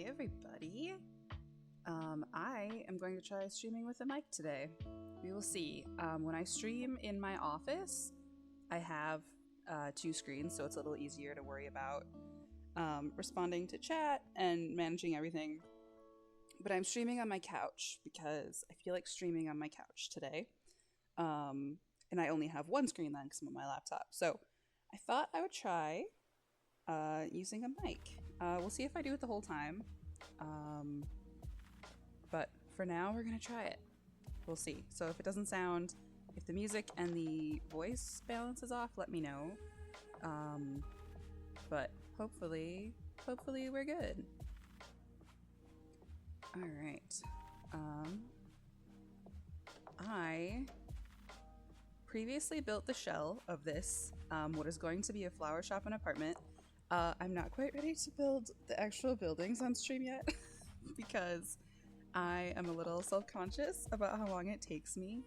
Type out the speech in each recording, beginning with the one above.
everybody. I am going to try streaming with a mic today. We will see. When I stream in my office, I have two screens, so it's a little easier to worry about responding to chat and managing everything. But I'm streaming on my couch because I feel like streaming on my couch today. And I only have one screen then because I'm on my laptop. So I thought I would try using a mic. We'll see if I do it the whole time. But for now, we're going to try it. We'll see. So if it doesn't sound, if the music and the voice balance is off, let me know. But hopefully we're good. All right. I previously built the shell of this, what is going to be a flower shop and apartment. I'm not quite ready to build the actual buildings on stream yet because I am a little self-conscious about how long it takes me.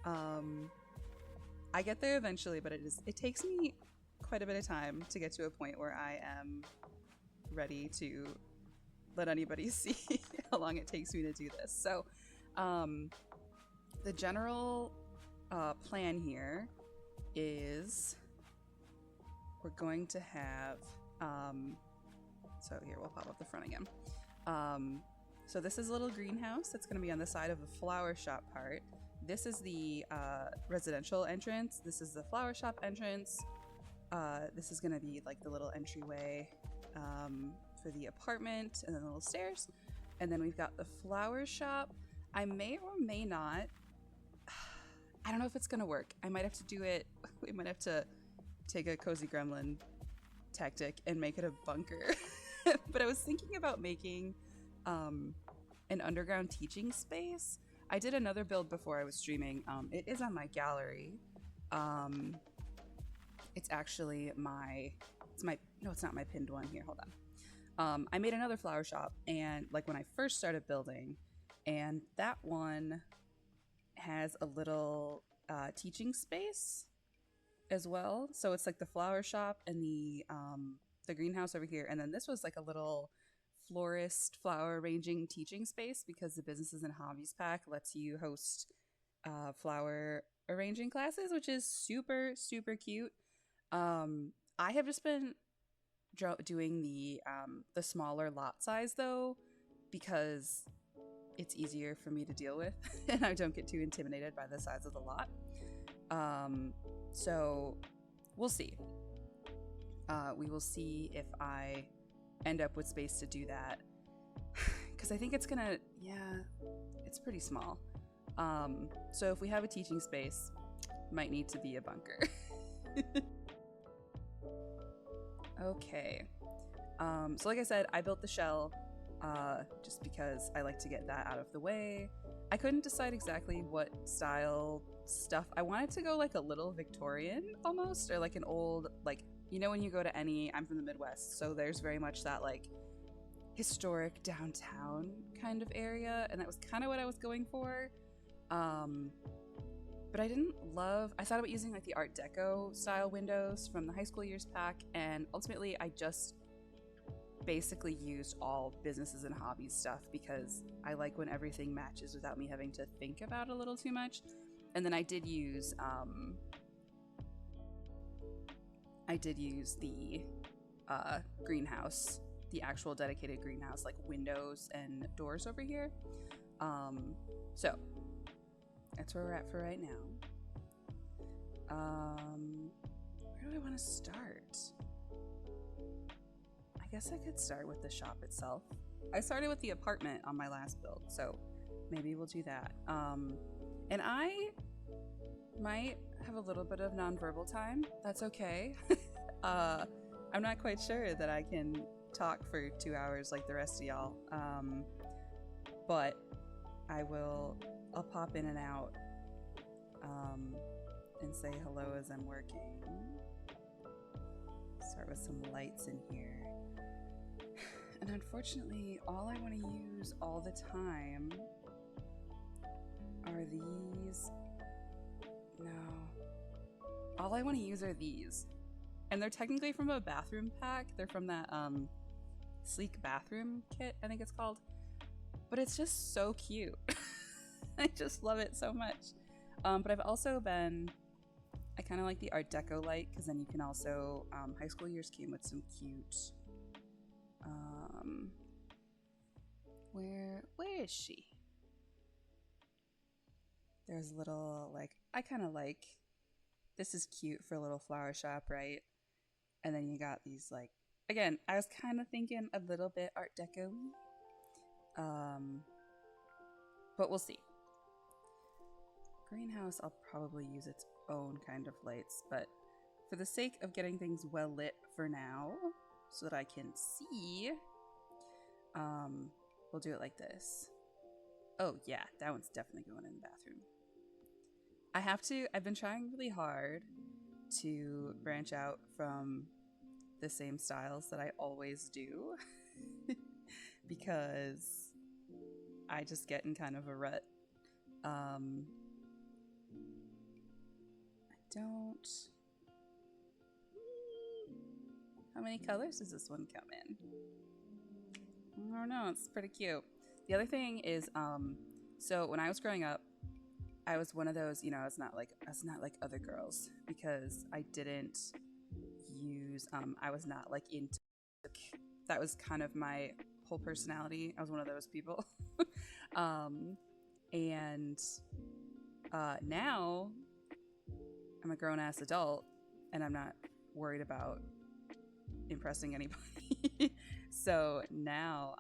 I get there eventually, but it takes me quite a bit of time to get to a point where I am ready to let anybody see how long it takes me to do this. So the general plan here is we're going to have so here we'll pop up the front again. So this is a little greenhouse that's going to be on the side of the flower shop part. This is the residential entrance. This is the flower shop entrance. This is going to be like the little entryway for the apartment, and then the little stairs. And then we've got the flower shop. I may or may not, I don't know if it's going to work. I might have to do it. We might have to take a cozy gremlin tactic and make it a bunker. But I was thinking about making an underground teaching space. I did another build before I was streaming. It is on my gallery. It's actually no, it's not my pinned one here. Hold on. I made another flower shop, and like when I first started building, and that one has a little teaching space as well. So it's like the flower shop and the greenhouse over here, and then this was like a little florist flower arranging teaching space because the Businesses and Hobbies pack lets you host flower arranging classes, which is super cute. I have just been doing the smaller lot size though because it's easier for me to deal with and I don't get too intimidated by the size of the lot. So we'll see. We will see if I end up with space to do that because I think it's it's pretty small. So if we have a teaching space, might need to be a bunker. Okay. So like I said, I built the shell just because I like to get that out of the way. I couldn't decide exactly what style stuff. I wanted to go like a little Victorian almost, or like an old, like, you know, when you go to I'm from the Midwest, so there's very much that like historic downtown kind of area, and that was kind of what I was going for. But I thought about using like the Art Deco style windows from the high school years pack, and ultimately I just basically used all Businesses and Hobbies stuff because I like when everything matches without me having to think about it a little too much. And then I did use the greenhouse, the actual dedicated greenhouse, like windows and doors over here. So that's where we're at for right now. Where do I want to start? I guess I could start with the shop itself. I started with the apartment on my last build, so maybe we'll do that. And I might have a little bit of nonverbal time. That's okay. I'm not quite sure that I can talk for 2 hours like the rest of y'all. But I'll pop in and out and say hello as I'm working. Start with some lights in here. And unfortunately, all I want to use all the time are these. No. All I want to use are these. And they're technically from a bathroom pack. They're from that sleek bathroom kit, I think it's called. But it's just so cute. I just love it so much. But I've also been, I kind of like the Art Deco light, because then you can also, High School Years came with some cute, where is she? There's little, like, I kind of like, this is cute for a little flower shop, right? And then you got these, like, again, I was kind of thinking a little bit Art Deco, but we'll see. Greenhouse, I'll probably use its own kind of lights, but for the sake of getting things well lit for now, so that I can see, we'll do it like this. Oh yeah, that one's definitely going in the bathroom. I've been trying really hard to branch out from the same styles that I always do because I just get in kind of a rut. I don't... How many colors does this one come in? I don't know, it's pretty cute. The other thing is, so when I was growing up, I was one of those, you know, I was not like other girls because I didn't use, I was not like into, that was kind of my whole personality. I was one of those people. And now I'm a grown-ass adult and I'm not worried about impressing anybody. So now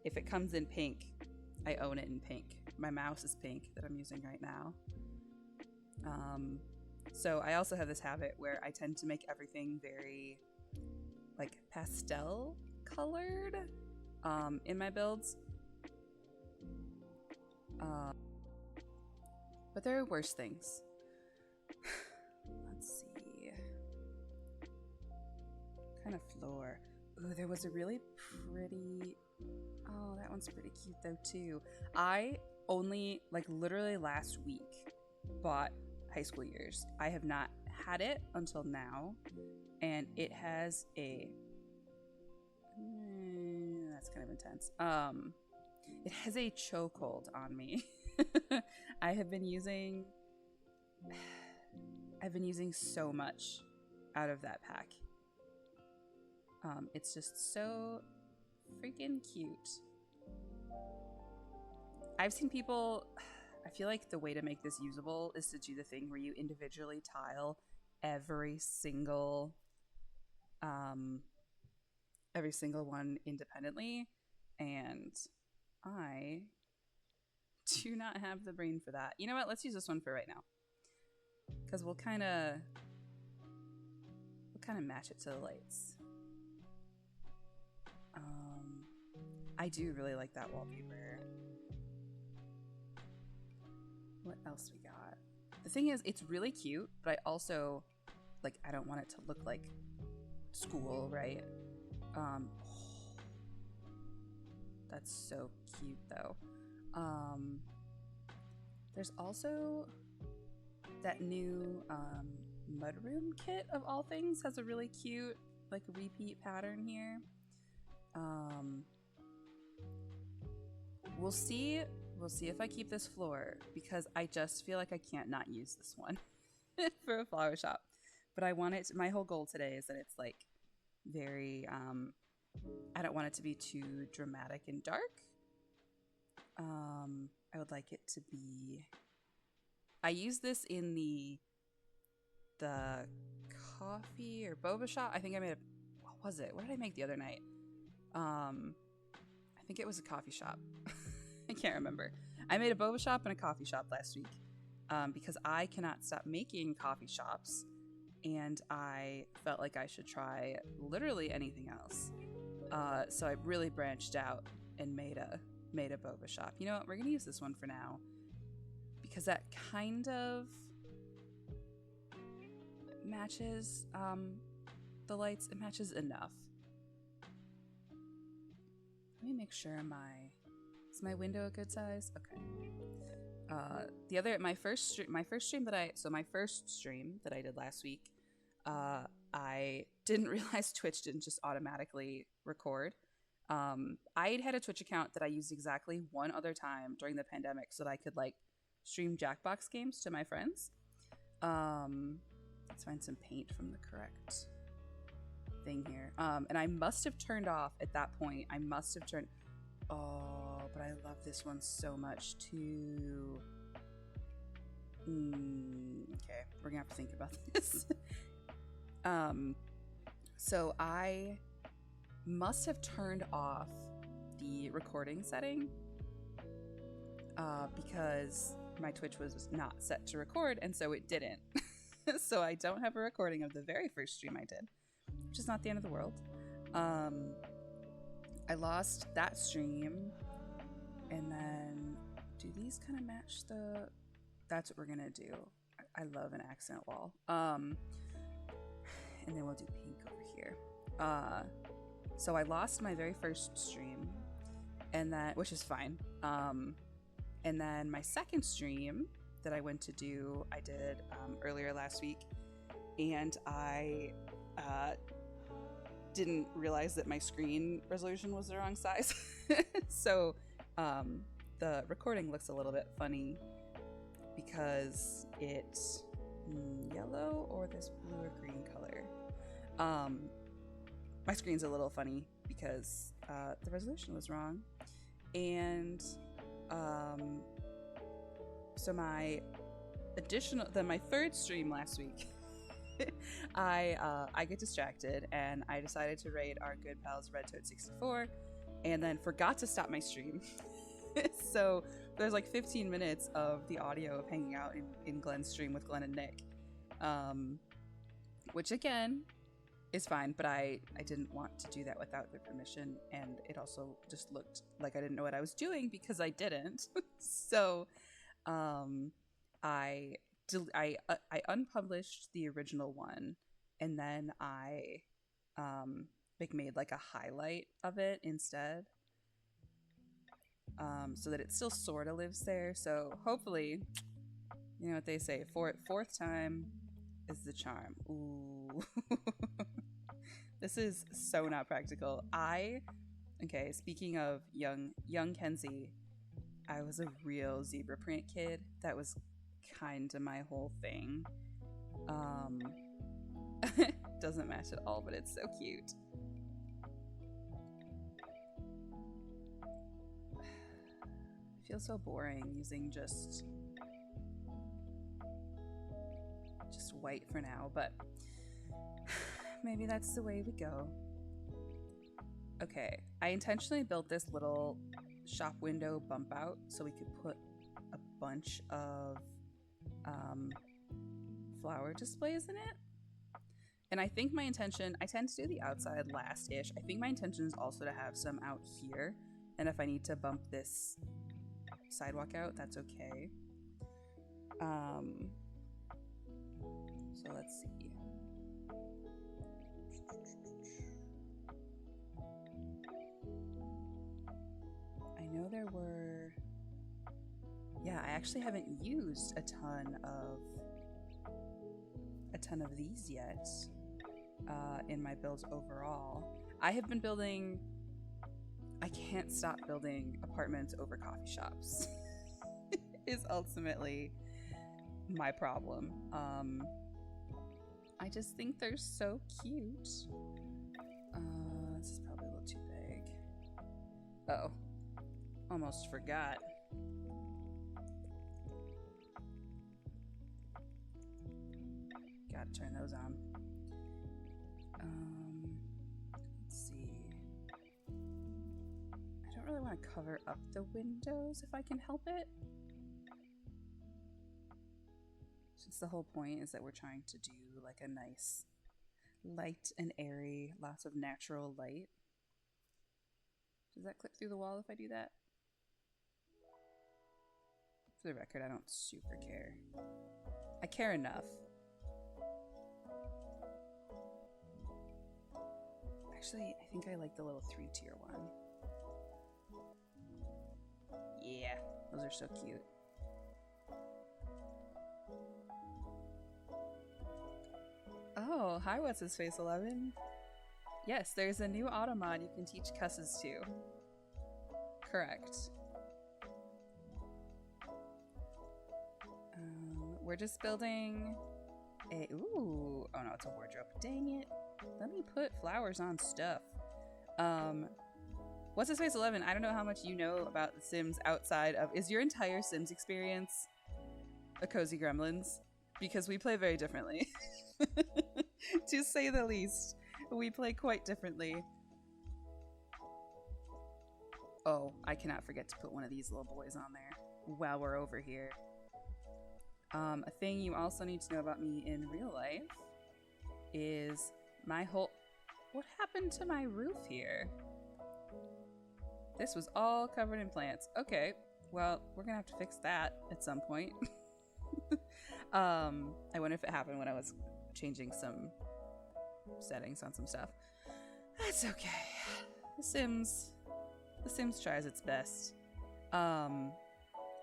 if it comes in pink, I own it in pink. My mouse is pink that I'm using right now. So I also have this habit where I tend to make everything very like pastel colored in my builds. But there are worse things. Let's see. What kind of floor? Ooh, there was a really pretty... Oh, that one's pretty cute though too. I only, like literally last week, bought High School Years. I have not had it until now, and it has a... that's kind of intense. It has a chokehold on me. I've been using so much out of that pack. It's just so freaking cute. I've seen people, I feel like the way to make this usable is to do the thing where you individually tile every single one independently, and I do not have the brain for that. You know what? Let's use this one for right now, because we'll kind of match it to the lights. I do really like that wallpaper. What else we got? The thing is, it's really cute, but I also, like, I don't want it to look like school, right? That's so cute, though. There's also that new mudroom kit, of all things, has a really cute, like, repeat pattern here. We'll see if I keep this floor, because I just feel like I can't not use this one for a flower shop. But I want it, my whole goal today is that it's like very, I don't want it to be too dramatic and dark. I would like it to be, I use this in the coffee or boba shop. I think I made a, what was it? What did I make the other night? I think it was a coffee shop. I can't remember. I made a boba shop and a coffee shop last week because I cannot stop making coffee shops, and I felt like I should try literally anything else. So I really branched out and made a boba shop. You know what? We're gonna use this one for now because that kind of matches the lights. It matches enough. Let me make sure is my window a good size? Okay. My first stream that I did last week, I didn't realize Twitch didn't just automatically record. I had a Twitch account that I used exactly one other time during the pandemic so that I could like stream Jackbox games to my friends. Let's find some paint from the correct thing here. And I must have turned off at that point. Oh, but I love this one so much too. Okay, we're gonna have to think about this. So I must have turned off the recording setting because my Twitch was not set to record, and so it didn't. So I don't have a recording of the very first stream I did, which is not the end of the world. I lost that stream, and then do these kind of match the... That's what we're gonna do. I love an accent wall. And then we'll do pink over here. So I lost my very first stream, and that, which is fine. And then my second stream that I went to do, I did earlier last week, and I didn't realize that my screen resolution was the wrong size. So the recording looks a little bit funny because it's yellow or this blue or green color. My screen's a little funny because the resolution was wrong. And so my third stream last week, I get distracted and I decided to raid our good pals Red Toad 64 and then forgot to stop my stream. So there's like 15 minutes of the audio of hanging out in Glenn's stream with Glenn and Nick, which again is fine, but I didn't want to do that without their permission, and it also just looked like I didn't know what I was doing because I didn't. So I unpublished the original one, and then I made like a highlight of it instead, so that it still sort of lives there. So hopefully, you know what they say, fourth time is the charm. Ooh. This is so not practical. Okay, speaking of young Kenzie, I was a real zebra print kid. That was kind of my whole thing. Doesn't match at all, but it's so cute. I feel so boring using just white for now, but maybe that's the way we go. Okay, I intentionally built this little shop window bump out so we could put a bunch of flower displays in it. And I think my intention, I tend to do the outside last-ish. I think my intention is also to have some out here. And if I need to bump this sidewalk out, that's okay. So let's see. I know there were... Yeah, I actually haven't used a ton of these yet in my builds overall. I have been building... I can't stop building apartments over coffee shops. Is ultimately my problem. I just think they're so cute. This is probably a little too big. Oh, almost forgot. Gotta turn those on. Let's see. I don't really want to cover up the windows if I can help it. Since the whole point is that we're trying to do like a nice light and airy, lots of natural light. Does that clip through the wall if I do that? For the record, I don't super care. I care enough. Actually, I think I like the little 3-tier one. Yeah, those are so cute. Oh, hi, what's his face 11? Yes, there's a new auto mod you can teach cusses to. Correct. We're just building a... Ooh. Oh no, it's a wardrobe. Dang it. Let me put flowers on stuff. What's his face 11? I don't know how much you know about The Sims outside of... Is your entire Sims experience a Cozy Gremlins? Because we play very differently. To say the least. We play quite differently. Oh, I cannot forget to put one of these little boys on there while we're over here. A thing you also need to know about me in real life is my whole... What happened to my roof here? This was all covered in plants. Okay, well, we're gonna have to fix that at some point. I wonder if it happened when I was changing some settings on some stuff. That's okay. The Sims tries its best.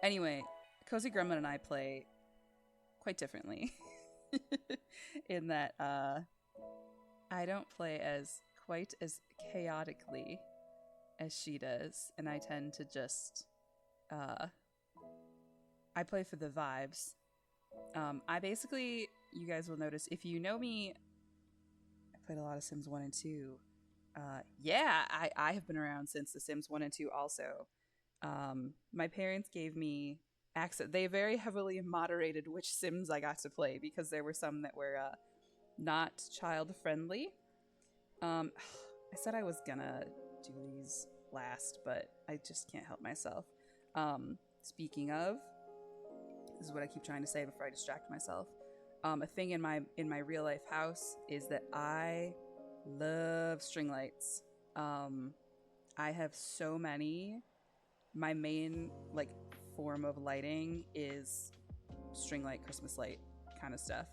Anyway, Cozy Gremlin and I play quite differently. In that I don't play quite as chaotically as she does, and I tend to just I play for the vibes. I basically, you guys will notice if you know me, I played a lot of Sims 1 and 2. Yeah, I have been around since The Sims 1 and 2 also. My parents gave me access. They very heavily moderated which Sims I got to play because there were some that were not child friendly. I said I was gonna do these last, but I just can't help myself. Speaking of, this is what I keep trying to say before I distract myself. A thing in my real life house is that I love string lights. I have so many. My main form of lighting is string light, Christmas light kind of stuff.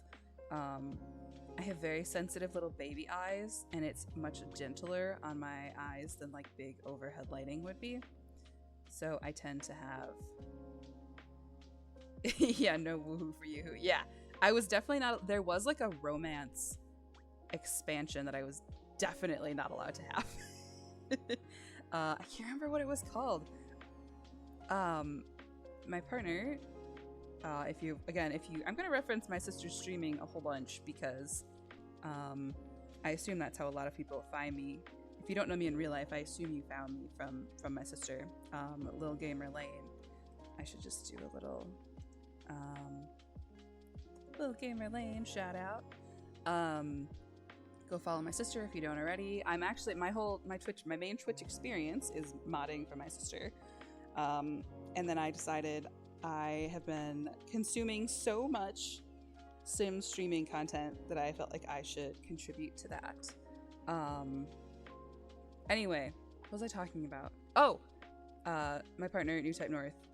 I have very sensitive little baby eyes, and it's much gentler on my eyes than big overhead lighting would be. So I tend to have yeah, no woohoo for you. Yeah, I was definitely not. There was a romance expansion that I was definitely not allowed to have. I can't remember what it was called. My partner, I'm gonna reference my sister's streaming a whole bunch because I assume that's how a lot of people find me. If you don't know me in real life, I assume you found me from my sister, Lil Gamer Lane. I should just do a little Lil Gamer Lane shout out. Go follow my sister if you don't already. I'm actually my main Twitch experience is modding for my sister. And then I decided I have been consuming so much Sim streaming content that I felt like I should contribute to that. Anyway, what was I talking about? Oh, my partner, New Type North,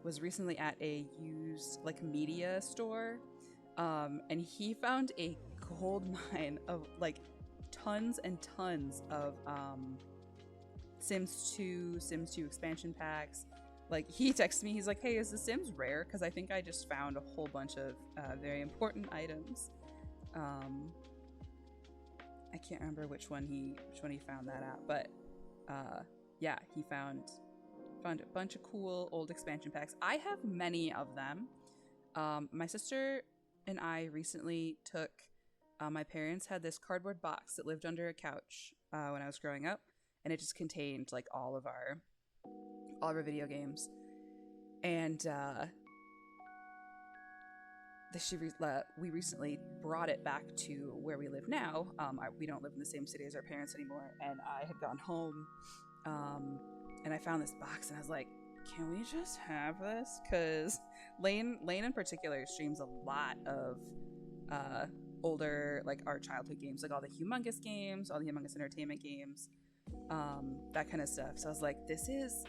was recently at a used media store, and he found a gold mine of tons and tons of Sims 2 expansion packs. He texted me, he's like, hey, is the Sims rare? Because I think I just found a whole bunch of very important items. I can't remember which one he found that at, but yeah, he found a bunch of cool old expansion packs. I have many of them. My sister and I recently took my parents had this cardboard box that lived under a couch when I was growing up, and it just contained all of our video games. And we recently brought it back to where we live now. We don't live in the same city as our parents anymore, and I had gone home, and I found this box, and I was like, can we just have this? Because Lane in particular streams a lot of older our childhood games, all the Humongous games, all the Humongous Entertainment games, that kind of stuff. So I was like, this is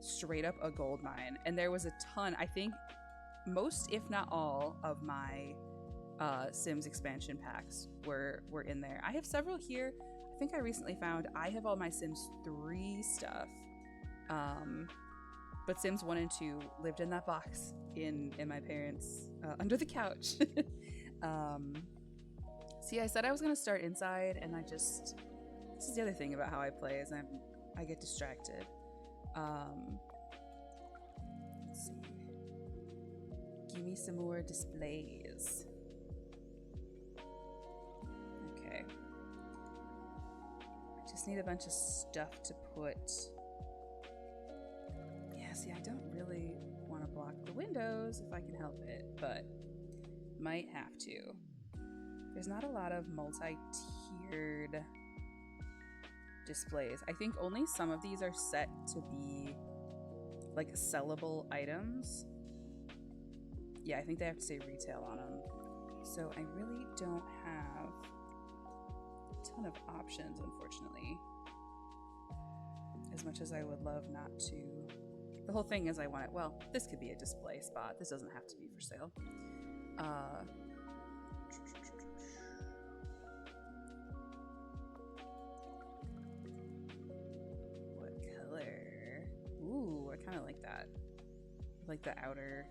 straight up a gold mine. And there was a ton, I think most if not all of my Sims expansion packs were in there. I have several here. I think I recently found I have all my Sims 3 stuff, but Sims 1 and 2 lived in that box in my parents' under the couch. See, I said I was gonna start inside, and this is the other thing about how I play, is I get distracted. Let's see. Give me some more displays. Okay. I just need a bunch of stuff to put. Yeah, see, I don't really want to block the windows if I can help it, but might have to. There's not a lot of multi-tiered displays. I think only some of these are set to be like sellable items. Yeah, I think they have to say retail on them. So I really don't have a ton of options, unfortunately. As much as I would love not to. The whole thing is I want it, well, this could be a display spot. This doesn't have to be for sale. What color? Ooh, I kind of like that. I like the outer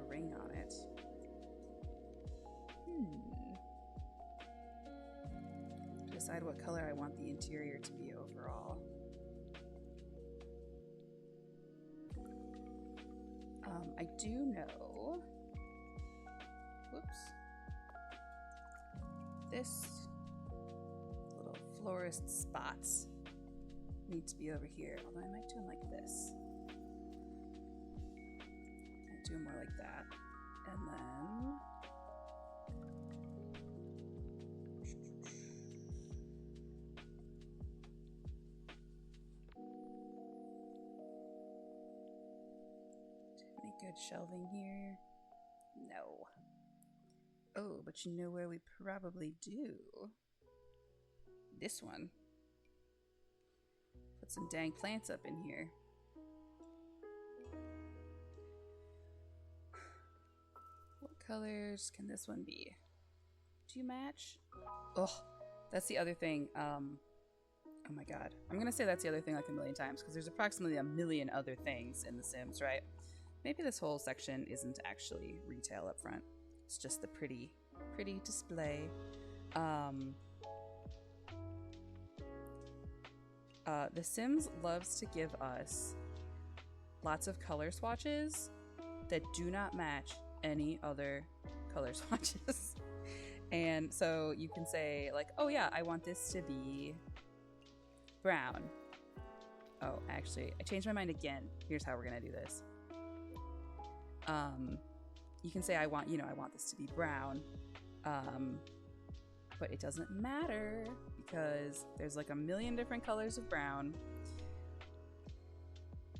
ring on it. Decide what color I want the interior to be overall. I do know. Whoops. This little florist spots need to be over here. Although I might do them like this. I do them more like that. And then any good shelving here? No. Oh, but you know where we probably do? This one. Put some dang plants up in here. What colors can this one be? Do you match? Oh, that's the other thing. Oh my god. I'm gonna say that's the other thing like a million times because there's approximately a million other things in The Sims, right? Maybe this whole section isn't actually retail up front. It's just the pretty display. The Sims loves to give us lots of color swatches that do not match any other color swatches. And so you can say like, oh yeah, I want this to be brown. Oh, actually, I changed my mind again. Here's how we're gonna do this. You can say I want this to be brown, but it doesn't matter because there's like a million different colors of brown.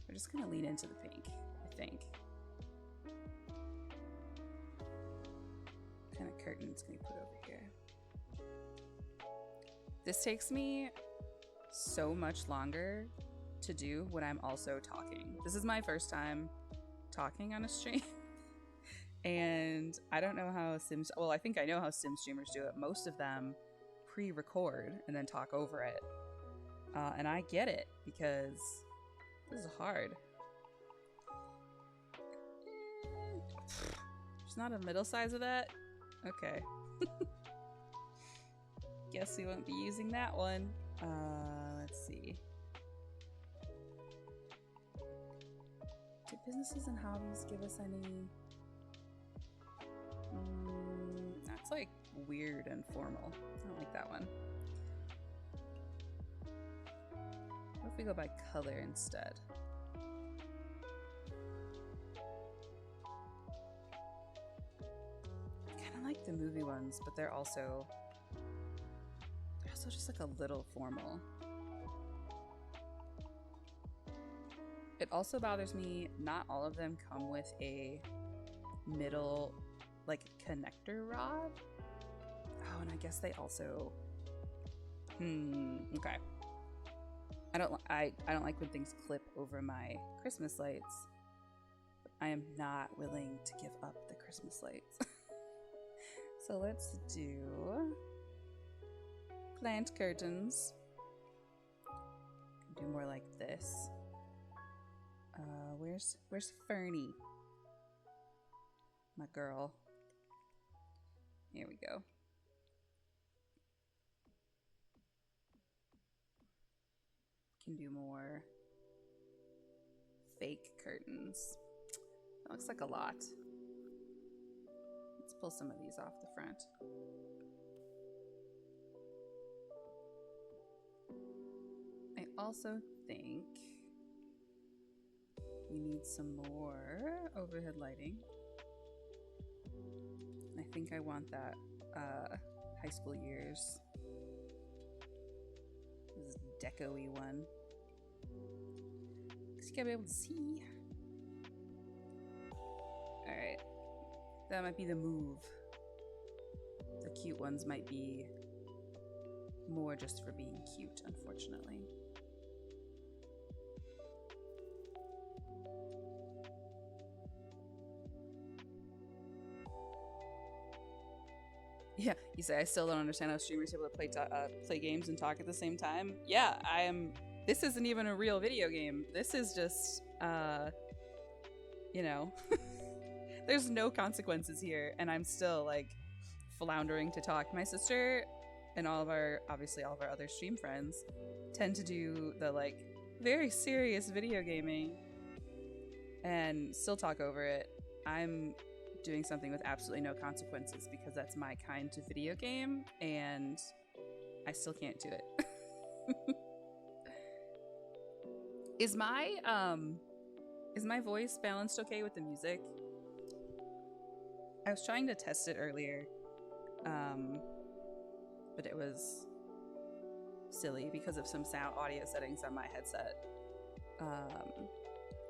We're just gonna lean into the pink, I think. What kind of curtains can we put over here? This takes me so much longer to do when I'm also talking. This is my first time talking on a stream. And I don't know how Sims, well, I think I know how Sim streamers do it. Most of them pre-record and then talk over it. And I get it because this is hard. There's not a middle size of that? Okay. Guess we won't be using that one. Let's see. Do businesses and hobbies give us any? That's like weird and formal. I don't like that one. What if we go by color instead? I kind of like the movie ones, but they're also just like a little formal. It also bothers me not all of them come with a middle like connector rod. Oh, and I guess they also okay. I don't like when things clip over my Christmas lights. But I am not willing to give up the Christmas lights. So let's do plant curtains. Do more like this. Where's Fernie? My girl. Here we go. Can do more fake curtains. That looks like a lot. Let's pull some of these off the front. I also think we need some more overhead lighting. I think I want that high school years. This deco-y one. Because you gotta be able to see. Alright. That might be the move. The cute ones might be more just for being cute, unfortunately. Yeah, you say I still don't understand how streamers are able to play games and talk at the same time. Yeah, I am. This isn't even a real video game. This is just, you know, there's no consequences here, and I'm still like floundering to talk. My sister and obviously all of our other stream friends tend to do the like very serious video gaming and still talk over it. I'm doing something with absolutely no consequences because that's my kind of video game, and I still can't do it. Is my voice balanced okay with the music? I was trying to test it earlier, but it was silly because of some sound audio settings on my headset.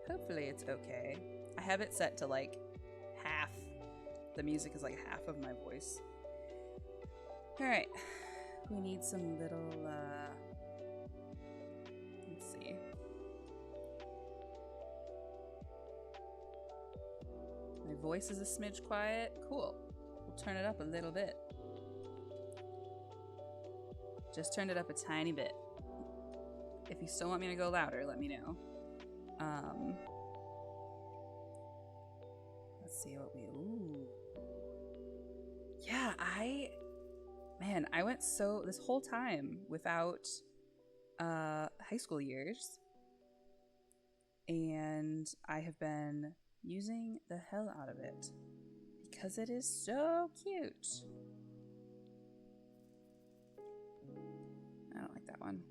Hopefully it's okay. I have it set to like half. The music is like half of my voice. Alright. We need some little, let's see. My voice is a smidge quiet. Cool. We'll turn it up a little bit. Just turned it up a tiny bit. If you still want me to go louder, let me know. Let's see what we... Ooh. Yeah, I went this whole time without high school years, and I have been using the hell out of it because it is so cute. I don't like that one.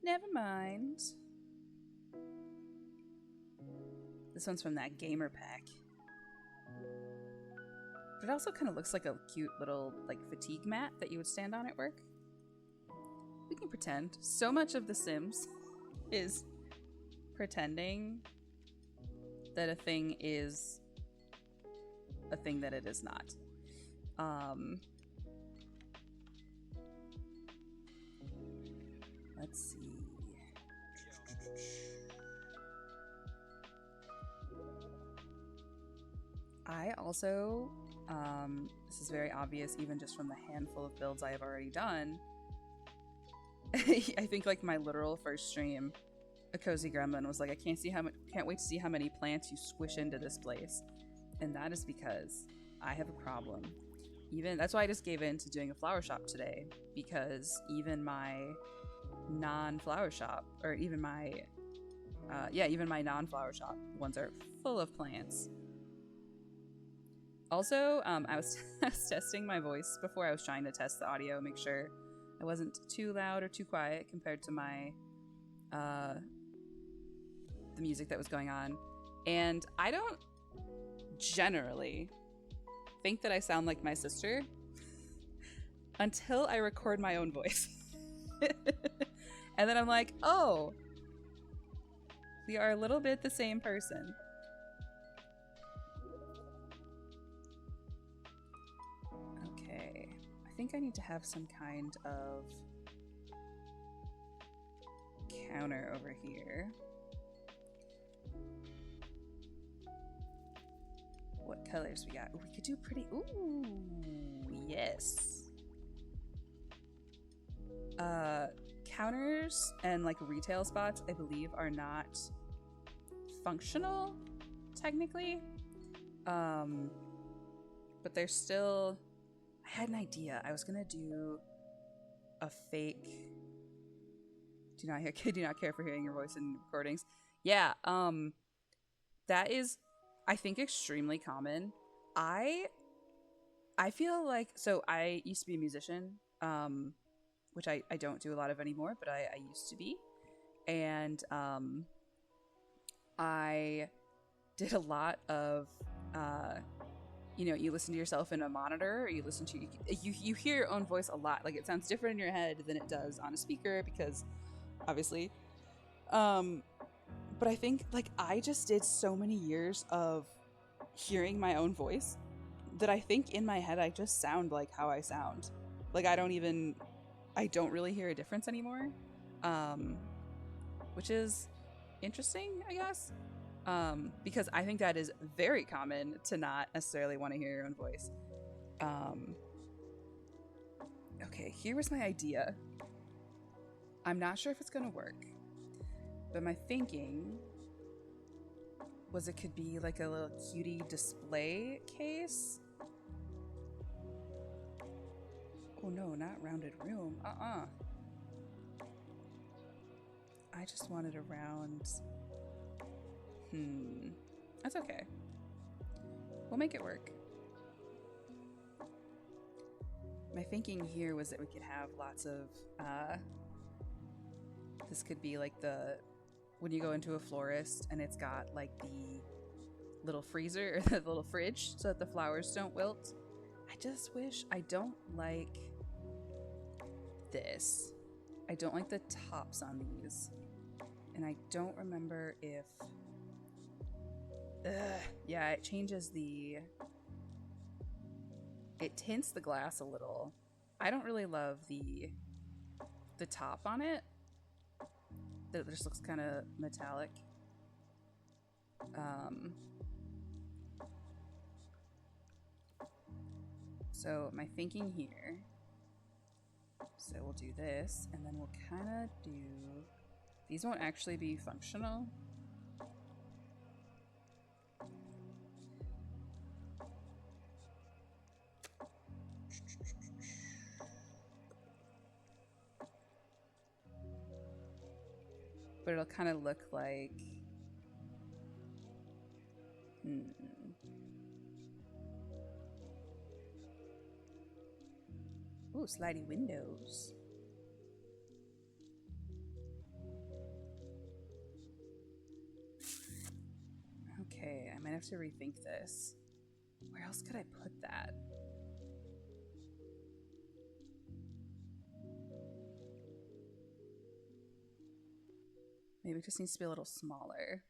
Never mind. This one's from that gamer pack. But it also kind of looks like a cute little like fatigue mat that you would stand on at work. We can pretend. So much of The Sims is pretending that a thing is a thing that it is not. Let's see. I also, this is very obvious even just from the handful of builds I have already done. I think like my literal first stream, a cozy gremlin was like, I can't wait to see how many plants you squish into this place. And that is because I have a problem. That's why I just gave in to doing a flower shop today, because even my non-flower shop, or even my non-flower shop ones are full of plants. Also, I was testing my voice before. I was trying to test the audio, make sure I wasn't too loud or too quiet compared to my the music that was going on. And I don't generally think that I sound like my sister until I record my own voice. And then I'm like, oh, we are a little bit the same person. Okay, I think I need to have some kind of counter over here. What colors we got? Ooh, we could do pretty. Ooh, yes. Counters and like retail spots, I believe, are not functional technically, but they're still I had an idea. I was gonna do a fake. Do not care for hearing your voice in recordings. Yeah, that is, I think, extremely common. I feel like, so I used to be a musician, which I don't do a lot of anymore, but I used to be. And I did a lot of, you listen to yourself in a monitor, or you listen to, you hear your own voice a lot. Like, it sounds different in your head than it does on a speaker, because obviously. But I think, like, I just did so many years of hearing my own voice that I think in my head I just sound like how I sound. Like, I don't really hear a difference anymore, which is interesting, I guess, because I think that is very common to not necessarily want to hear your own voice. Okay, here was my idea. I'm not sure if it's gonna work, but my thinking was it could be like a little cutie display case. Oh no, not rounded room. I just wanted a round. That's okay. We'll make it work. My thinking here was that we could have lots of, this could be like when you go into a florist and it's got like the little freezer or the little fridge so that the flowers don't wilt. I just wish, I don't like this. I don't like the tops on these. And I don't remember if, yeah, it changes it tints the glass a little. I don't really love the top on it. It just looks kind of metallic. So my thinking here, so we'll do this, and then we'll kind of do, these won't actually be functional. But it'll kind of look like, ooh, slidey windows. Okay, I might have to rethink this. Where else could I put that? Maybe it just needs to be a little smaller.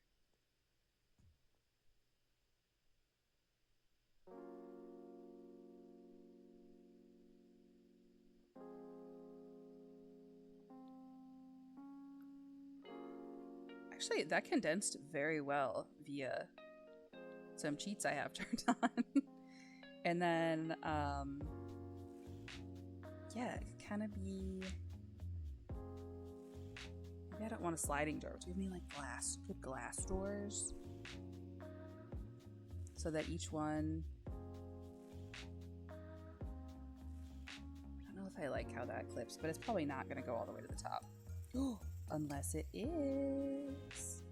Actually, that condensed very well via some cheats I have turned on. And then, yeah, it could kind of be, maybe I don't want a sliding door. Do you mean like good glass doors? So that each one, I don't know if I like how that clips, but it's probably not going to go all the way to the top. Unless it is.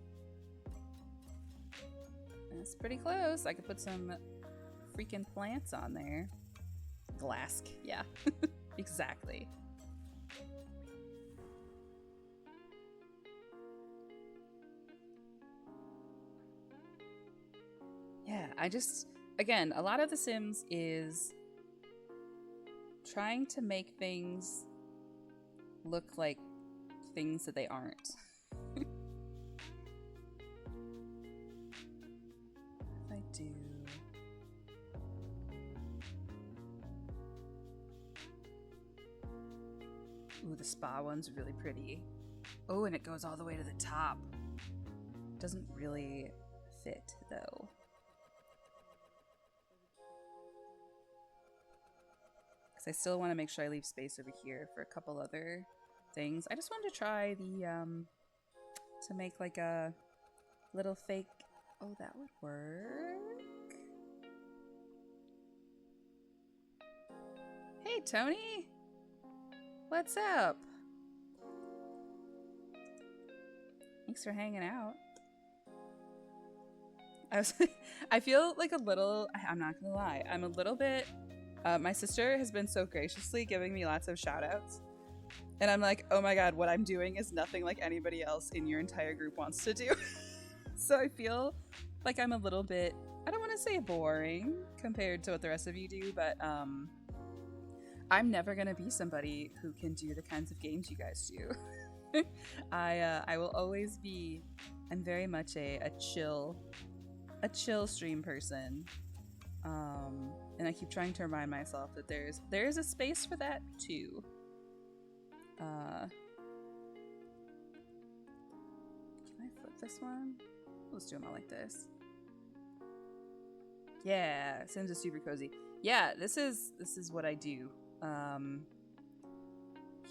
That's pretty close. I could put some freaking plants on there. Glass, yeah. Exactly. Yeah, again, a lot of The Sims is trying to make things look like things that they aren't. If I do... Ooh, the spa one's really pretty. Oh, and it goes all the way to the top. Doesn't really fit, though. Because I still want to make sure I leave space over here for a couple other things. I just wanted to try to make like a little fake, oh, that would work. Hey, Tony. What's up? Thanks for hanging out. I feel like a little, I'm not gonna lie, I'm a little bit, my sister has been so graciously giving me lots of shout outs. And I'm like, oh my god, what I'm doing is nothing like anybody else in your entire group wants to do. So I feel like I'm a little bit, I don't want to say boring compared to what the rest of you do, but I'm never gonna be somebody who can do the kinds of games you guys do. I will always be, I'm very much a chill stream person, and I keep trying to remind myself that there is a space for that too. Can I flip this one? Let's do them all like this. Yeah, Sims is super cozy. Yeah, this is what I do.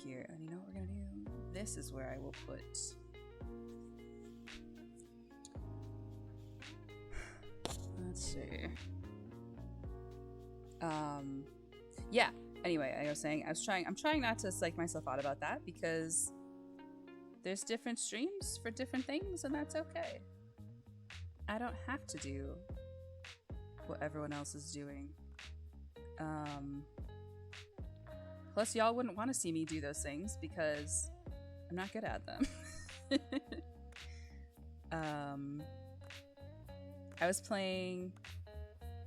Here, and you know what we're gonna do? This is where I will put. Let's see. Yeah. Anyway, I was saying I'm trying not to psych myself out about that because there's different streams for different things, and that's okay. I don't have to do what everyone else is doing. Plus, y'all wouldn't want to see me do those things because I'm not good at them. I was playing,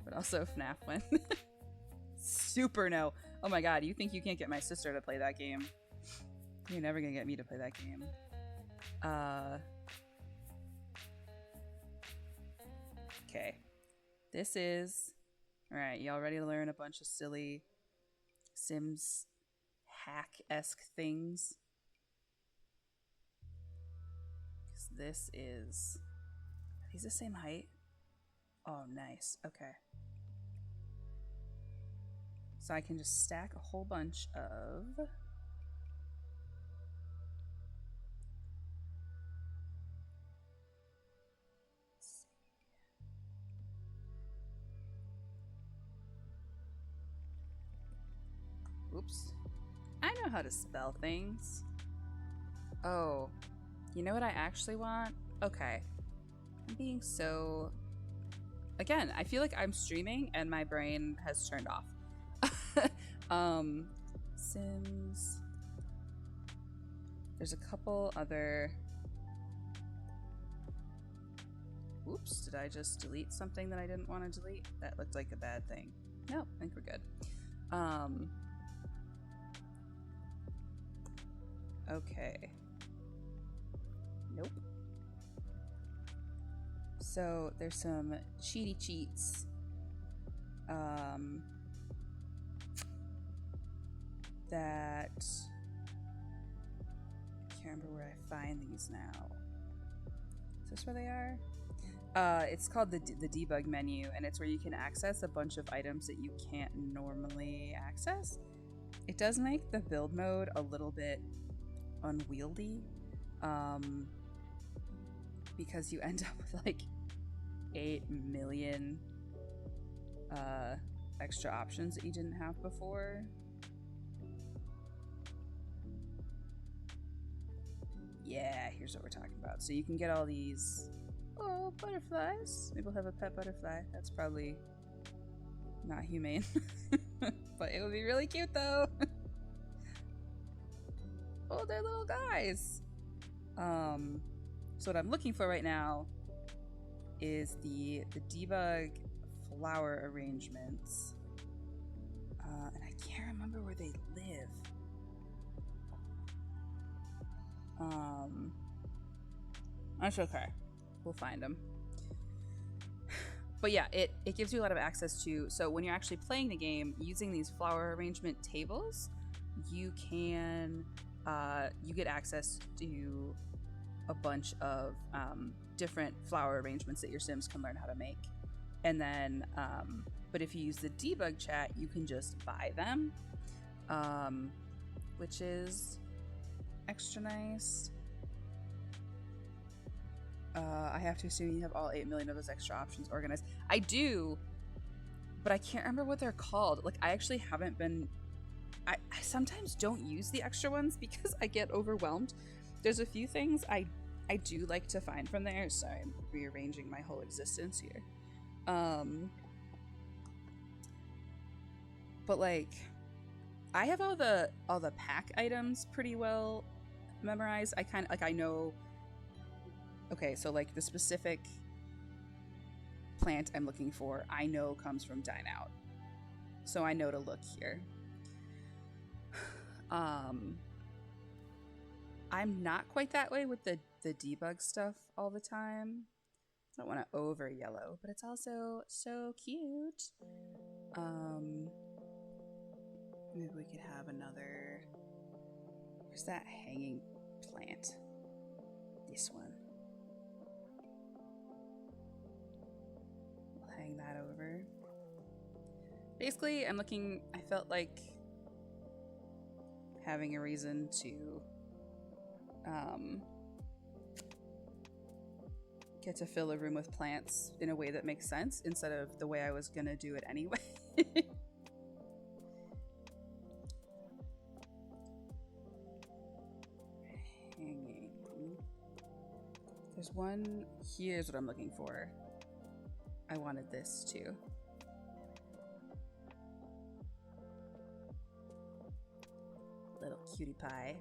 but also FNAF one. Super no. Oh my god, you think you can't get my sister to play that game? You're never gonna get me to play that game. Okay. This is... Alright, y'all ready to learn a bunch of silly Sims hack-esque things? Because this is... Are these the same height? Oh, nice. Okay. So I can just stack a whole bunch of... Oops. I know how to spell things. Oh. You know what I actually want? Okay. I'm being so... Again, I feel like I'm streaming and my brain has turned off. Sims. There's a couple other... Oops, did I just delete something that I didn't want to delete? That looked like a bad thing. No, I think we're good. Okay. Nope. So there's some cheaty cheats. That I can't remember where I find these now. Is this where they are? It's called the debug menu, and it's where you can access a bunch of items that you can't normally access. It does make the build mode a little bit unwieldy, because you end up with like 8 million extra options that you didn't have before. Yeah, here's what we're talking about. So you can get all these, oh, butterflies. Maybe we'll have a pet butterfly. That's probably not humane, but it would be really cute though. Oh, they're little guys. So what I'm looking for right now is the debug flower arrangements, and I can't remember where they live. That's okay. We'll find them. But yeah, it gives you a lot of access to, so when you're actually playing the game using these flower arrangement tables, you can you get access to a bunch of different flower arrangements that your Sims can learn how to make. And then but if you use the debug chat, you can just buy them, which is extra nice. I have to assume you have all 8 million of those extra options organized. I do, but I can't remember what they're called. Like, I actually haven't been I sometimes don't use the extra ones because I get overwhelmed. There's a few things I do like to find from there. Sorry, I'm rearranging my whole existence here. But like, I have all the pack items pretty well memorized. I kind of like, I know. Okay, so like the specific plant I'm looking for, I know comes from Dine Out, so I know to look here. I'm not quite that way with the debug stuff all the time. I don't want to over yellow, but it's also so cute. Maybe we could have another. Where's that hanging plant? This one. We'll hang that over. Basically, I felt like having a reason to get to fill a room with plants in a way that makes sense instead of the way I was gonna do it anyway. Hanging. There's one. Here's what I'm looking for. I wanted this too. Little cutie pie.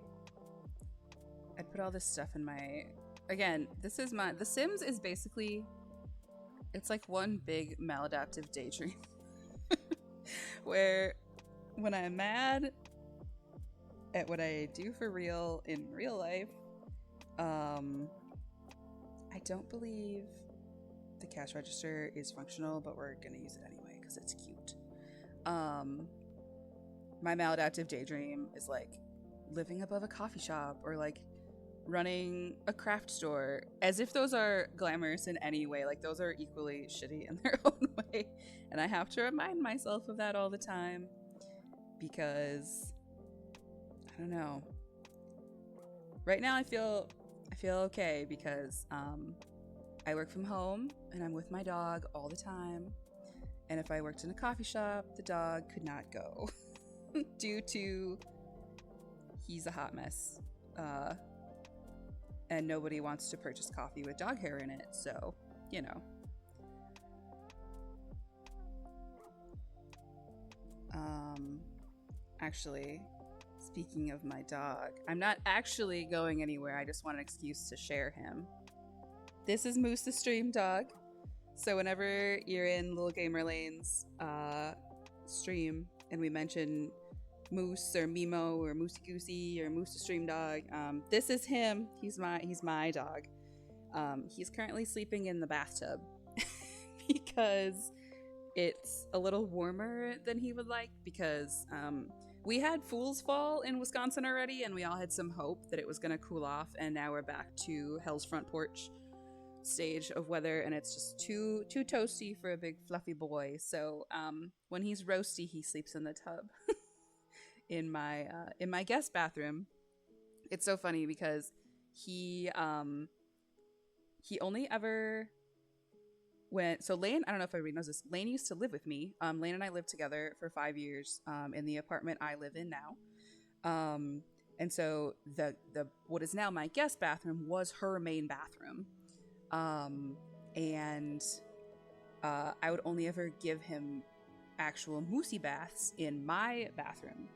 I put all this stuff in my. Again, this is my. The Sims is basically. It's like one big maladaptive daydream. Where when I'm mad at what I do for real in real life, I don't believe the cash register is functional, but we're gonna use it anyway because it's cute. My maladaptive daydream is like living above a coffee shop or like running a craft store, as if those are glamorous in any way. Like those are equally shitty in their own way, and I have to remind myself of that all the time because I don't know. Right now I feel okay because I work from home and I'm with my dog all the time, and if I worked in a coffee shop, the dog could not go due to he's a hot mess. And nobody wants to purchase coffee with dog hair in it, so, you know. Actually, speaking of my dog, I'm not actually going anywhere, I just want an excuse to share him. This is Moose the Stream Dog, so whenever you're in Little Gamer Lane's stream and we mention Moose or Mimo or Moosey Goosey or Moose the Stream Dog, this is him. He's my dog. He's currently sleeping in the bathtub because it's a little warmer than he would like, because we had Fool's Fall in Wisconsin already and we all had some hope that it was going to cool off, and now we're back to Hell's Front Porch stage of weather, and it's just too toasty for a big fluffy boy. So when he's roasty, he sleeps in the tub. in my guest bathroom. It's so funny because he only ever went. So Lane, I don't know if everybody knows this, Lane used to live with me. Lane and I lived together for 5 years in the apartment I live in now. And so the what is now my guest bathroom was her main bathroom. And I would only ever give him actual moosey baths in my bathroom.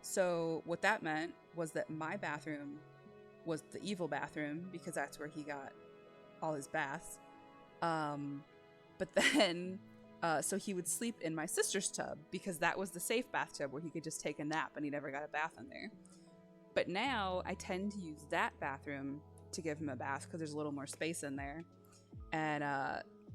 So what that meant was that my bathroom was the evil bathroom because that's where he got all his baths. But then, so he would sleep in my sister's tub because that was the safe bathtub where he could just take a nap and he never got a bath in there. But now I tend to use that bathroom to give him a bath because there's a little more space in there. And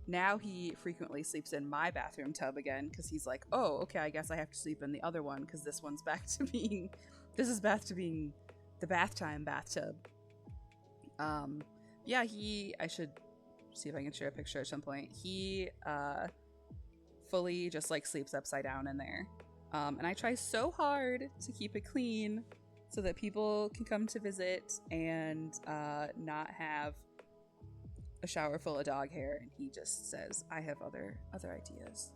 now he frequently sleeps in my bathroom tub again because he's like, oh, okay, I guess I have to sleep in the other one because this one's back to being, the bath time bathtub. Yeah, I should see if I can share a picture at some point. He fully just like sleeps upside down in there. And I try so hard to keep it clean so that people can come to visit and not have a shower full of dog hair, and he just says, I have other ideas.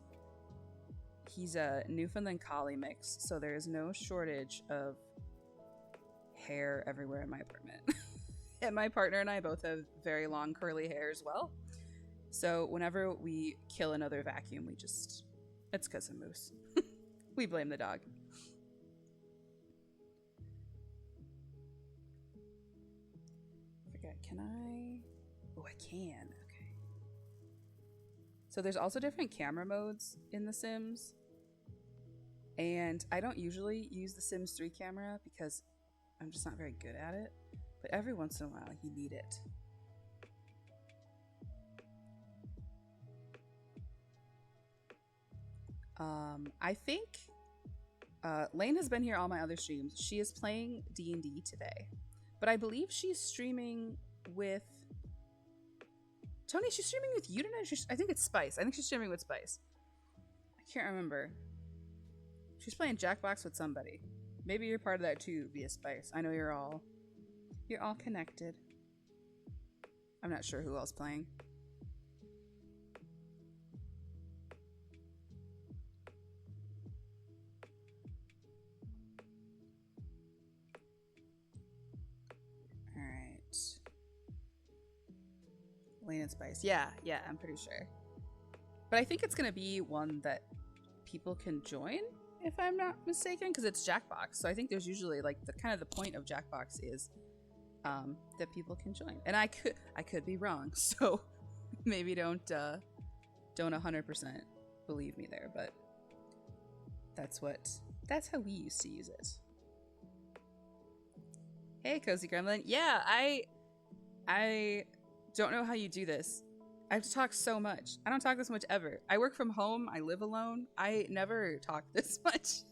he's a Newfoundland Collie mix, so there is no shortage of hair everywhere in my apartment. And my partner and I both have very long curly hair as well. So whenever we kill another vacuum, it's because of Moose. We blame the dog. Forget, can I? Oh, I can. Okay. So there's also different camera modes in The Sims. And I don't usually use the Sims 3 camera because I'm just not very good at it. But every once in a while, you need it. I think Lane has been here all my other streams. She is playing D&D today. But I believe she's streaming with... Tony, she's streaming with you tonight? I think it's Spice. I think she's streaming with Spice. I can't remember. She's playing Jackbox with somebody. Maybe you're part of that too, via Spice. I know you're all connected. I'm not sure who else playing. Alright. Lane and Spice. Yeah, I'm pretty sure. But I think it's gonna be one that people can join, if I'm not mistaken, because it's Jackbox. So I think there's usually like the point of Jackbox is that people can join. And I could be wrong, so maybe don't 100% believe me there, but that's how we used to use it. Hey, Cozy Gremlin. Yeah, I don't know how you do this. I have to talk so much. I don't talk this much ever. I work from home. I live alone. I never talk this much.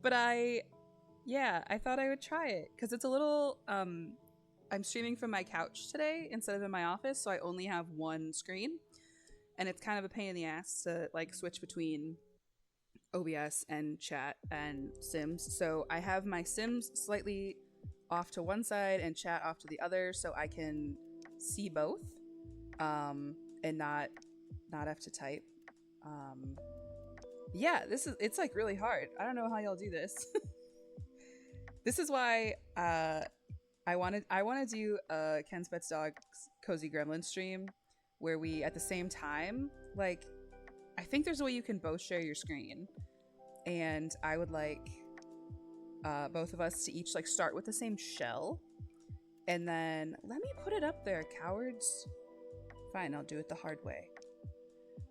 But I thought I would try it because it's a little, I'm streaming from my couch today instead of in my office, so I only have one screen, and it's kind of a pain in the ass to like switch between OBS and chat and Sims. So I have my Sims slightly off to one side and chat off to the other, so I can see both, and not have to type. Yeah, it's like really hard. I don't know how y'all do this. This is why I want to do a Ken's Pets Dog's Cozy Gremlin stream where we at the same time, like, I think there's a way you can both share your screen, and I would like both of us to each like start with the same shell, and then let me put it up there, cowards. Fine, I'll do it the hard way.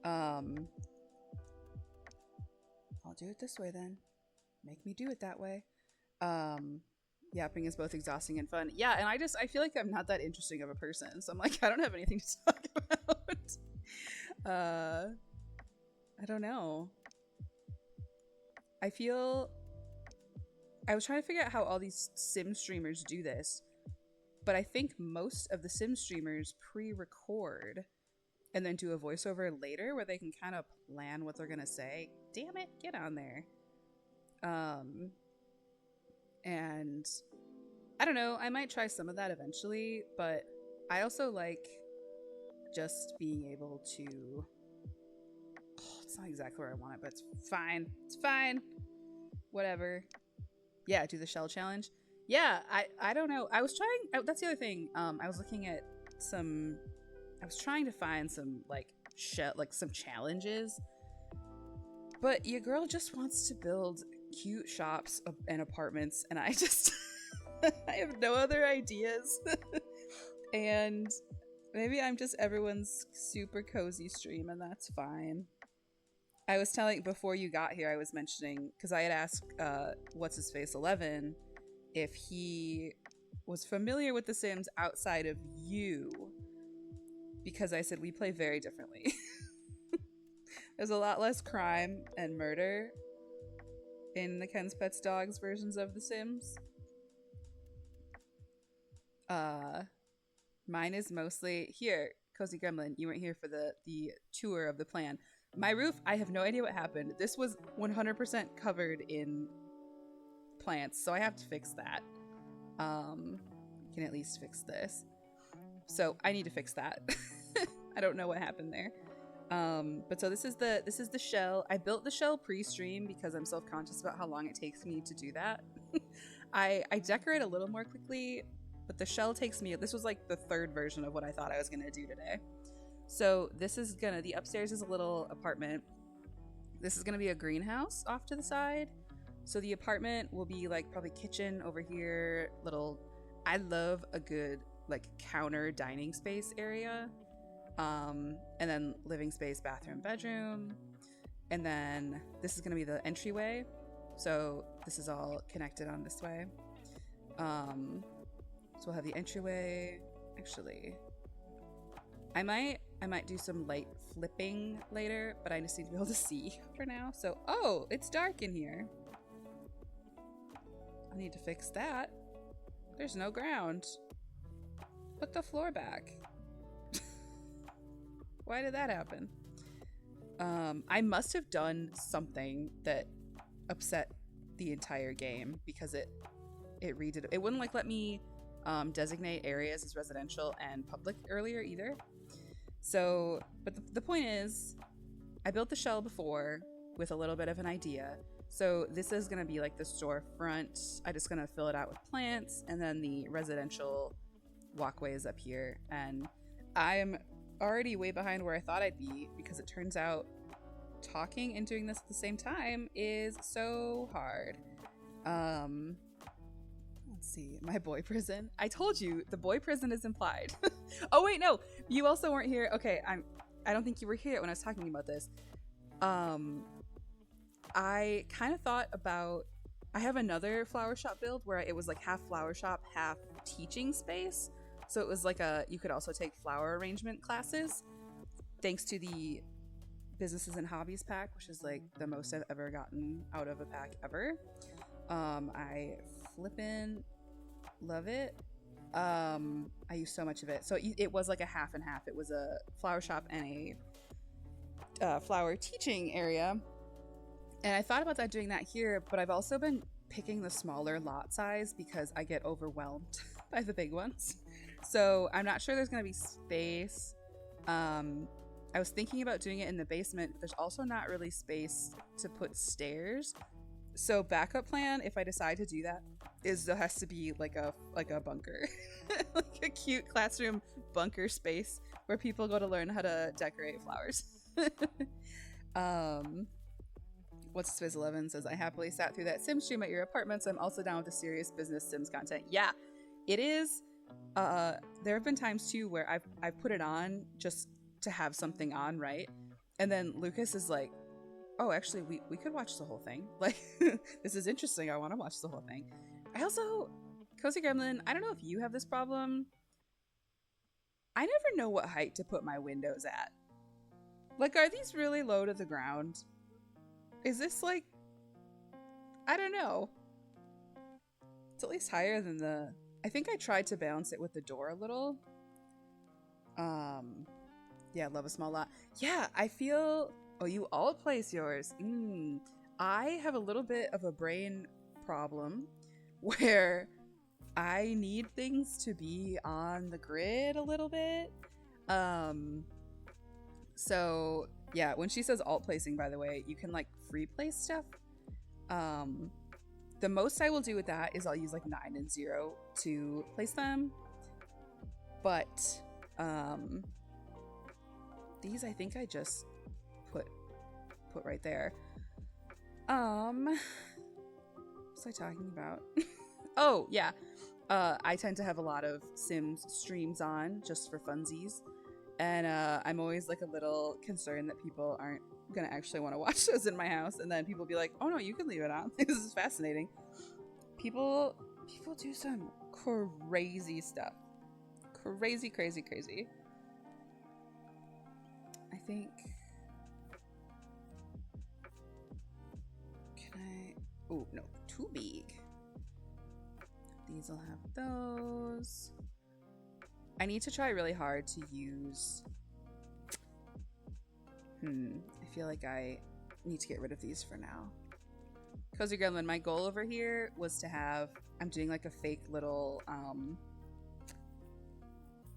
I'll do it this way then. Make me do it that way. Yapping is both exhausting and fun. Yeah, and I feel like I'm not that interesting of a person, so I'm like, I don't have anything to talk about. I don't know. I was trying to figure out how all these Sim streamers do this, but I think most of the Sim streamers pre-record and then do a voiceover later where they can kind of plan what they're gonna say. Damn it, get on there. And I don't know, I might try some of that eventually, but I also like just being able to... it's not exactly where I want it, but it's fine. It's fine. Whatever. Yeah, do the shell challenge. Yeah, I don't know. I was trying... that's the other thing. I was looking at some... I was trying to find some, some challenges. But your girl just wants to build cute shops and apartments, and I just... I have no other ideas. And maybe I'm just everyone's super cozy stream, and that's fine. I was telling, before you got here, I was mentioning, because I had asked What's-His-Face 11 if he was familiar with The Sims outside of you, because I said we play very differently. There's a lot less crime and murder in the Ken's Pets Dogs versions of The Sims. Mine is mostly... Here, Cozy Gremlin, you weren't here for the tour of the plan. My roof, I have no idea what happened. This was 100% covered in plants, so I have to fix that. Can at least fix this. So I need to fix that. I don't know what happened there. But so this is the shell. I built the shell pre-stream because I'm self-conscious about how long it takes me to do that. I decorate a little more quickly, but the shell takes me, this was like the third version of what I thought I was gonna do today. So this is the upstairs is a little apartment. This is gonna be a greenhouse off to the side. So the apartment will be like probably kitchen over here, I love a good like counter dining space area. And then living space, bathroom, bedroom. And then this is gonna be the entryway. So this is all connected on this way. So we'll have the entryway. Actually, I might do some light flipping later, but I just need to be able to see for now. So, oh, it's dark in here. I need to fix that. There's no ground. Put the floor back. Why did that happen? I must have done something that upset the entire game because it redid it. It wouldn't let me designate areas as residential and public earlier either. So, but the point is, I built the shell before with a little bit of an idea. So this is gonna be like the storefront. I'm just gonna fill it out with plants, and then the residential walkway is up here. And I'm already way behind where I thought I'd be because it turns out talking and doing this at the same time is so hard. Let's see, my boy prison. I told you the boy prison is implied. Oh wait, no, you also weren't here. Okay, I don't think you were here when I was talking about this. I kind of thought about, I have another flower shop build where it was like half flower shop, half teaching space. So it was like you could also take flower arrangement classes thanks to the businesses and hobbies pack, which is like the most I've ever gotten out of a pack ever. I flippin' love it. I use so much of it. So it was like a half and half. It was a flower shop and a flower teaching area. And I thought about doing that here, but I've also been picking the smaller lot size because I get overwhelmed by the big ones. So I'm not sure there's going to be space. I was thinking about doing it in the basement. There's also not really space to put stairs. So backup plan, if I decide to do that, is there has to be like a bunker, like a cute classroom bunker space where people go to learn how to decorate flowers. What's Swizz 11 says, I happily sat through that sim stream at your apartment, so I'm also down with the serious business Sims content. Yeah, it is. There have been times too where I've put it on just to have something on, right? And then Lucas is like, oh, actually we could watch the whole thing. Like, this is interesting. I want to watch the whole thing. I also, Cozy Gremlin, I don't know if you have this problem. I never know what height to put my windows at. Like, are these really low to the ground? Is this like, I don't know. It's at least higher than I think I tried to balance it with the door a little. Yeah, love a small lot. Yeah, I feel, oh, you all place yours. I have a little bit of a brain problem where I need things to be on the grid a little bit. So yeah, when she says alt placing, by the way, you can like free place stuff. The most I will do with that is I'll use like 9 and 0 to place them. But these I think I just put right there. What was I talking about? Oh yeah, I tend to have a lot of Sims streams on just for funsies. And I'm always like a little concerned that people aren't gonna actually want to watch those in my house, and then people be like, "Oh no, you can leave it on." This is fascinating. People do some crazy stuff, crazy. I think. Can I? Oh no, too big. These will have those. I need to try really hard to use... I feel like I need to get rid of these for now. Cozy Gremlin, my goal over here was to have... I'm doing like a fake little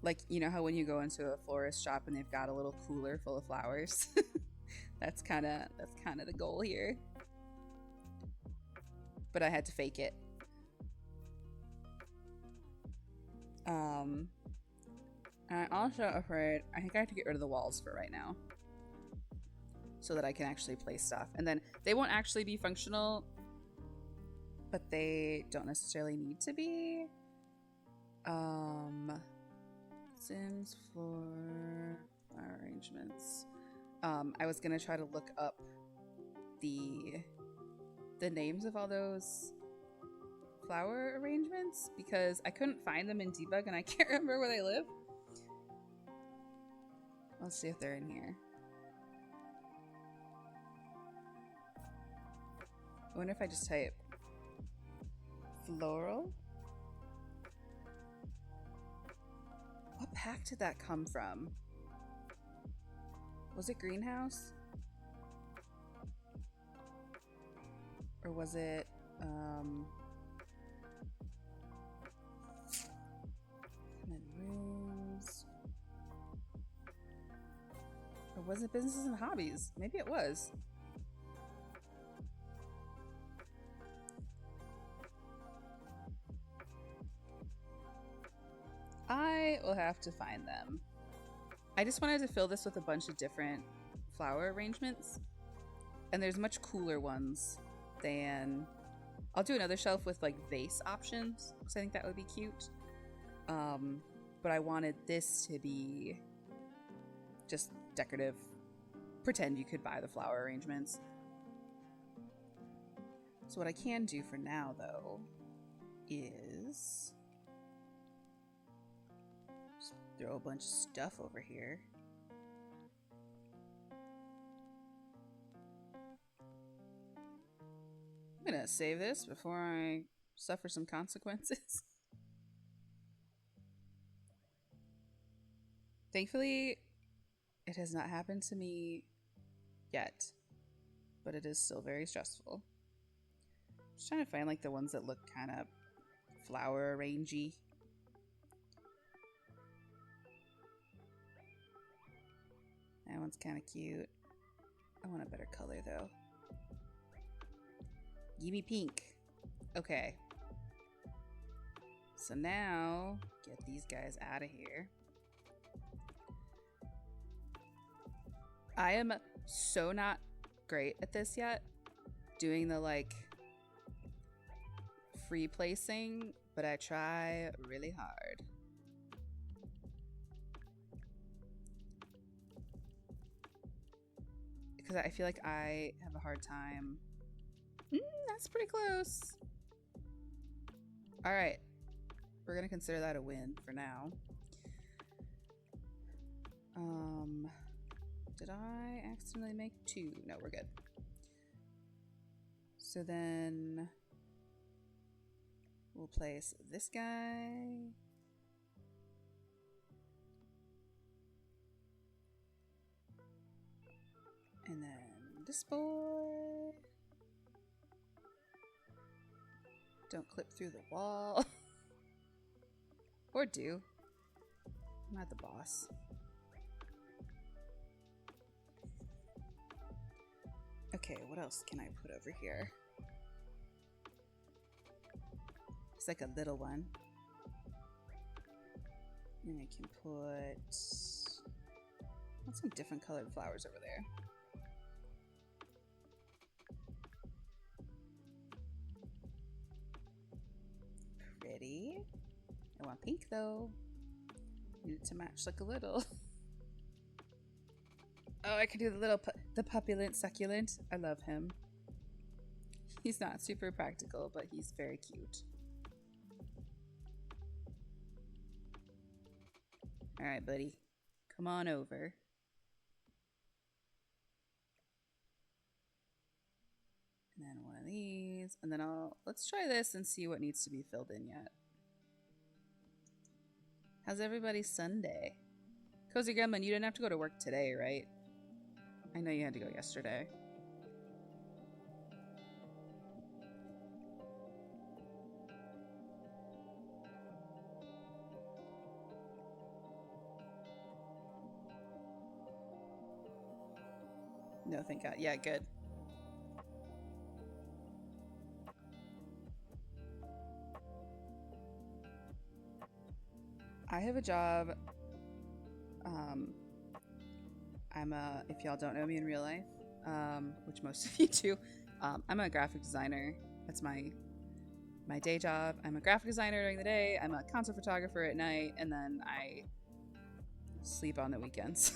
Like, you know how when you go into a florist shop and they've got a little cooler full of flowers? That's kind of the goal here. But I had to fake it. And I'm also afraid I think I have to get rid of the walls for right now, so that I can actually place stuff. And then they won't actually be functional, but they don't necessarily need to be. Sims floor arrangements. I was gonna try to look up the names of all those flower arrangements because I couldn't find them in debug and I can't remember where they live. Let's see if they're in here. I wonder if I just type floral. What pack did that come from? Was it greenhouse? Or was it rooms? Or was it businesses and hobbies? Maybe it was. I will have to find them. I just wanted to fill this with a bunch of different flower arrangements. And there's much cooler ones than... I'll do another shelf with like vase options because I think that would be cute. But I wanted this to be just decorative. Pretend you could buy the flower arrangements. So what I can do for now though is... throw a bunch of stuff over here. I'm gonna save this before I suffer some consequences. Thankfully, it has not happened to me yet, but it is still very stressful. Just trying to find like the ones that look kind of flower arrangey. That one's kind of cute. I want a better color though. Give me pink. Okay. So now, get these guys out of here. I am so not great at this yet. Doing the like free placing, but I try really hard. Because I feel like I have a hard time. That's pretty close. All right. We're going to consider that a win for now. Did I accidentally make 2? No, we're good. So then we'll place this guy. And then this boy. Don't clip through the wall. Or do. I'm not the boss. Okay, what else can I put over here? It's like a little one. And I can put... what's some different colored flowers over there? Pretty. I want pink though. Need it to match like a little. Oh, I can do the little the pupulent succulent. I love him. He's not super practical, but he's very cute. All right, buddy. Come on over. And then one of these. And then let's try this and see what needs to be filled in yet. How's everybody's Sunday? Cozy Gremlin, you didn't have to go to work today, right? I know you had to go yesterday. No, thank God. Yeah, good. I have a job. Um, if y'all don't know me in real life, which most of you do, I'm a graphic designer. That's my day job. I'm a graphic designer during the day. I'm a concert photographer at night, and then I sleep on the weekends.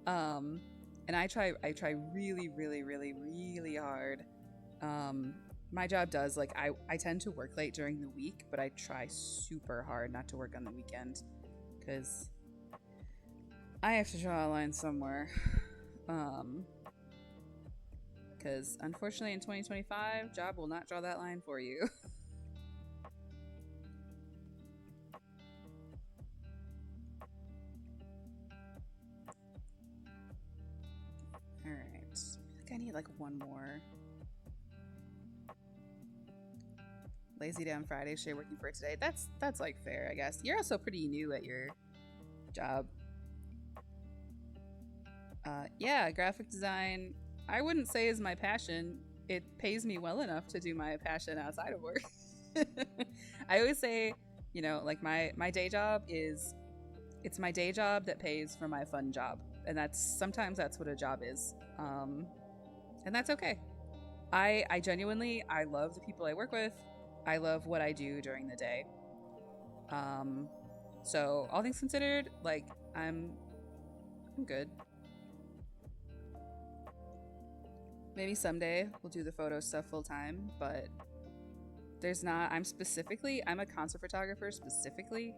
um, and I try really, really, really, really hard. My job does I tend to work late during the week, but I try super hard not to work on the weekend because I have to draw a line somewhere. Because unfortunately in 2025, job will not draw that line for you. Alright. I think I need like one more. Lazy day on Friday, so you're working for it today. That's like fair, I guess. You're also pretty new at your job. Yeah, graphic design, I wouldn't say is my passion. It pays me well enough to do my passion outside of work. I always say, you know, like my day job it's my day job that pays for my fun job. And sometimes that's what a job is. And that's okay. I genuinely, I love the people I work with. I love what I do during the day. So all things considered, like I'm good. Maybe someday we'll do the photo stuff full time, but I'm a concert photographer specifically,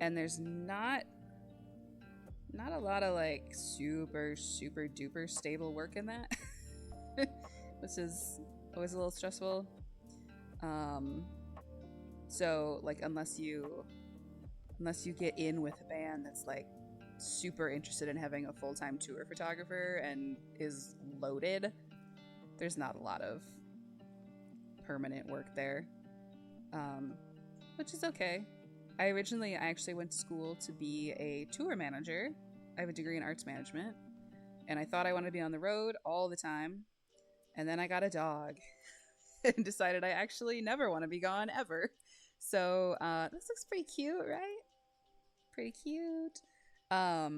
and there's not a lot of like super duper stable work in that, which is always a little stressful. So like unless you get in with a band that's like super interested in having a full-time tour photographer and is loaded, there's not a lot of permanent work there, which is okay. I actually went to school to be a tour manager. I have a degree in arts management, and I thought I wanted to be on the road all the time. And then I got a dog and decided I actually never want to be gone ever. So this looks pretty cute, right? Pretty cute. I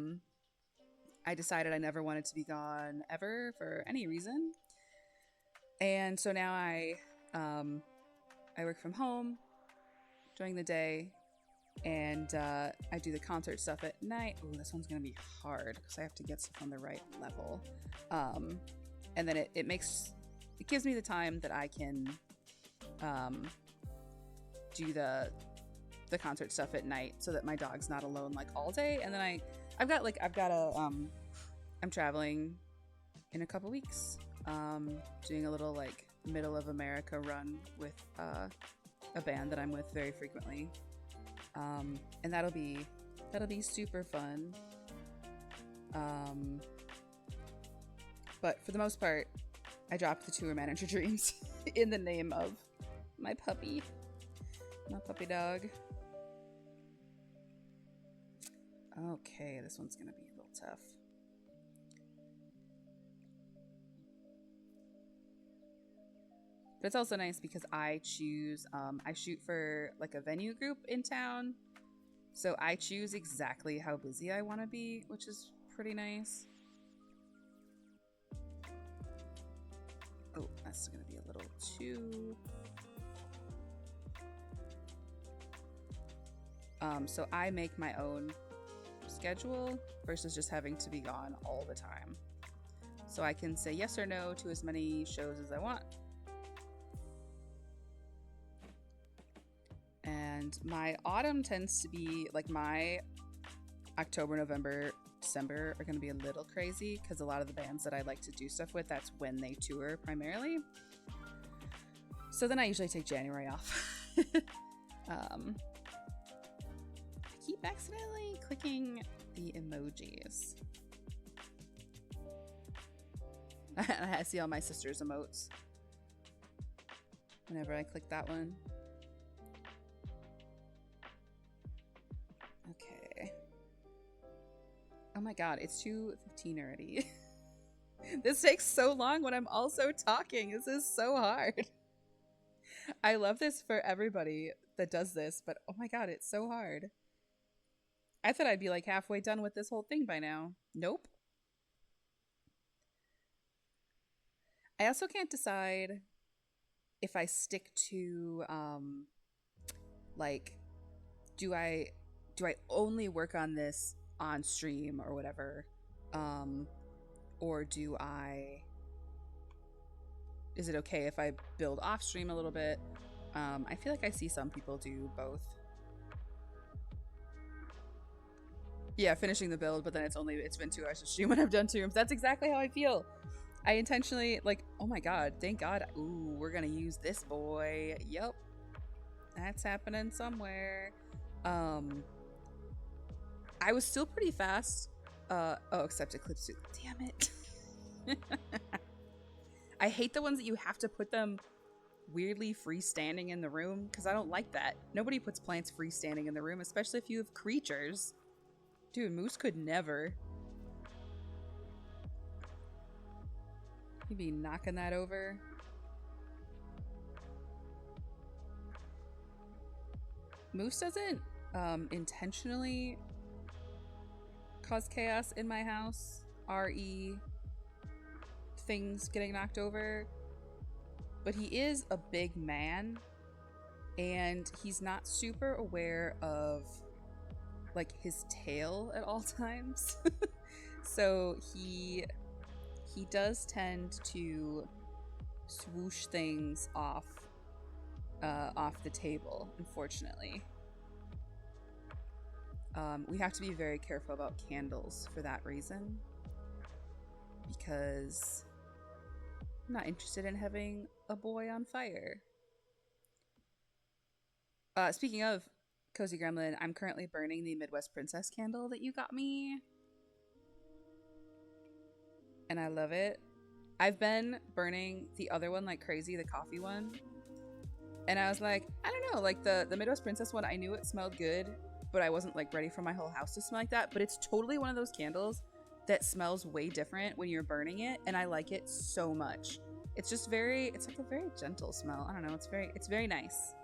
decided I never wanted to be gone ever for any reason. And so now I work from home during the day, and I do the concert stuff at night. Oh, this one's gonna be hard because I have to get stuff on the right level. And then it gives me the time that I can do the concert stuff at night, so that my dog's not alone like all day. And then I'm traveling in a couple weeks, doing a little like middle of America run with a band that I'm with very frequently, and that'll be super fun. But for the most part, I dropped the tour manager dreams in the name of my puppy dog. Okay, this one's gonna be a little tough. But it's also nice because I choose, I shoot for like a venue group in town. So I choose exactly how busy I want to be, which is pretty nice. Oh, that's going to be a little too... So I make my own schedule versus just having to be gone all the time. So I can say yes or no to as many shows as I want. And my autumn tends to be like my October, November, December are going to be a little crazy because a lot of the bands that I like to do stuff with, that's when they tour primarily. So then I usually take January off. I keep accidentally clicking the emojis. I see all my sister's emotes whenever I click that one. Okay. Oh my god, it's 2:15 already. This takes so long when I'm also talking. This is so hard. I love this for everybody that does this, but oh my god, it's so hard. I thought I'd be like halfway done with this whole thing by now. Nope. I also can't decide if I stick to like do I only work on this on stream or whatever, or do I is it okay if I build off stream a little bit? I feel like I see some people do both. Yeah, finishing the build, but then it's been 2 hours of stream when I've done 2 rooms. That's exactly how I feel. I intentionally like, oh my god, thank god. Ooh, we're gonna use this boy. Yep, that's happening somewhere. I was still pretty fast. Oh, except Eclipse Suit. Damn it. I hate the ones that you have to put them weirdly freestanding in the room, because I don't like that. Nobody puts plants freestanding in the room, especially if you have creatures. Dude, Moose could never. He'd be knocking that over. Moose doesn't intentionally cause chaos in my house. RE things getting knocked over. But he is a big man, and he's not super aware of like his tail at all times. So he does tend to swoosh things off the table, unfortunately. We have to be very careful about candles for that reason, because I'm not interested in having a boy on fire. Speaking of Cozy Gremlin, I'm currently burning the Midwest Princess candle that you got me, and I love it. I've been burning the other one like crazy, the coffee one, and I was like, I don't know, like the Midwest Princess one, I knew it smelled good, but I wasn't like ready for my whole house to smell like that. But it's totally one of those candles that smells way different when you're burning it, and I like it so much. It's just it's like a very gentle smell. I don't know, it's very nice.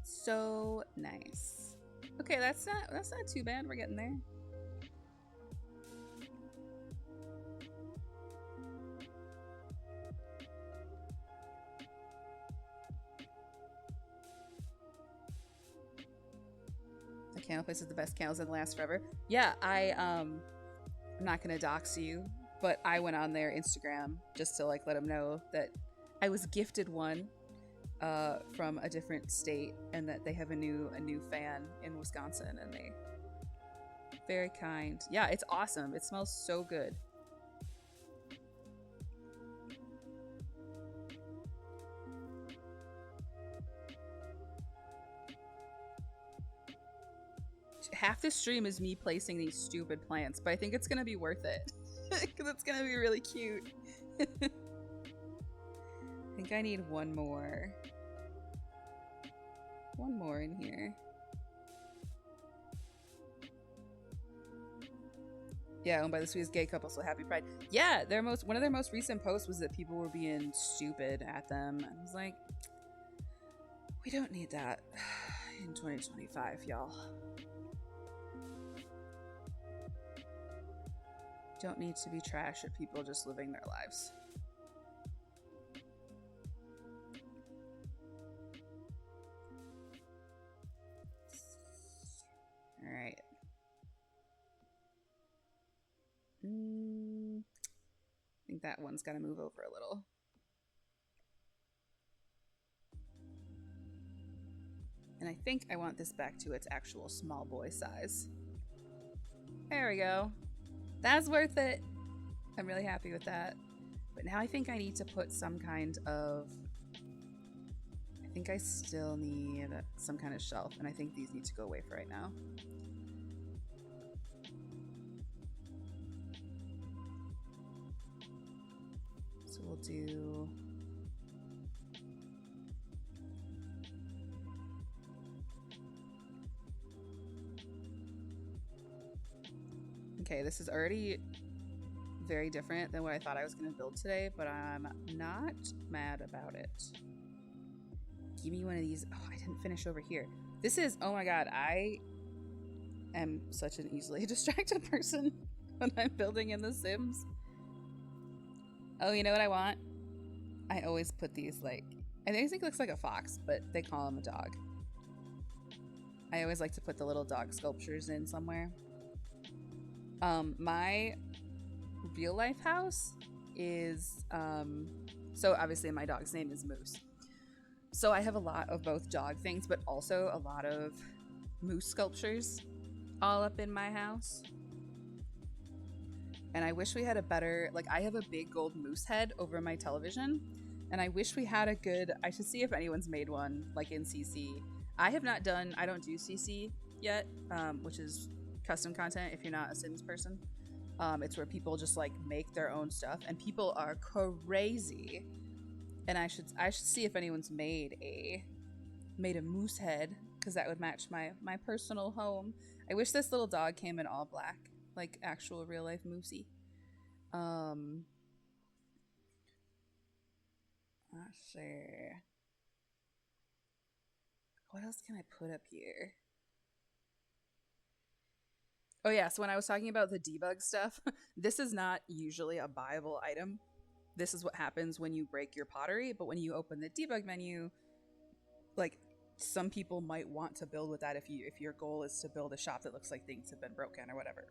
So nice. Okay, that's not too bad. We're getting there. The candle place is the best candles that last forever. Yeah, I'm not gonna dox you, but I went on their Instagram just to like let them know that I was gifted one from a different state, and that they have a new fan in Wisconsin, and they very kind. Yeah, it's awesome. It smells so good. Half the stream is me placing these stupid plants, but I think it's gonna be worth it because it's gonna be really cute. I think I need one more in here. Yeah, owned by the sweetest gay couple, so happy Pride. Yeah, one of their most recent posts was that people were being stupid at them. I was like, we don't need that in 2025, y'all. Don't need to be trash at people just living their lives. All right. I think that one's got to move over a little. And I think I want this back to its actual small boy size. There we go. That's worth it. I'm really happy with that. But now I think I need to put some kind of... I think I still need some kind of shelf, and I think these need to go away for right now. So we'll do... Okay, this is already very different than what I thought I was going to build today, but I'm not mad about it. Give me one of these. Oh, I didn't finish over here. This is, oh my god, I am such an easily distracted person when I'm building in The Sims. Oh, you know what I want? I always put these, like, I think it looks like a fox, but they call him a dog. I always like to put the little dog sculptures in somewhere. My real life house is, so obviously my dog's name is Moose. So I have a lot of both dog things, but also a lot of moose sculptures all up in my house. And I wish we had a better, like, I have a big gold moose head over my television, and I wish we had a good, I should see if anyone's made one, like, in CC. I have not done, I don't do CC yet, which is custom content if you're not a Sims person. It's where people just, like, make their own stuff, and people are crazy. And I should see if anyone's made a moose head, because that would match my personal home. I wish this little dog came in all black, like actual real life moosey. Let's see. What else can I put up here? Oh yeah, so when I was talking about the debug stuff, this is not usually a buyable item. This is what happens when you break your pottery, but when you open the debug menu, like, some people might want to build with that if your goal is to build a shop that looks like things have been broken or whatever.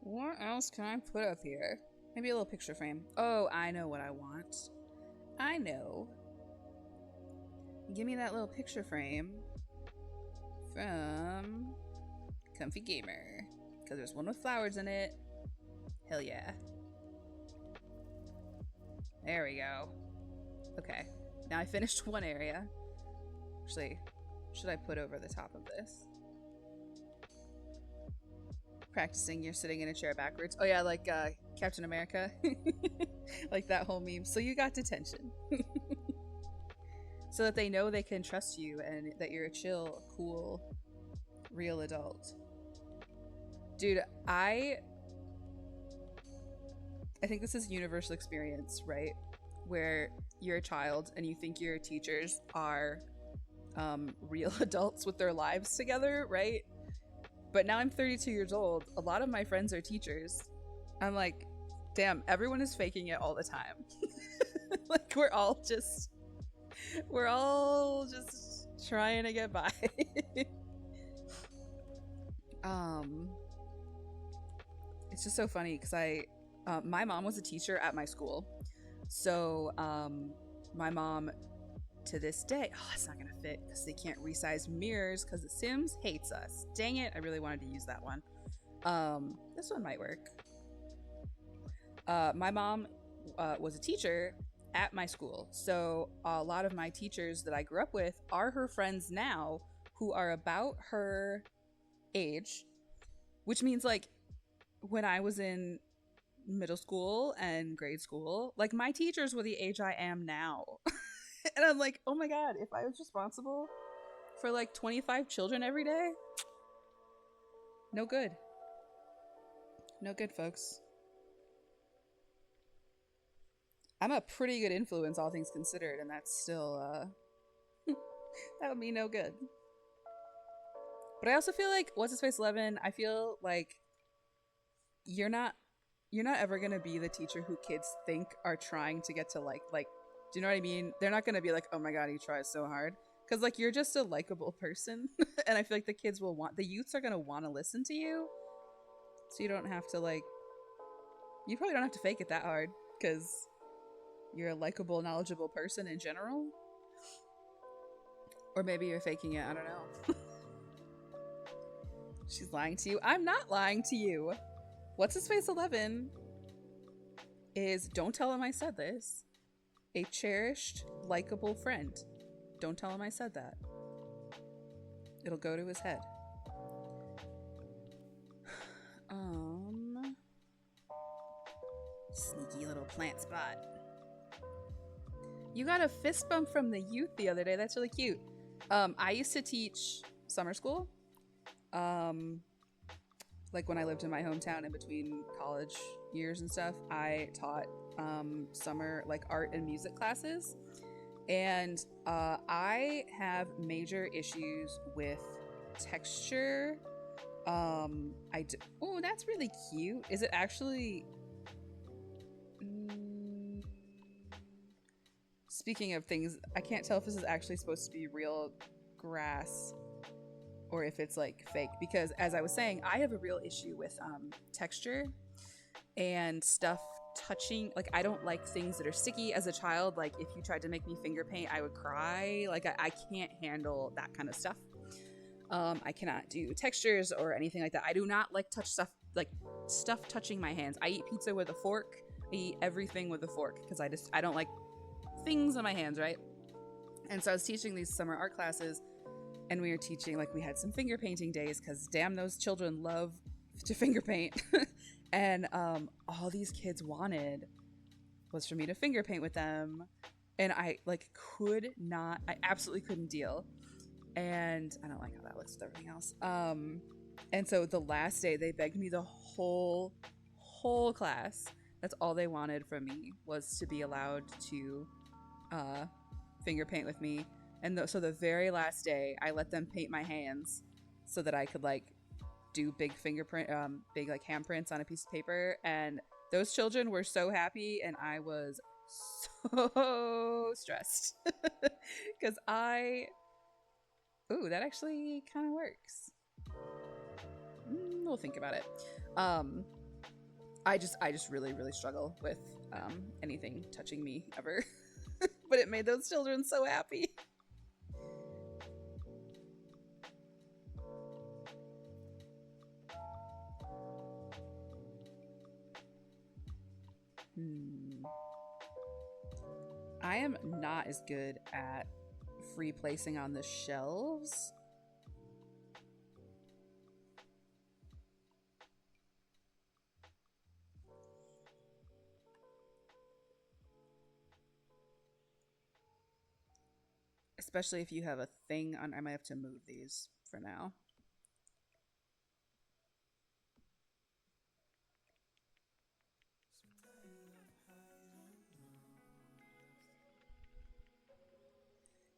What else can I put up here? Maybe a little picture frame. Oh, I know what I want. I know. Give me that little picture frame from Comfy Gamer, because there's one with flowers in it. Hell yeah. There we go. Okay, now I finished one area. Actually, should I put over the top of this? Practicing you're sitting in a chair backwards. Oh yeah, like Captain America. Like that whole meme. So you got detention. So that they know they can trust you and that you're a chill, cool, real adult. Dude, I think this is a universal experience, right? Where you're a child and you think your teachers are real adults with their lives together, right? But now I'm 32 years old. A lot of my friends are teachers. I'm like, damn, everyone is faking it all the time. Like, we're all just trying to get by. It's just so funny because my mom was a teacher at my school. So my mom, to this day, oh, it's not gonna fit because they can't resize mirrors because The Sims hates us. Dang it, I really wanted to use that one. This one might work. My mom was a teacher at my school, so a lot of my teachers that I grew up with are her friends now, who are about her age, which means, like, when I was in middle school and grade school, like, my teachers were the age I am now. And I'm like, oh my god, if I was responsible for like 25 children every day, no good. No good, folks. I'm a pretty good influence, all things considered, and that's still that would be no good. But I also feel like, what's his face 11, I feel like you're not ever gonna be the teacher who kids think are trying to get to like, do you know what I mean? They're not gonna be like, oh my god, he tries so hard, because like, you're just a likable person. And I feel like the youths are gonna want to listen to you, so you don't have to, like, you probably don't have to fake it that hard, because you're a likable, knowledgeable person in general. Or maybe you're faking it, I don't know. She's lying to you. I'm not lying to you. What's his face 11 is, don't tell him I said this, a cherished, likable friend. Don't tell him I said that. It'll go to his head. Sneaky little plant spot. You got a fist bump from the youth the other day. That's really cute. I used to teach summer school. like when I lived in my hometown in between college years and stuff, I taught summer like art and music classes, and I have major issues with texture. Oh, that's really cute. Is it actually? Speaking of things, I can't tell if this is actually supposed to be real grass or if it's like fake, because as I was saying, I have a real issue with texture and stuff touching. Like, I don't like things that are sticky. As a child, like if you tried to make me finger paint, I would cry. Like I can't handle that kind of stuff. I cannot do textures or anything like that. I do not like stuff touching my hands. I eat pizza with a fork. I eat everything with a fork because I don't like things on my hands, right? And so I was teaching these summer art classes, and we were teaching, like, we had some finger painting days because damn, those children love to finger paint. And all these kids wanted was for me to finger paint with them, and I absolutely couldn't deal. And I don't like how that looks with everything else. And so the last day they begged me, the whole class, that's all they wanted from me was to be allowed to finger paint with me. And so the very last day I let them paint my hands so that I could like do big big like handprints on a piece of paper. And those children were so happy, and I was so stressed because ooh, that actually kind of works. We'll think about it. I just really struggle with anything touching me ever. But it made those children so happy. I am not as good at free placing on the shelves. Especially if you have a thing on. I might have to move these for now.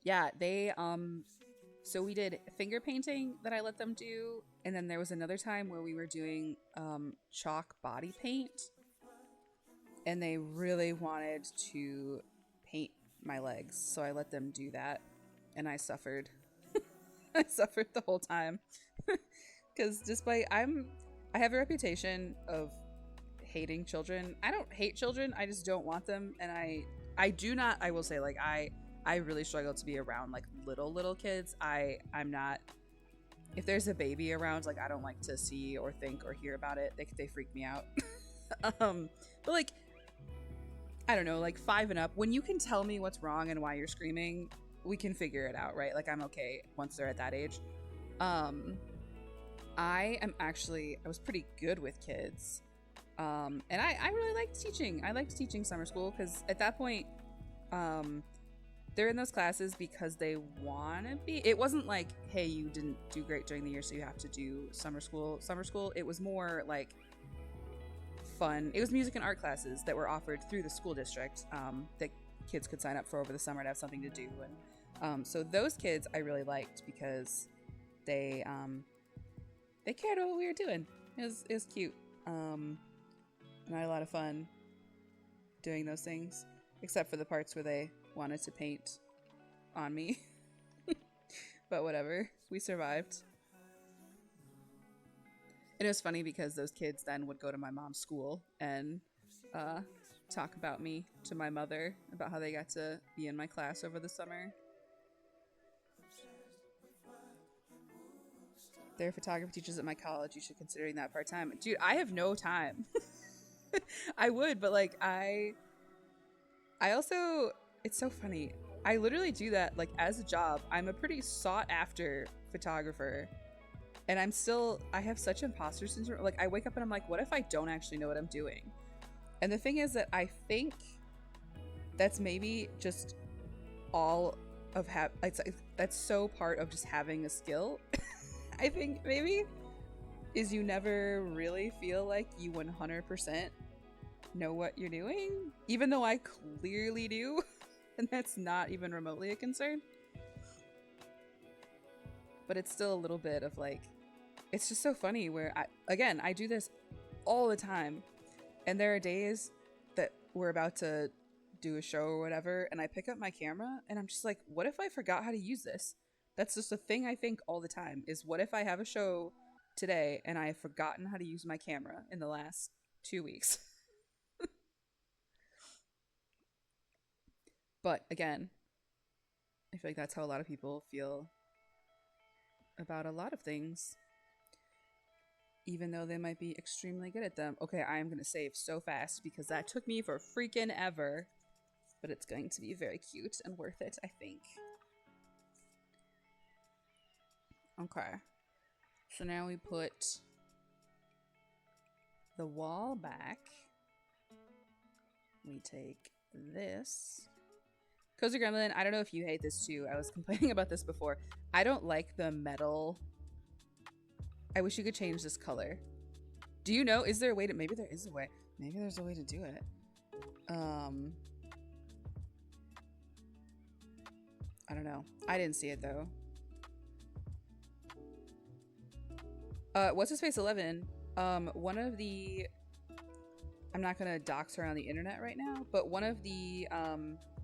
Yeah, they so we did finger painting that I let them do, and then there was another time where we were doing chalk body paint, and they really wanted to paint my legs, so I let them do that, and I suffered. I suffered the whole time because I have a reputation of hating children. I don't hate children, I just don't want them. And I will say, like, I really struggle to be around like little kids. I'm not, if there's a baby around, like, I don't like to see or think or hear about it. They freak me out. But like, I don't know, like 5 and up, when you can tell me what's wrong and why you're screaming, we can figure it out, right? Like, I'm okay once they're at that age. I was pretty good with kids. And I really liked teaching. I liked teaching summer school because at that point, they're in those classes because they want to be. It wasn't like, hey, you didn't do great during the year, so you have to do summer school. It was more like fun. It was music and art classes that were offered through the school district that kids could sign up for over the summer to have something to do. And so those kids I really liked because they cared about what we were doing. It was cute. And I had a lot of fun doing those things, except for the parts where they wanted to paint on me. But whatever, we survived. And it was funny because those kids then would go to my mom's school and talk about me to my mother about how they got to be in my class over the summer. There are photography teachers at my college. You should consider that part-time. Dude, I have no time. I would, but like I also, it's so funny. I literally do that like as a job. I'm a pretty sought after photographer, and I have such imposter syndrome. Like, I wake up and I'm like, what if I don't actually know what I'm doing? And the thing is that I think that's maybe just all of that's so part of just having a skill. I think maybe is you never really feel like you 100% know what you're doing, even though I clearly do, and that's not even remotely a concern. But it's still a little bit of like, it's just so funny where I do this all the time, and there are days that we're about to do a show or whatever, and I pick up my camera and I'm just like, what if I forgot how to use this? That's just a thing I think all the time, is what if I have a show today and I have forgotten how to use my camera in the last 2 weeks? But again, I feel like that's how a lot of people feel about a lot of things, even though they might be extremely good at them. Okay, I am going to save so fast because that took me for freaking ever, but it's going to be very cute and worth it, I think. Okay, so now we put the wall back. We take this. Cozy Gremlin, I don't know if you hate this too. I was complaining about this before. I don't like the metal. I wish you could change this color. Do you know? Is there a way to... Maybe there is a way. Maybe there's a way to do it. I don't know. I didn't see it though. What's his face 11? One of the... I'm not gonna dox her on the internet right now, but one of the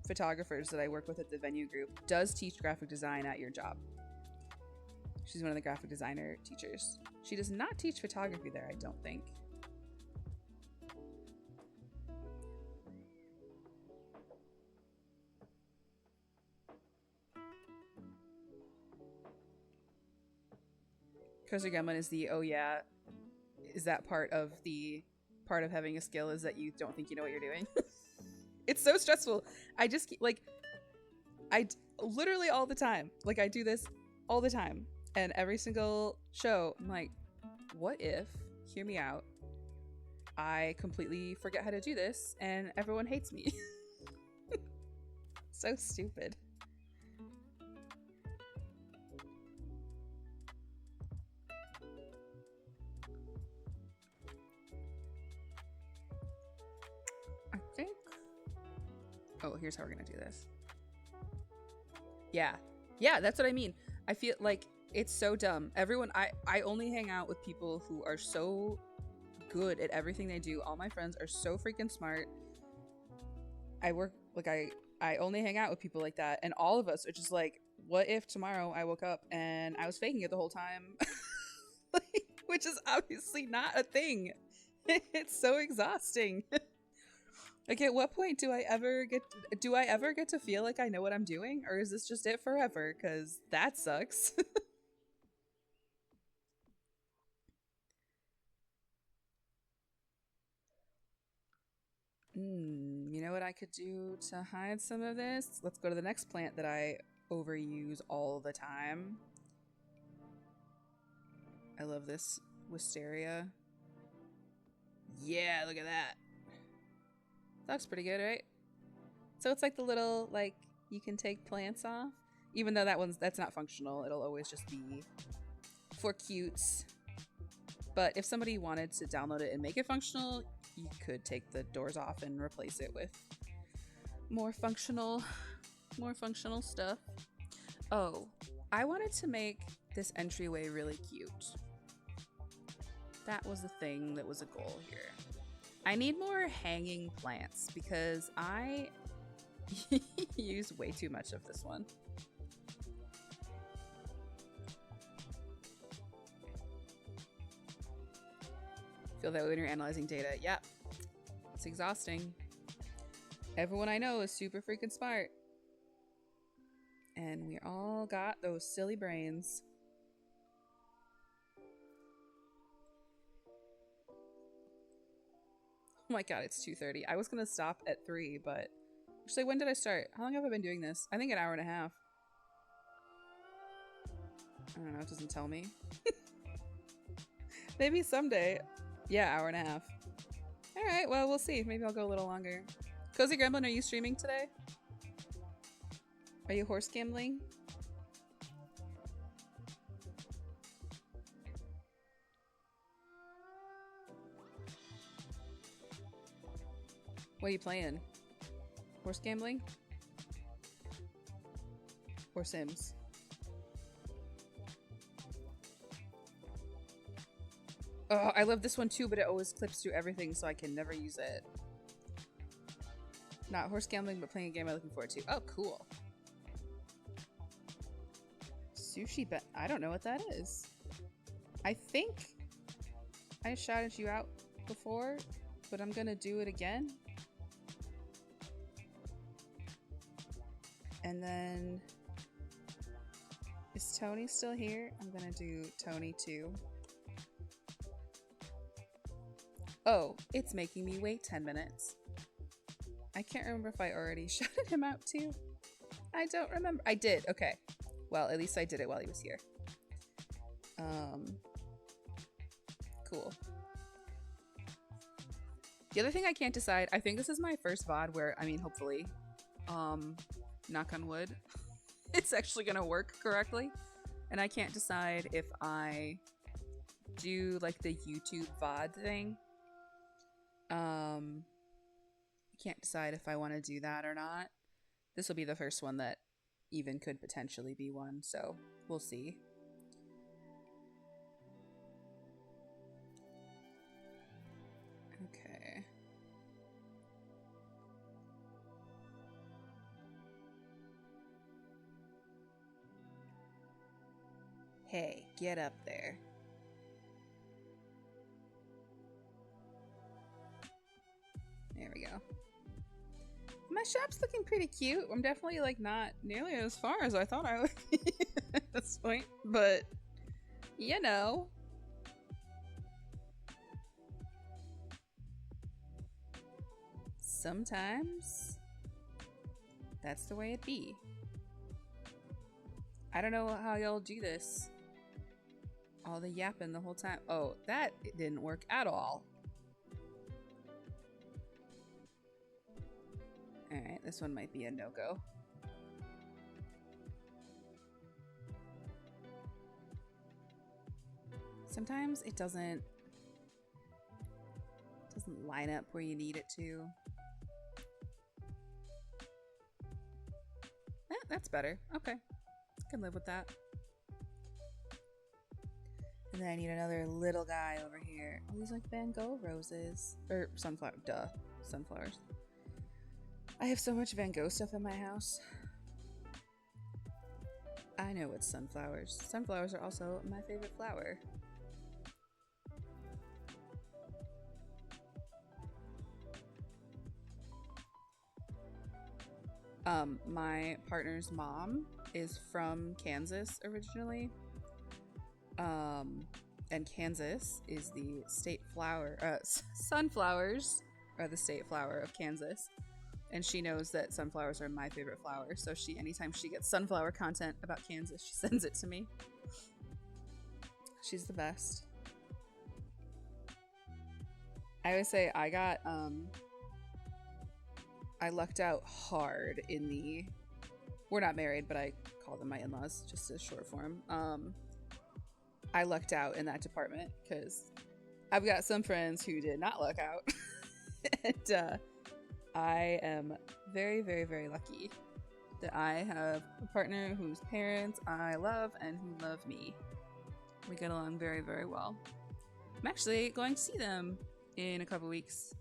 photographers that I work with at the venue group does teach graphic design at your job. She's one of the graphic designer teachers. She does not teach photography there, I don't think. Cozy Gremlin is the, oh yeah, is that part of having a skill is that you don't think you know what you're doing? It's so stressful. I just like, literally all the time, like I do this all the time, and every single show I'm like, what if, hear me out, I completely forget how to do this and everyone hates me? So stupid. I think, oh, here's how we're gonna do this. Yeah, that's what I mean. I feel like it's so dumb. Everyone, I only hang out with people who are so good at everything they do. All my friends are so freaking smart. I only hang out with people like that, and all of us are just like, what if tomorrow I woke up and I was faking it the whole time? Like, which is obviously not a thing. It's so exhausting. Like, at what point do I ever get to feel like I know what I'm doing, or is this just it forever? Because that sucks. You know what I could do to hide some of this? Let's go to the next plant that I overuse all the time. I love this wisteria. Yeah, look at that. That looks pretty good, right? So it's like the little, like, you can take plants off. Even though that's not functional. It'll always just be for cutes. But if somebody wanted to download it and make it functional, you could take the doors off and replace it with more functional stuff. Oh, I wanted to make this entryway really cute. That was the thing that was a goal here. I need more hanging plants because I use way too much of this one. Feel that way when you're analyzing data. Yeah, it's exhausting. Everyone I know is super freaking smart. And we all got those silly brains. Oh my god, it's 2:30. I was gonna stop at 3, but actually, when did I start? How long have I been doing this? I think an hour and a half. I don't know, it doesn't tell me. Maybe someday. Yeah, hour and a half. Alright, well, we'll see. Maybe I'll go a little longer. Cozy Gremlin, are you streaming today? Are you horse gambling? What are you playing? Horse gambling? Or Sims? Oh, I love this one too, but it always clips through everything, so I can never use it. Not horse gambling, but playing a game I'm looking forward to. Oh, cool. Sushi bet. I don't know what that is. I think I shouted you out before, but I'm gonna do it again. And then, is Tony still here? I'm gonna do Tony too. Oh, it's making me wait 10 minutes. I can't remember if I already shouted him out too. I don't remember. I did. Okay. Well, at least I did it while he was here. Cool. The other thing I can't decide, I think this is my first VOD where, I mean, hopefully, knock on wood, it's actually gonna work correctly. And I can't decide if I do like the YouTube VOD thing. I can't decide if I want to do that or not. This will be the first one that even could potentially be one, so we'll see. Okay. Hey, get up there. There we go. My shop's looking pretty cute. I'm definitely like not nearly as far as I thought I would be at this point, but you know. Sometimes that's the way it be. I don't know how y'all do this. All the yapping the whole time. Oh, that didn't work at all. Alright, this one might be a no-go. Sometimes it doesn't line up where you need it to. That's better. Okay. I can live with that. And then I need another little guy over here. Oh, these like Van Gogh roses. Or sunflower. Duh. Sunflowers. I have so much Van Gogh stuff in my house. I know it's sunflowers. Sunflowers are also my favorite flower. My partner's mom is from Kansas originally. And Kansas is the state flower, sunflowers are the state flower of Kansas. And she knows that sunflowers are my favorite flower. So anytime she gets sunflower content about Kansas, she sends it to me. She's the best. I always say I got, I lucked out hard in the, we're not married, but I call them my in-laws just as short form. I lucked out in that department because I've got some friends who did not luck out. And I am very, very, very lucky that I have a partner whose parents I love and who love me. We get along very, very well. I'm actually going to see them in a couple weeks.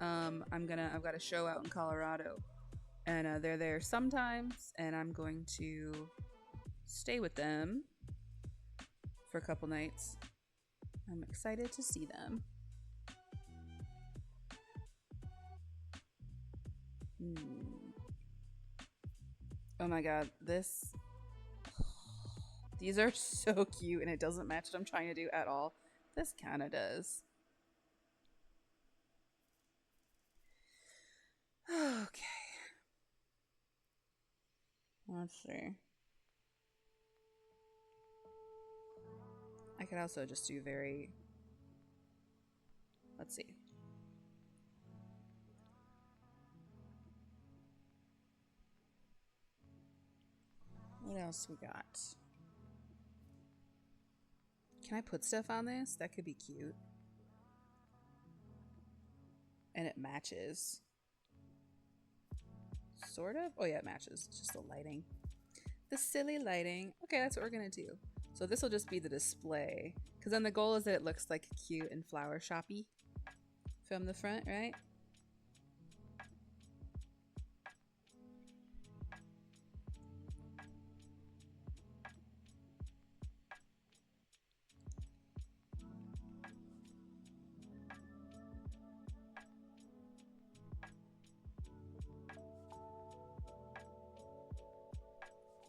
I've got a show out in Colorado, and they're there sometimes, and I'm going to stay with them for a couple nights. I'm excited to see them. Oh my god, these are so cute, and it doesn't match what I'm trying to do at all. This kind of does. Okay. Let's see. I could also just do let's see. What else we got? Can I put stuff on this? That could be cute. And it matches. Sort of. Oh yeah, it matches. It's just the lighting. The silly lighting. Okay, that's what we're gonna do. So this will just be the display, because then the goal is that it looks like cute and flower shoppy from the front, right?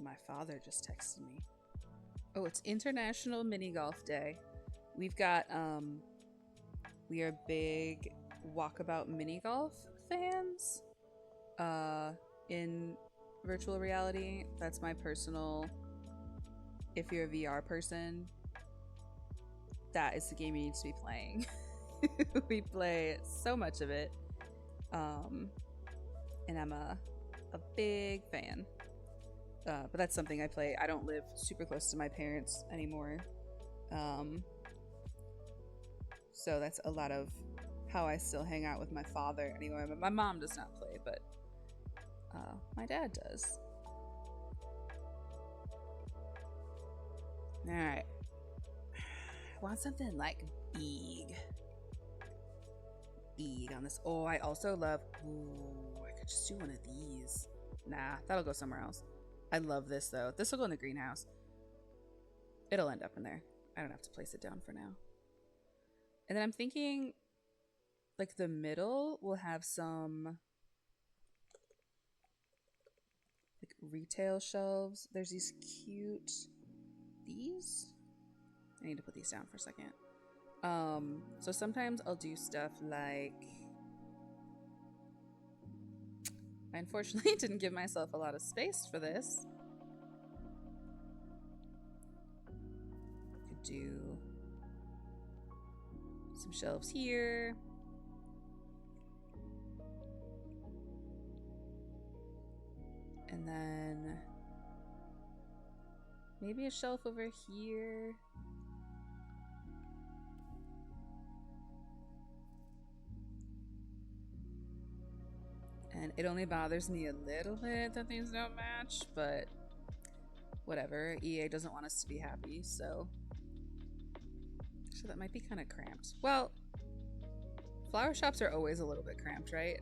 My father just texted me. Oh, it's International Mini Golf Day. We've got we are big walkabout mini golf fans in virtual reality. That's my personal, if you're a VR person, that is the game you need to be playing. We play so much of it. And I'm a big fan. But that's something I play. I don't live super close to my parents anymore. So that's a lot of how I still hang out with my father anyway. But my mom does not play, but my dad does. Alright. I want something like big. Big on this. Oh, I also love... Ooh, I could just do one of these. Nah, that'll go somewhere else. I love this though. This will go in the greenhouse. It'll end up in there. I don't have to place it down for now. And then I'm thinking like the middle will have some like retail shelves. There's these cute, these? I need to put these down for a second. So sometimes I'll do stuff like, I unfortunately didn't give myself a lot of space for this. Could do some shelves here. And then maybe a shelf over here. And it only bothers me a little bit that these don't match, but whatever. EA doesn't want us to be happy, so that might be kind of cramped. Well, flower shops are always a little bit cramped, right?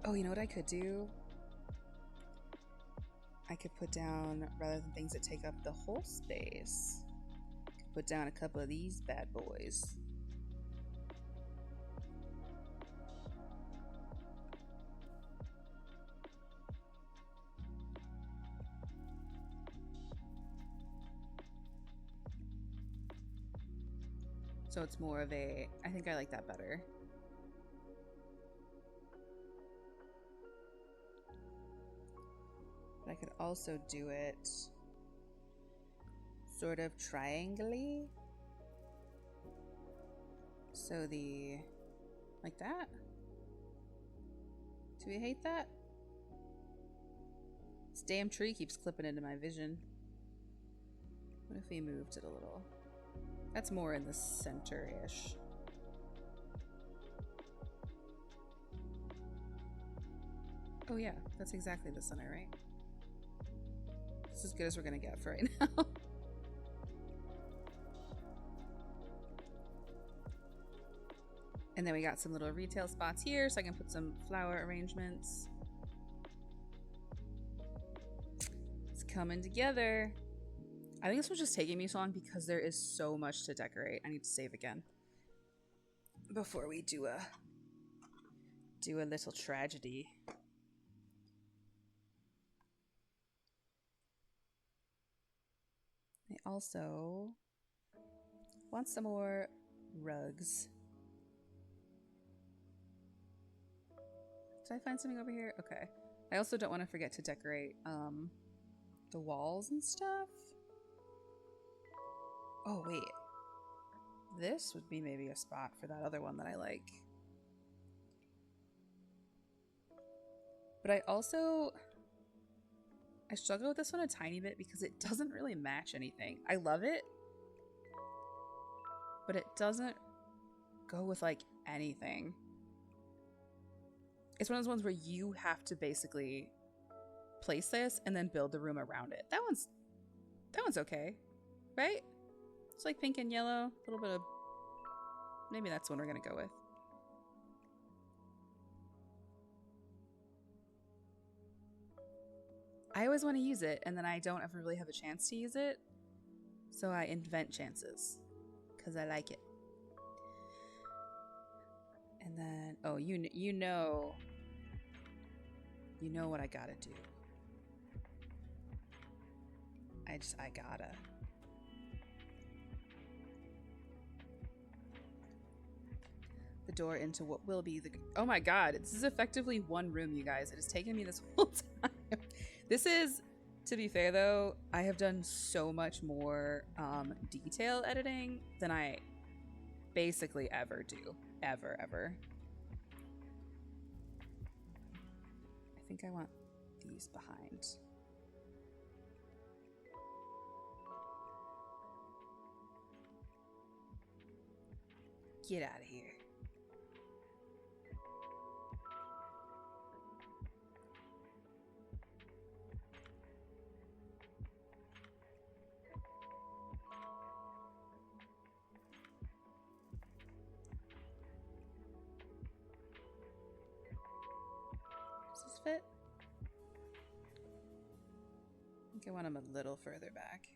Oh, you know what I could do? I could put down, rather than things that take up the whole space, put down a couple of these bad boys. So it's more of a, I think I like that better. But I could also do it sort of triangly. So like that? Do we hate that? This damn tree keeps clipping into my vision. What if we moved it a little? That's more in the center-ish. Oh yeah, that's exactly the center, right? It's as good as we're gonna get for right now. And then we got some little retail spots here, so I can put some flower arrangements. It's coming together. I think this was just taking me so long because there is so much to decorate. I need to save again before we do a little tragedy. I also want some more rugs. Did I find something over here? Okay. I also don't want to forget to decorate the walls and stuff. Oh, wait. This would be maybe a spot for that other one that I like. But I struggle with this one a tiny bit because it doesn't really match anything. I love it, but it doesn't go with like anything. It's one of those ones where you have to basically place this and then build the room around it. That one's okay, right? It's like pink and yellow, a little bit of, maybe that's the one we're gonna go with. I always want to use it, and then I don't ever really have a chance to use it, so I invent chances because I like it. And then, oh, you know what I gotta do. I gotta. The door into what will be the, oh my god, this is effectively one room, you guys. It has taken me this whole time. This is, to be fair though, I have done so much more detail editing than I basically ever do. Ever. I think I want these behind. Get out of here. Does this fit? I think I want them a little further back.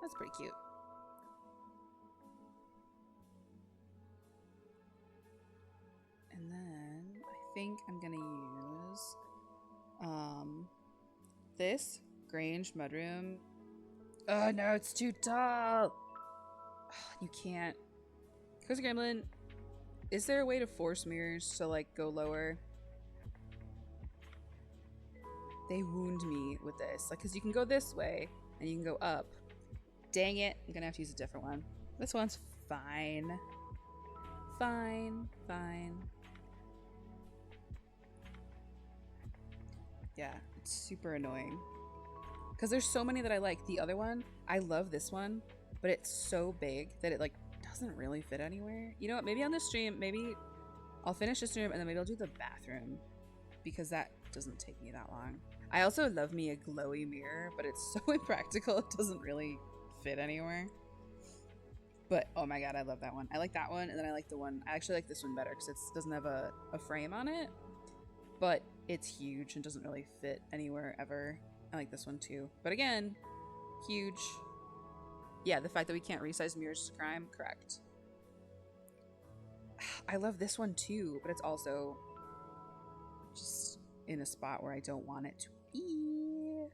That's pretty cute. And then I think I'm gonna use this Grange mudroom. Oh no, it's too tall. You can't. Cozy Gremlin, is there a way to force mirrors to like go lower? They wound me with this, like, because you can go this way and you can go up. Dang it, I'm gonna have to use a different one. This one's fine. Fine. Yeah, it's super annoying. Because there's so many that I like. The other one, I love this one, but it's so big that it like doesn't really fit anywhere. You know what, maybe on this stream, maybe I'll finish this stream and then maybe I'll do the bathroom, because that doesn't take me that long. I also love me a glowy mirror, but it's so impractical it doesn't really fit anywhere. But oh my god, I love that one. I like that one, and then I like the one, I actually like this one better because it doesn't have a frame on it, but it's huge and doesn't really fit anywhere ever. I like this one too, but again, huge. Yeah, the fact that we can't resize mirrors is a crime, correct. I love this one too, but it's also just in a spot where I don't want it to be.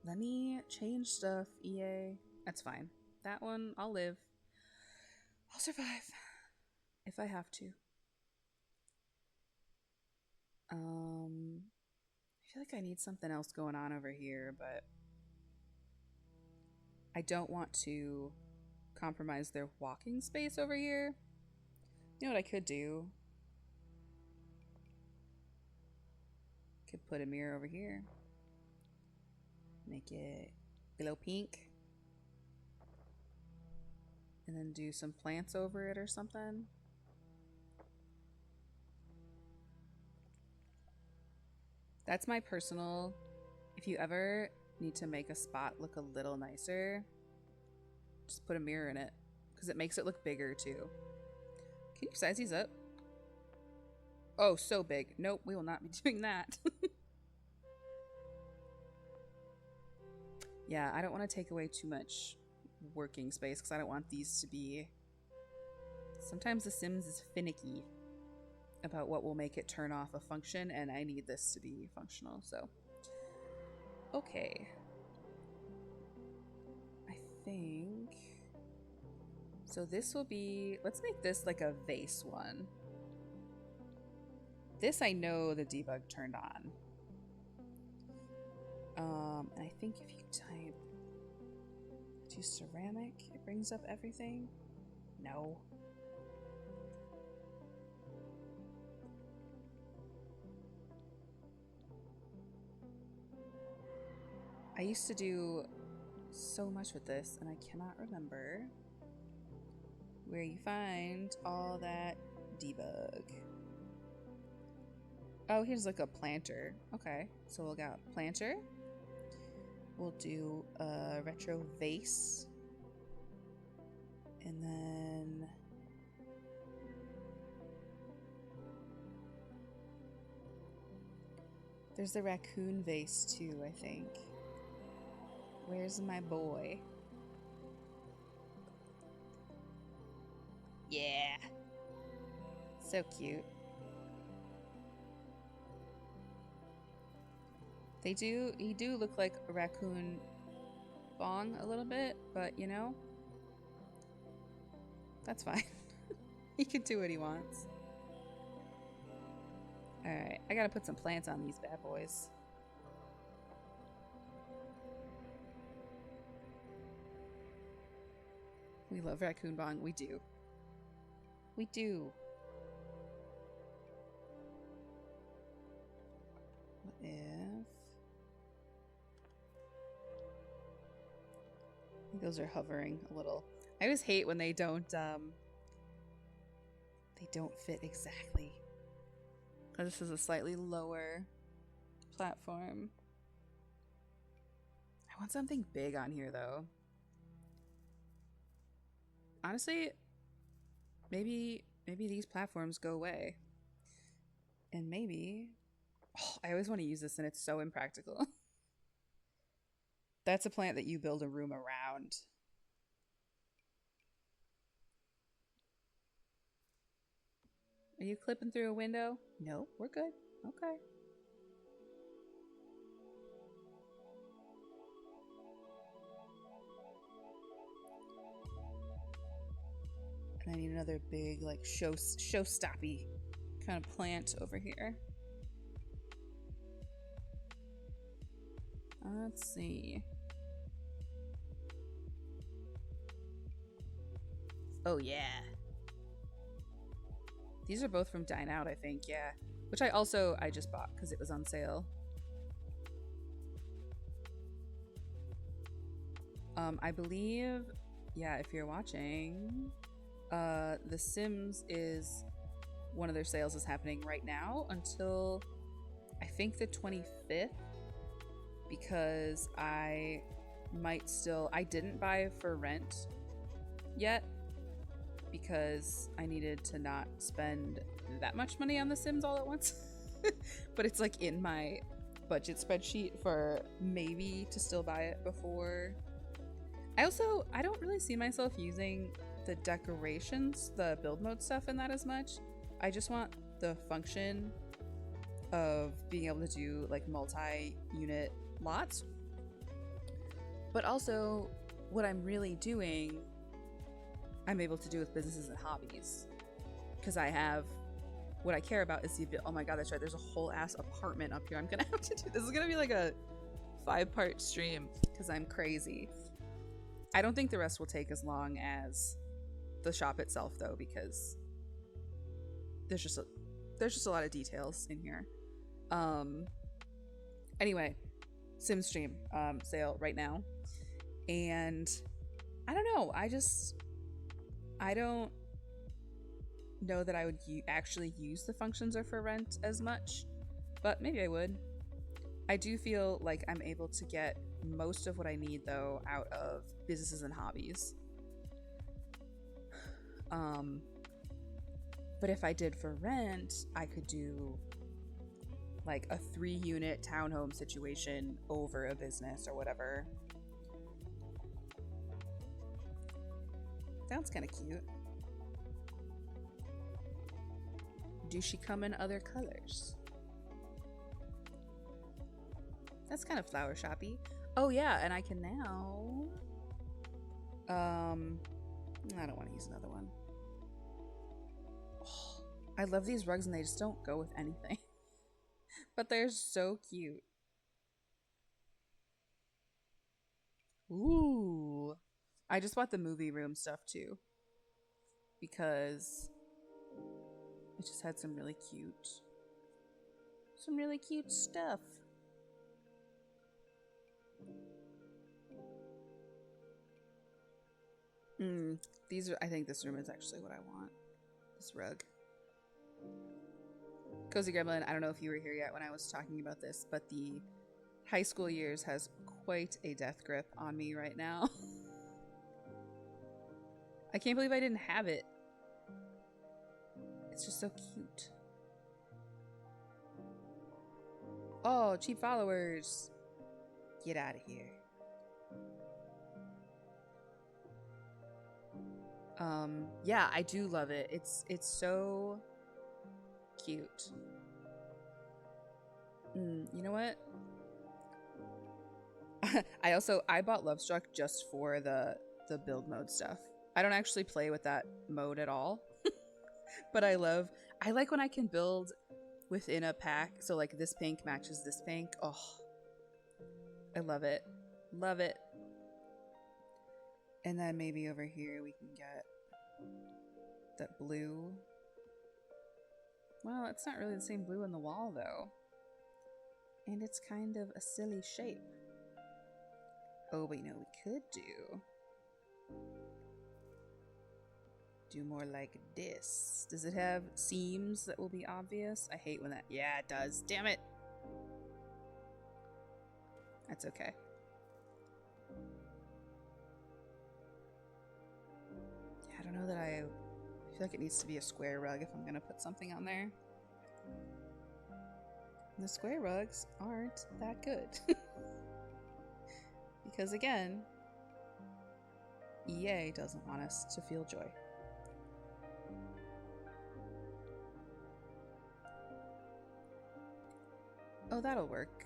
Let me change stuff, EA. That's fine. That one, I'll live. I'll survive. If I have to. I feel like I need something else going on over here, but I don't want to compromise their walking space over here. You know what I could do? Could put a mirror over here. Make it glow pink. And then do some plants over it or something. That's my personal, if you ever need to make a spot look a little nicer, just put a mirror in it, because it makes it look bigger too. Can you size these up? Oh, so big. Nope, we will not be doing that. Yeah, I don't want to take away too much working space because I don't want these to be... Sometimes The Sims is finicky about what will make it turn off a function, and I need this to be functional, so... Okay. I think... So this will be... Let's make this like a vase one. This I know the debug turned on. And I think if you type to ceramic, it brings up everything. No. I used to do so much with this, and I cannot remember where you find all that debug. Oh, here's like a planter. Okay, so we'll got planter. We'll do a retro vase. And then there's the raccoon vase too, I think. Where's my boy? Yeah. So cute. He do look like a raccoon bong a little bit, but you know, that's fine. He can do what he wants. Alright, I gotta put some plants on these bad boys. We love raccoon bong. We do. We do. What if... I think those are hovering a little. I always hate when they don't fit exactly. Because this is a slightly lower platform. I want something big on here though. Honestly, maybe these platforms go away. And maybe... Oh, I always want to use this and it's so impractical. That's a plant that you build a room around. Are you clipping through a window? No, we're good. Okay. And I need another big, like, show-stoppy kind of plant over here. Let's see. Oh, yeah. These are both from Dine Out, I think, yeah. Which I just bought because it was on sale. I believe, yeah, if you're watching, The Sims is one of their sales is happening right now until I think the 25th, because I didn't buy for rent yet because I needed to not spend that much money on The Sims all at once. But it's like in my budget spreadsheet for maybe to still buy it before. I don't really see myself using the decorations, the build mode stuff in that as much. I just want the function of being able to do like multi-unit lots. But also what I'm really doing, I'm able to do with businesses and hobbies. Because what I care about is oh my god, that's right, there's a whole ass apartment up here I'm gonna have to do. This is gonna be like a 5-part stream because I'm crazy. I don't think the rest will take as long as the shop itself though, because there's just a lot of details in here. Anyway, Sim stream sale right now, and I don't know, I don't know that I would actually use the functions or for rent as much, but maybe I would. I do feel like I'm able to get most of what I need though out of businesses and hobbies. But if I did for rent, I could do like a 3-unit townhome situation over a business or whatever. Sounds kind of cute. Do she come in other colors? That's kind of flower shoppy. Oh yeah, and I can now... I don't want to use another one. Oh, I love these rugs and they just don't go with anything. But they're so cute. Ooh. I just bought the movie room stuff too, because it just had some really cute stuff. These are, I think this room is actually what I want. This rug. Cozy Gremlin, I don't know if you were here yet when I was talking about this, but the high school years has quite a death grip on me right now. I can't believe I didn't have it. It's just so cute. Oh, cheap followers. Get out of here. Yeah, I do love it. It's so cute. You know what? I bought Lovestruck just for the build mode stuff. I don't actually play with that mode at all. But I like when I can build within a pack. So like this pink matches this pink. Oh, I love it. Love it. And then maybe over here we can get that blue. Well, it's not really the same blue on the wall though. And it's kind of a silly shape. Oh, but you know what we could do more like this. Does it have seams that will be obvious? I hate when that, yeah, it does. Damn it. That's okay. Yeah, I don't know that I feel like it needs to be a square rug if I'm gonna put something on there. And the square rugs aren't that good. Because again, EA doesn't want us to feel joy. Oh, that'll work.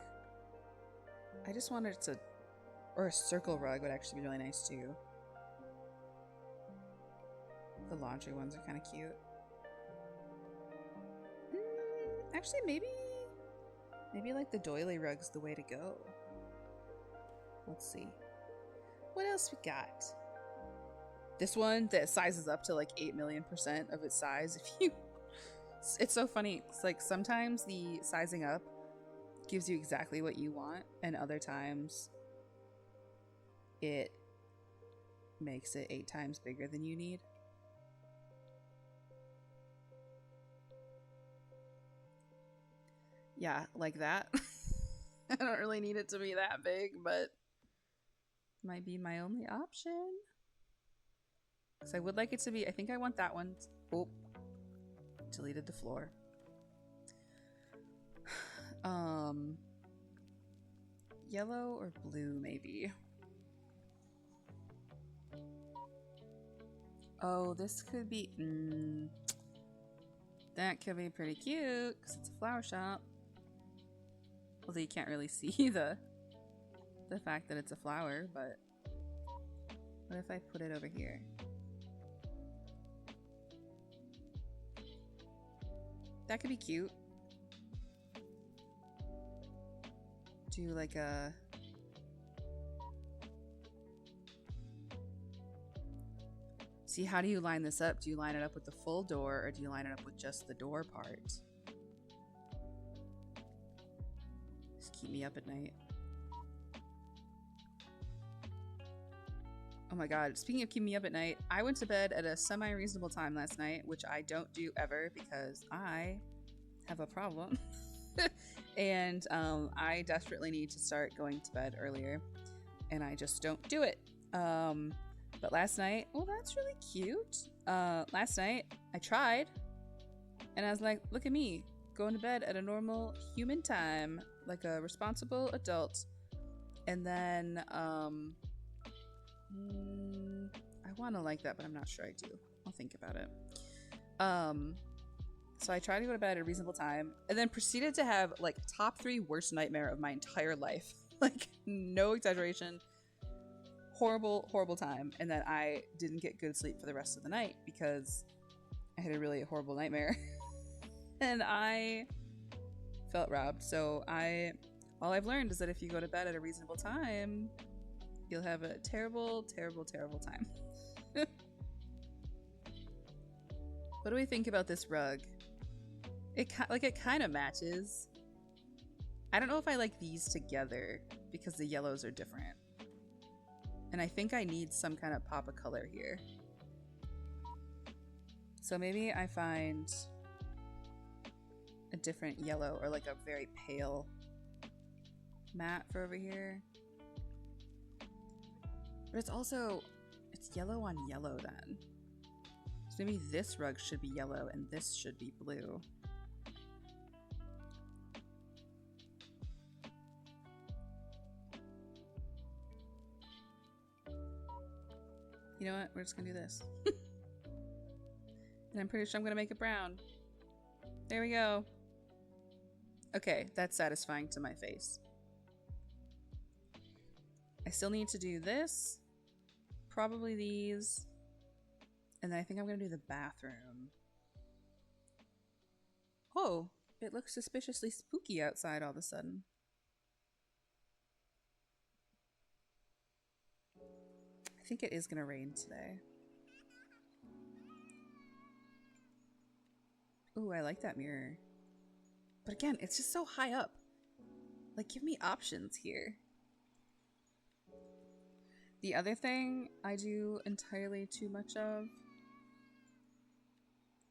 I just wanted to, or a circle rug would actually be really nice too. The laundry ones are kind of cute. Actually, maybe like the doily rug's the way to go. Let's see. What else we got? This one that sizes up to like 8 million% of its size. It's so funny. It's like sometimes the sizing up gives you exactly what you want, and other times it makes it 8 times bigger than you need. Yeah, like that. I don't really need it to be that big, but might be my only option. Because I would like it to be, I think I want that one. Oh, deleted the floor. Yellow or blue, maybe. Oh, this could be, that could be pretty cute because it's a flower shop. Although you can't really see the fact that it's a flower, but what if I put it over here? That could be cute. Do like a... See, how do you line this up? Do you line it up with the full door, or do you line it up with just the door part? Just keep me up at night. Oh my god, speaking of keeping me up at night, I went to bed at a semi-reasonable time last night, which I don't do ever because I have a problem. And I desperately need to start going to bed earlier, and I just don't do it. But last night, oh, that's really cute. Last night, I tried, and I was like, look at me, going to bed at a normal human time, like a responsible adult. And then, I want to like that, but I'm not sure I do. I'll think about it. So I tried to go to bed at a reasonable time, and then proceeded to have, like, top 3 worst nightmare of my entire life. Like, no exaggeration. Horrible, horrible time. And then I didn't get good sleep for the rest of the night because I had a really horrible nightmare. And I felt robbed. So all I've learned is that if you go to bed at a reasonable time, you'll have a terrible, terrible, terrible time. What do we think about this rug? It kind of matches. I don't know if I like these together because the yellows are different. And I think I need some kind of pop of color here. So maybe I find a different yellow or like a very pale matte for over here. But it's also, it's yellow on yellow then. So maybe this rug should be yellow and this should be blue. You know what? We're just gonna do this. And I'm pretty sure I'm gonna make it brown. There we go. Okay, that's satisfying to my face. I still need to do this. Probably these. And then I think I'm gonna do the bathroom. Oh, it looks suspiciously spooky outside all of a sudden. I think it is gonna rain today. Ooh, I like that mirror. But again, it's just so high up. Like, give me options here. The other thing I do entirely too much of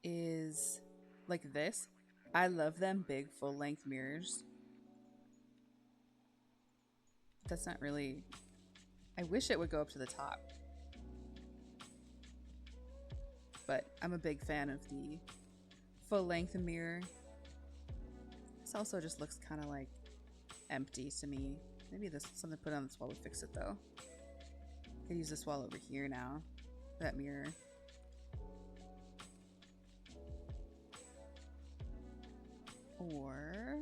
is like this. I love them big full-length mirrors. That's not really... I wish it would go up to the top. But I'm a big fan of the full-length mirror. This also just looks kind of like empty to me. Maybe this something put on this wall would fix it though. I could use this wall over here now. That mirror. Or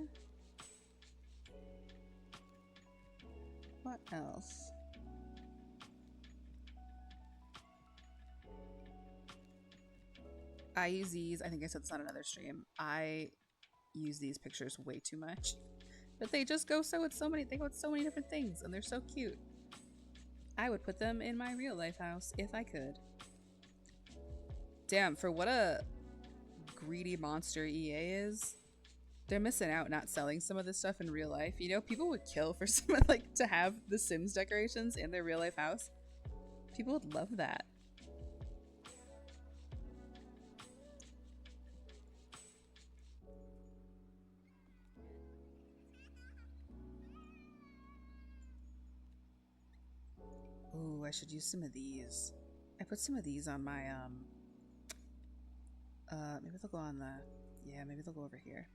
what else? I use these. I think I said this on another stream. I use these pictures way too much, but they just go so with so many. They go with so many different things, and they're so cute. I would put them in my real life house if I could. Damn, for what a greedy monster EA is, they're missing out not selling some of this stuff in real life. You know, people would kill for someone like to have the Sims decorations in their real life house. People would love that. Ooh, I should use some of these. I put some of these on my, maybe they'll go on the, yeah, maybe they'll go over here.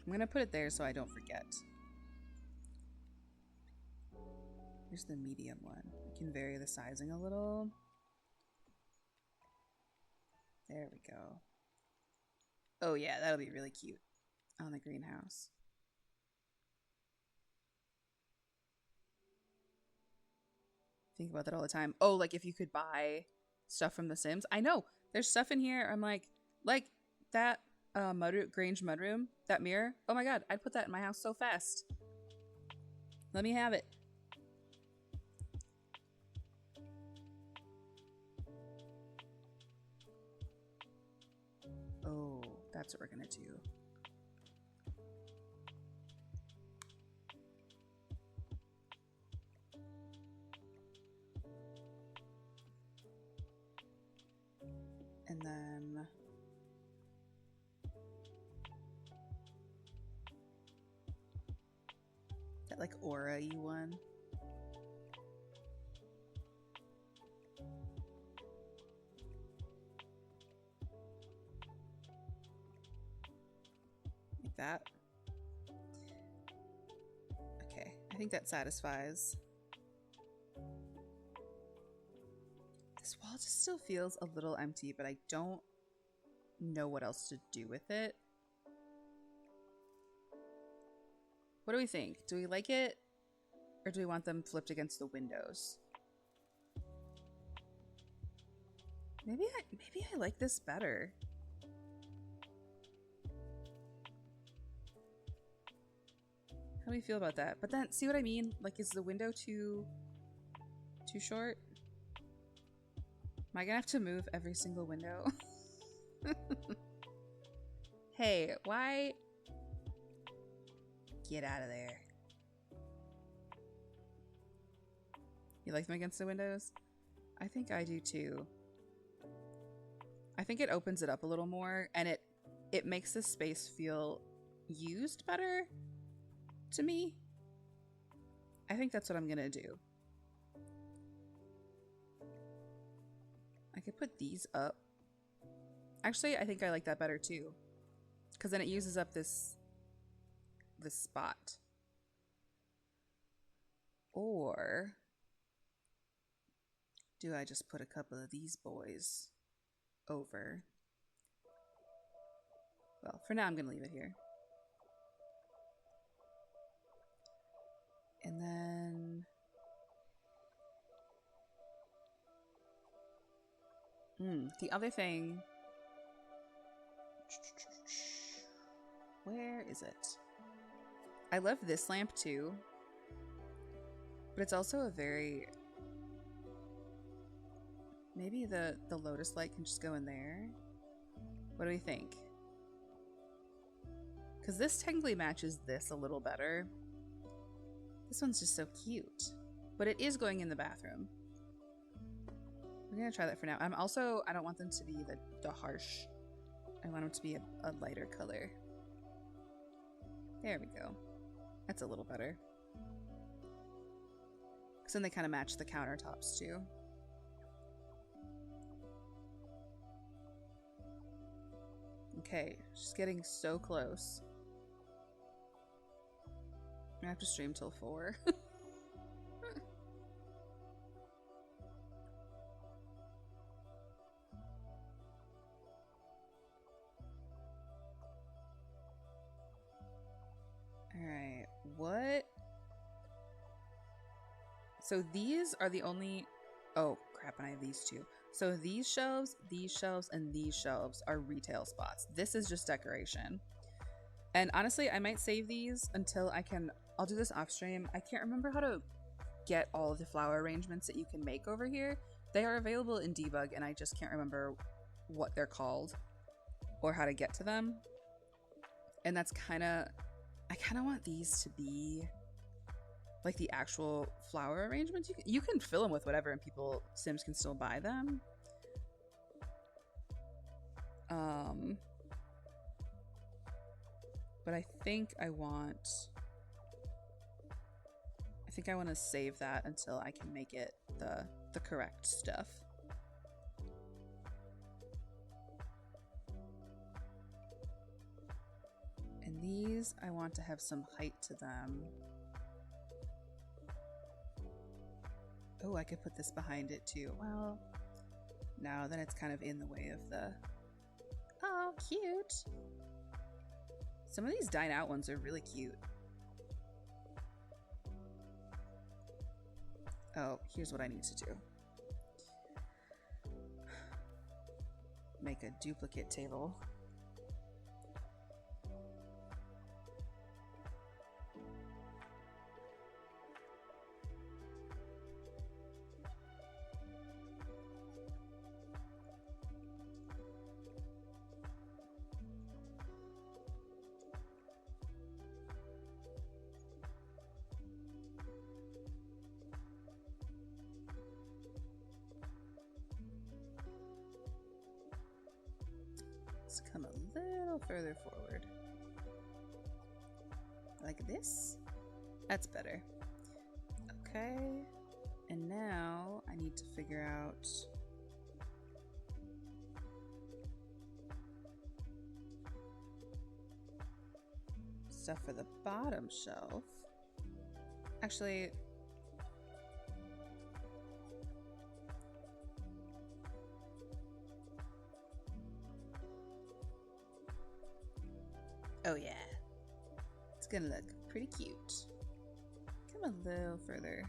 I'm gonna put it there so I don't forget. Here's the medium one. I can vary the sizing a little. There we go. Oh yeah, that'll be really cute on the greenhouse. Think about that all the time. Oh, like if you could buy stuff from The Sims. I know there's stuff in here. I'm like that Grange mudroom, that mirror. Oh my god, I'd put that in my house so fast. Let me have it. Oh, that's what we're gonna do. And then that like aura-y one. Like that. Okay, I think that satisfies. This wall just still feels a little empty, but I don't know what else to do with it. What do we think? Do we like it? Or do we want them flipped against the windows? Maybe I like this better. How do we feel about that? But then, see what I mean? Like, is the window too short? Am I gonna have to move every single window? Hey, why? Get out of there. You like them against the windows? I think I do too. I think it opens it up a little more, and it makes the space feel used better to me. I think that's what I'm gonna do. I could put these up. Actually, I think I like that better too, because then it uses up this spot. Or do I just put a couple of these boys over? Well, for now I'm gonna leave it here. And then the other thing, where is it? I love this lamp too, but it's also a very, maybe the lotus light can just go in there. What do we think? Because this technically matches this a little better. This one's just so cute, but it is going in the bathroom. We're gonna try that for now. I don't want them to be the harsh. I want them to be a lighter color. There we go. That's a little better. Because then they kind of match the countertops too. Okay, she's getting so close. I have to stream till 4. Alright, what? So these are the only... Oh, crap, and I have these two. So these shelves, and these shelves are retail spots. This is just decoration. And honestly, I might save these until I can... I'll do this off stream. I can't remember how to get all of the flower arrangements that you can make over here. They are available in debug, and I just can't remember what they're called or how to get to them. And that's kind of... I kind of want these to be like the actual flower arrangements. You can fill them with whatever, and Sims can still buy them. But I think I want to save that until I can make it the correct stuff. And these, I want to have some height to them. Oh, I could put this behind it too. Well, no, then it's kind of in the way of the... Oh, cute! Some of these dine out ones are really cute. Oh, here's what I need to do. Make a duplicate table. Let's come a little further forward. Like this? That's better. Okay. And now I need to figure out stuff for the bottom shelf. Actually, oh yeah, it's gonna look pretty cute. Come a little farther.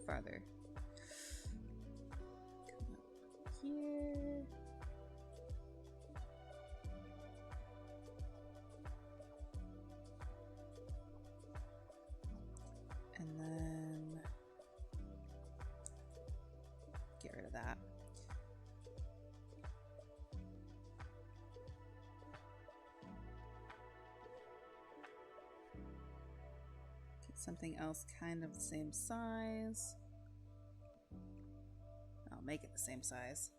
Come up here. And then get rid of that. Get something else kind of the same size. make it the same size.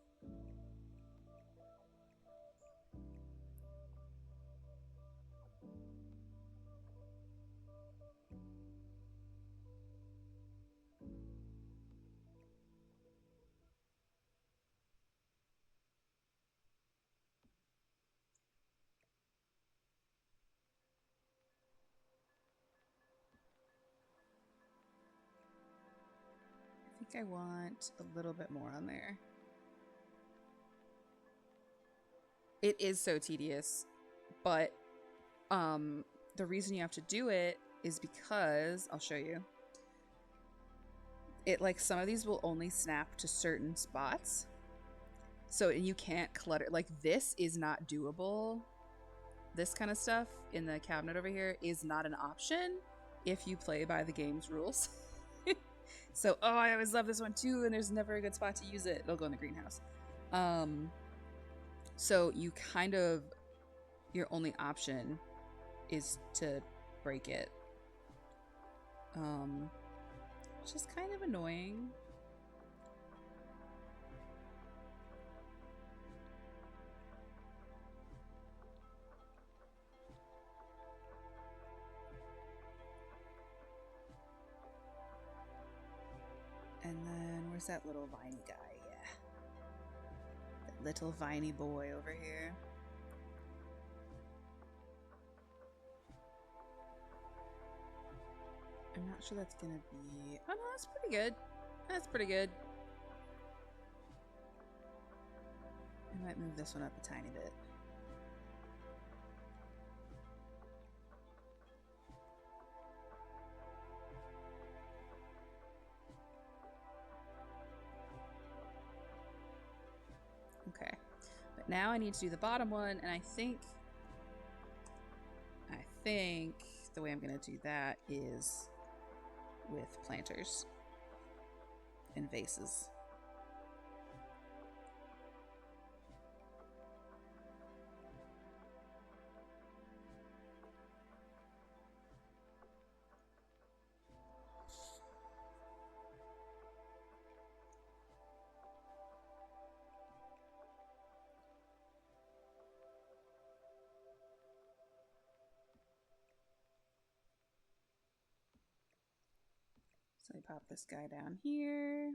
I think I want a little bit more on there. It is so tedious, but the reason you have to do it is because I'll show you. It like some of these will only snap to certain spots, so you can't clutter. Like this is not doable. This kind of stuff in the cabinet over here is not an option if you play by the game's rules. So, oh, I always love this one too, and there's never a good spot to use it. It'll go in the greenhouse. So you kind of, your only option is to break it. Which is kind of annoying. And then, where's that little viney guy? Yeah. That little viney boy over here. I'm not sure that's gonna be... Oh no, that's pretty good. That's pretty good. I might move this one up a tiny bit. Okay, but now I need to do the bottom one, and I think the way I'm gonna do that is with planters and vases. So we pop this guy down here.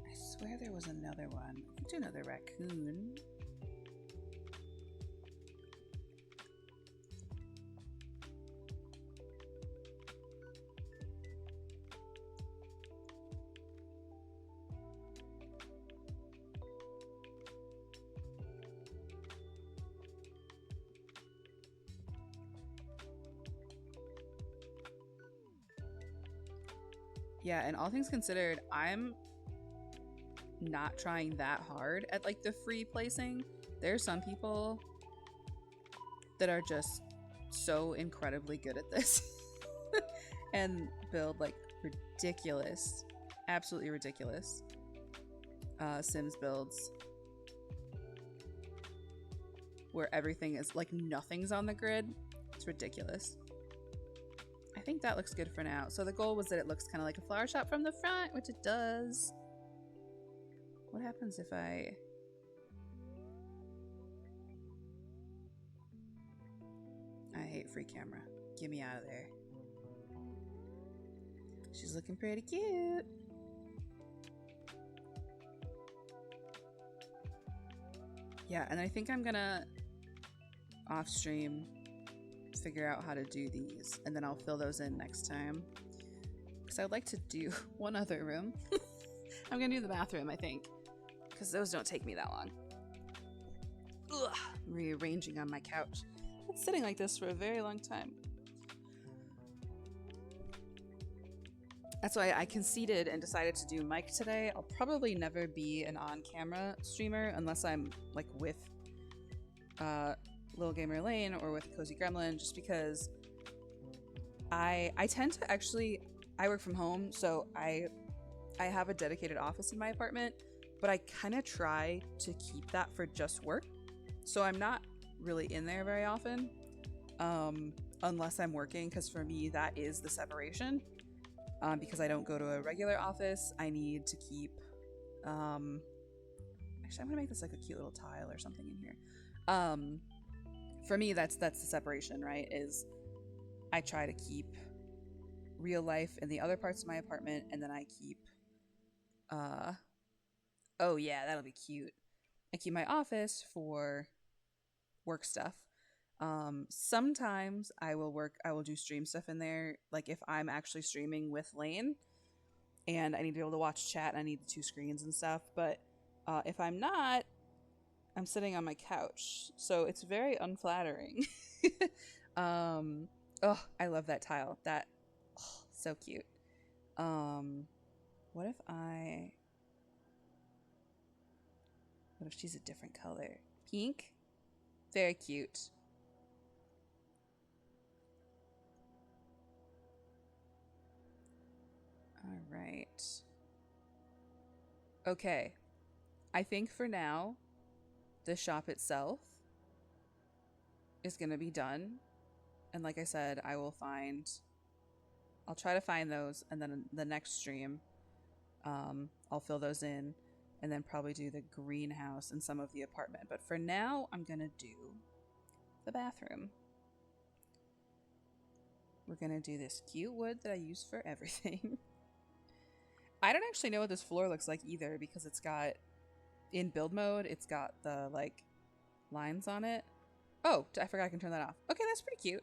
I swear there was another one. I could do another raccoon. Yeah, and all things considered, I'm not trying that hard at like the free placing. There are some people that are just so incredibly good at this and build like ridiculous, absolutely ridiculous Sims builds where everything is like nothing's on the grid. It's ridiculous. I think that looks good for now. So the goal was that it looks kind of like a flower shop from the front, which it does. What happens if I... I hate free camera. Get me out of there. She's looking pretty cute. Yeah, and I think I'm gonna off stream figure out how to do these, and then I'll fill those in next time, because I'd like to do one other room. I'm gonna do the bathroom, I think, because those don't take me that long. Ugh, rearranging on my couch. It's sitting like this for a very long time. That's why I conceded and decided to do Mike today. I'll probably never be an on-camera streamer unless I'm like with Little Gamer Lane or with Cozy Gremlin, just because I tend to actually I work from home, so I have a dedicated office in my apartment, but I kind of try to keep that for just work. So I'm not really in there very often, unless I'm working, because for me, that is the separation. Because I don't go to a regular office, I need to keep. Actually, I'm gonna make this like a cute little tile or something in here. For me, that's the separation, right? Is I try to keep real life in the other parts of my apartment, and then I keep. Oh yeah, that'll be cute. I keep my office for work stuff. Sometimes I will do stream stuff in there. Like if I'm actually streaming with Lane and I need to be able to watch chat and I need the two screens and stuff. But if I'm not, I'm sitting on my couch. So it's very unflattering. Oh, I love that tile. That, oh, so cute. What what if she's a different color? Pink? Very cute. All right. Okay. I think for now, the shop itself is going to be done. And like I said, I'll try to find those. And then the next stream, I'll fill those in and then probably do the greenhouse and some of the apartment. But for now, I'm going to do the bathroom. We're going to do this cute wood that I use for everything. I don't actually know what this floor looks like either because it's got, in build mode, it's got the, like, lines on it. Oh, I forgot I can turn that off. Okay, that's pretty cute.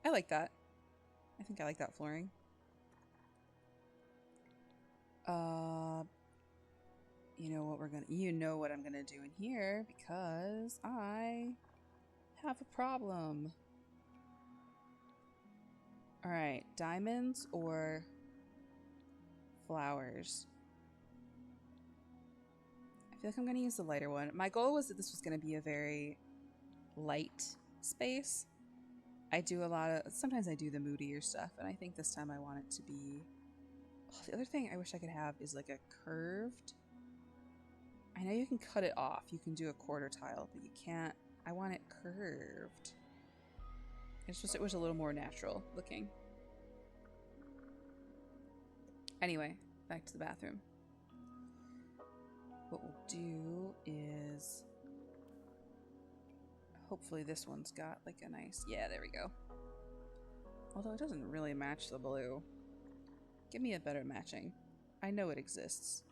I like that. I think I like that flooring. You know what I'm gonna do in here because I have a problem. All right, diamonds or flowers? I feel like I'm gonna use the lighter one. My goal was that this was gonna be a very light space. Sometimes I do the moodier stuff, and I think this time I want it to be... Oh, the other thing I wish I could have is like a curved... I know you can cut it off. You can do a quarter tile, but you can't... I want it curved. It's just, it was a little more natural looking. Anyway, back to the bathroom. What we'll do is... Hopefully this one's got like a nice... Yeah, there we go. Although it doesn't really match the blue. Give me a better matching. I know it exists.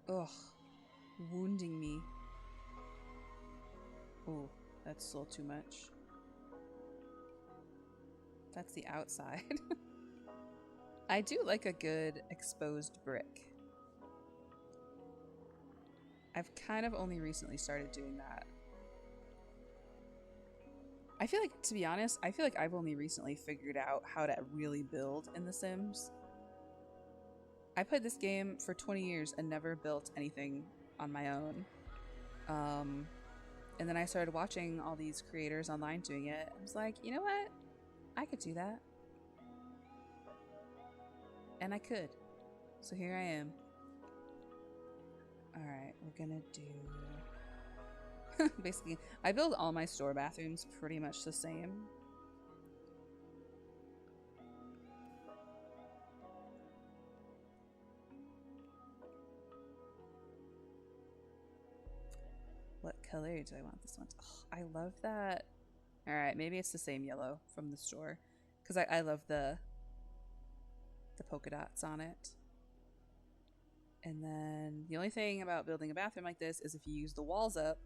Ugh. Wounding me. Oh, that's still too much. That's the outside. I do like a good exposed brick. I've kind of only recently started doing that. I feel like, to be honest, I feel like I've only recently figured out how to really build in The Sims. I played this game for 20 years and never built anything on my own. And then I started watching all these creators online doing it. I was like, you know what? I could do that. And I could. So here I am. Alright, we're gonna do... Basically, I build all my store bathrooms pretty much the same. What color do I want this one to... Oh, I love that. Alright, maybe it's the same yellow from the store. Because I love the polka dots on it. And then the only thing about building a bathroom like this is if you use the walls up,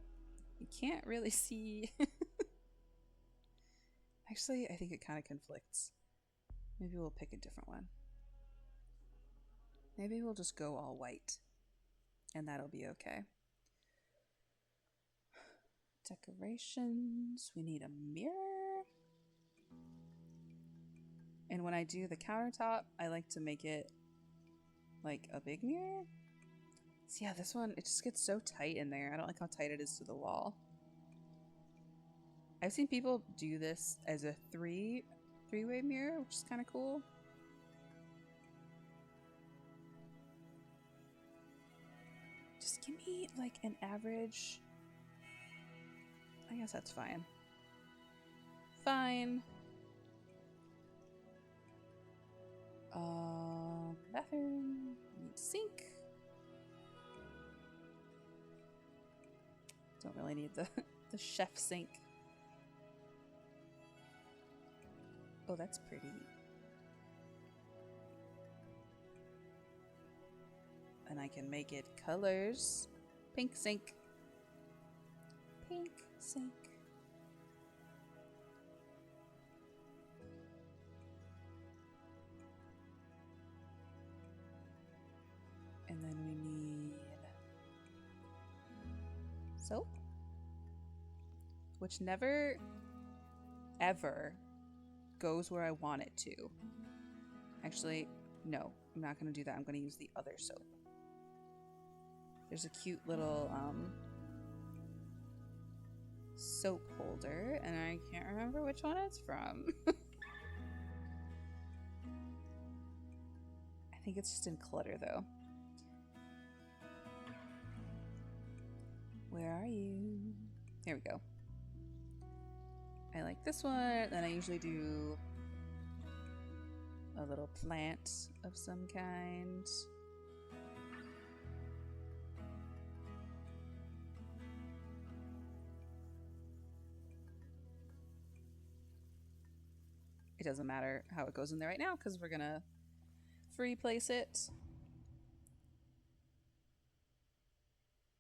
you can't really see. Actually, I think it kind of conflicts. Maybe we'll pick a different one. Maybe we'll just go all white. And that'll be okay. Decorations. We need a mirror. And when I do the countertop, I like to make it like a big mirror. So yeah, this one, it just gets so tight in there. I don't like how tight it is to the wall. I've seen people do this as a three-way mirror, which is kind of cool. Just give me like an average. I guess that's fine. Fine. Bathroom, sink. Don't really need the the chef sink. Oh, that's pretty. And I can make it colors. Pink sink. Pink sink. And then we need soap, which never, ever goes where I want it to. Actually, no, I'm not going to do that. I'm going to use the other soap. There's a cute little soap holder, and I can't remember which one it's from. I think it's just in clutter, though. Where are you? There we go. I like this one. Then I usually do a little plant of some kind. It doesn't matter how it goes in there right now because we're gonna free place it.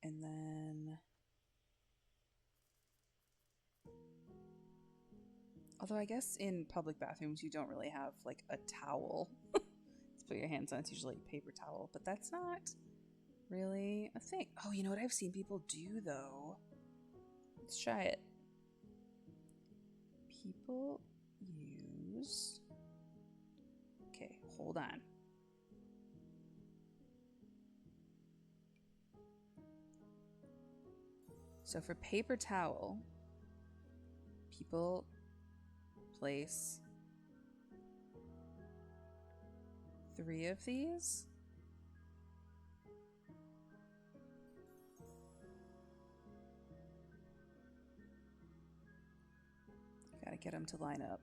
And then, although I guess in public bathrooms you don't really have like a towel to put your hands on. It's usually a paper towel, but that's not really a thing. Oh, you know what I've seen people do though? Let's try it. People use... Okay, hold on. So for paper towel, people place 3 of these. Gotta get them to line up.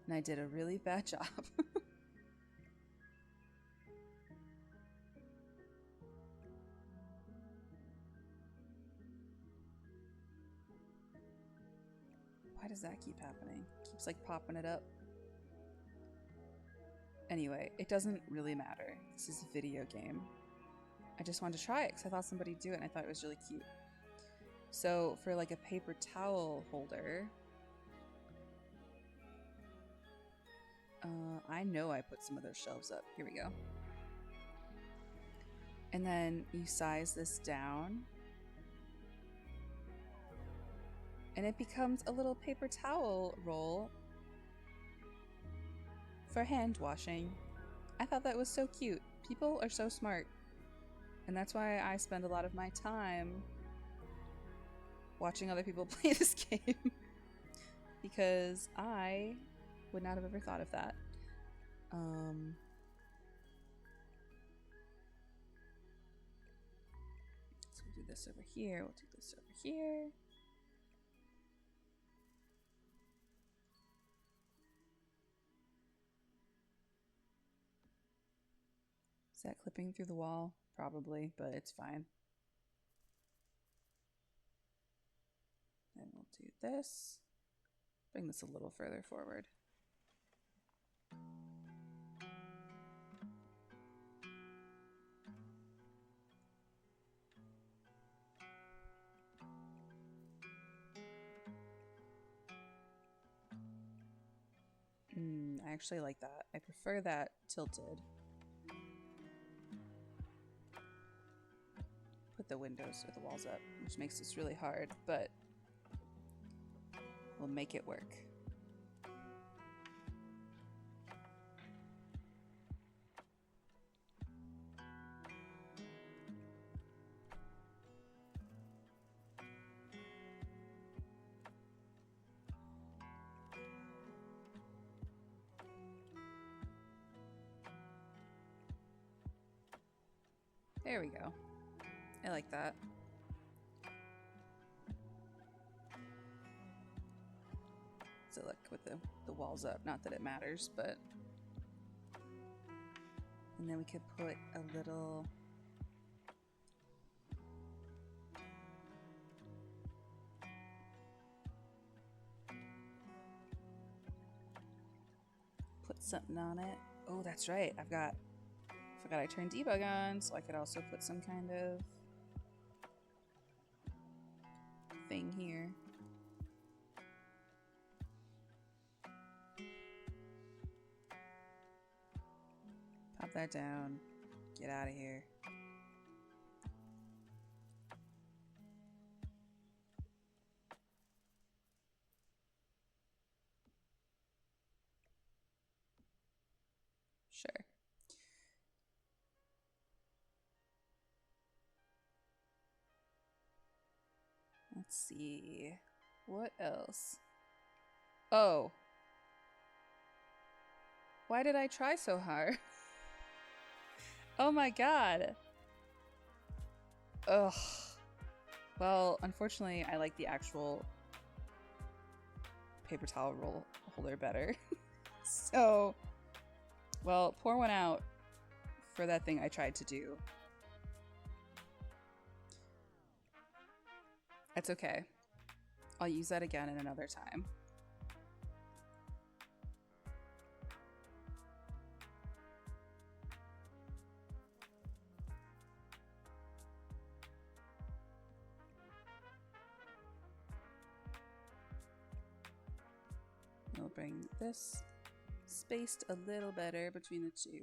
And I did a really bad job. Why does that keep happening? It keeps like popping it up. Anyway, it doesn't really matter. This is a video game. I just wanted to try it because I thought somebody'd do it and I thought it was really cute. So for like a paper towel holder, I know I put some of those shelves up. Here we go. And then you size this down and it becomes a little paper towel roll for hand washing. I thought that was so cute. People are so smart. And that's why I spend a lot of my time watching other people play this game. Because I would not have ever thought of that. So we'll do this over here. We'll do this over here. Is that clipping through the wall? Probably, but it's fine. Then we'll do this. Bring this a little further forward. I actually like that. I prefer that tilted. Put the windows or the walls up, which makes this really hard, but we'll make it work. There we go. I like that. So look with the walls up, not that it matters, but... And then we could put a little... Put something on it. Oh, that's right. Forgot I turned debug on, so I could also put some kind of thing here. Pop that down. Get out of here. Sure. Let's see. What else? Oh. Why did I try so hard? Oh my god. Ugh. Well, unfortunately, I like the actual paper towel roll holder better. So, well, pour one out for that thing I tried to do. That's okay. I'll use that again in another time. We'll bring this spaced a little better between the two.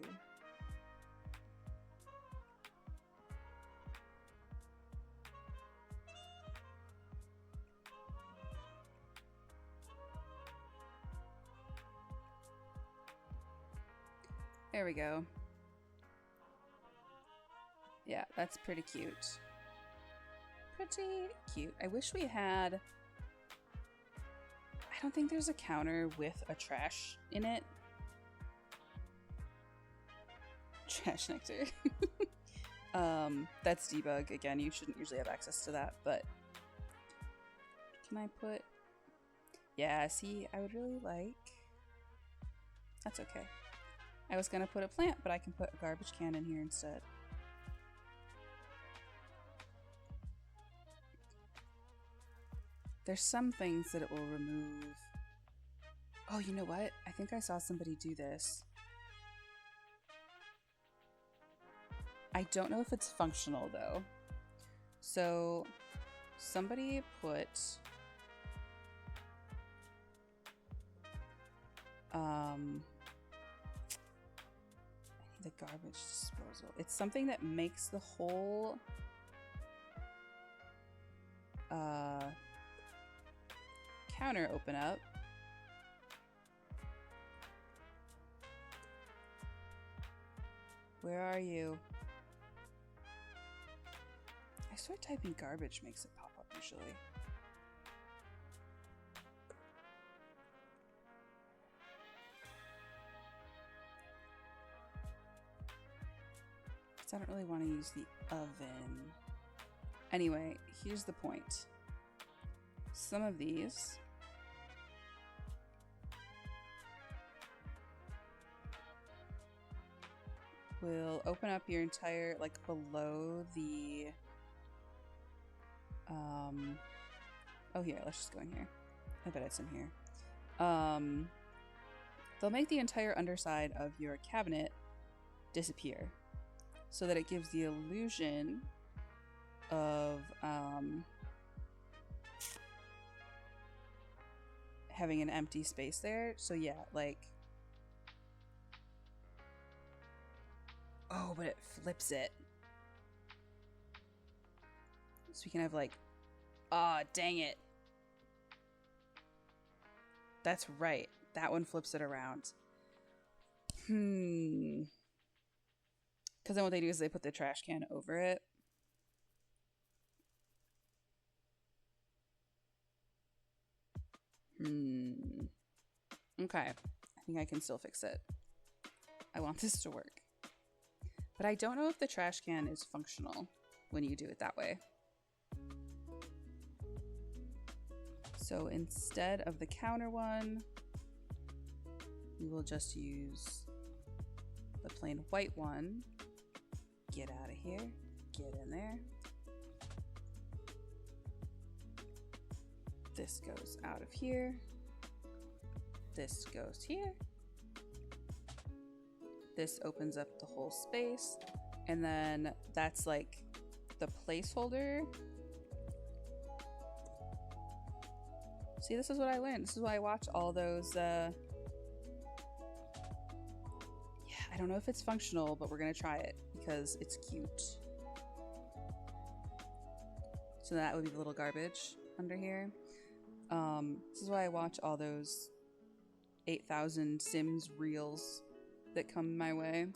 There we go. Yeah, that's pretty cute. Pretty cute. I wish we had... I don't think there's a counter with a trash in it. Trash nectar. That's debug. Again, you shouldn't usually have access to that, but... Can I put... Yeah, see, I would really like... That's okay. I was gonna put a plant, but I can put a garbage can in here instead. There's some things that it will remove. Oh, you know what? I think I saw somebody do this. I don't know if it's functional though. So somebody put I need the garbage disposal. It's something that makes the whole counter open up. Where are you? I start typing garbage, makes it pop up usually. Because I don't really want to use the oven. Anyway, here's the point. Some of these will open up your entire, like below the, oh here, let's just go in here. I bet it's in here. They'll make the entire underside of your cabinet disappear so that it gives the illusion of, having an empty space there. So yeah, like, oh, but it flips it. So we can have like, ah, dang it. That's right. That one flips it around. Because then what they do is they put the trash can over it. Okay. I think I can still fix it. I want this to work. But I don't know if the trash can is functional when you do it that way. So instead of the counter one, we will just use the plain white one. Get out of here, get in there. This goes out of here. This goes here. This opens up the whole space. And then that's like the placeholder. See, this is what I learned. This is why I watch all those, yeah, I don't know if it's functional, but we're gonna try it because it's cute. So that would be the little garbage under here. This is why I watch all those 8,000 Sims reels that come my way.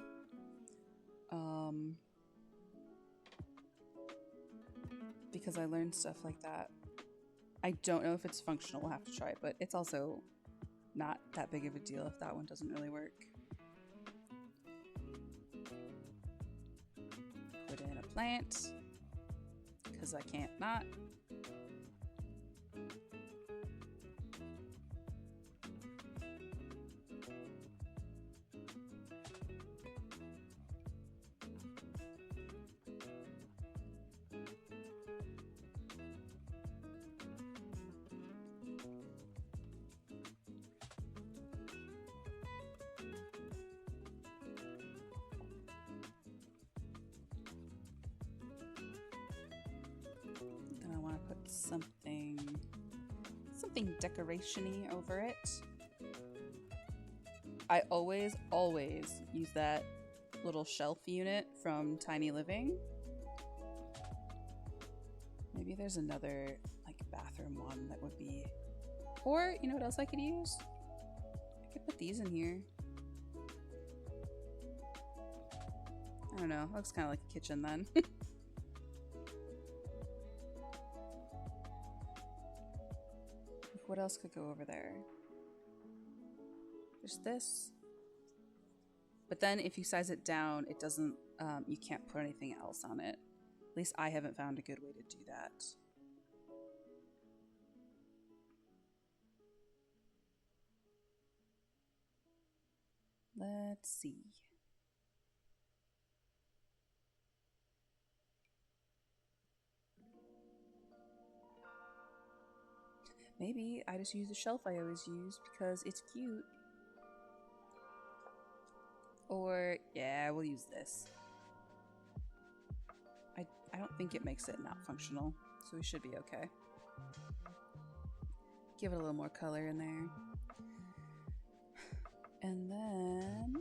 Because I learned stuff like that. I don't know if it's functional, we'll have to try it, but it's also not that big of a deal if that one doesn't really work. Put in a plant, because I can't not. Then I want to put something decoration-y over it. I always use that little shelf unit from Tiny Living. Maybe there's another like bathroom one that would be, or you know what else I could use? I could put these in here. I don't know, looks kind of like a kitchen then. What else could go over there? There's this. But then if you size it down, it doesn't, you can't put anything else on it. At least I haven't found a good way to do that. Let's see. Maybe I just use the shelf I always use because it's cute. Or, yeah, we'll use this. I don't think it makes it not functional, so we should be okay. Give it a little more color in there. And then...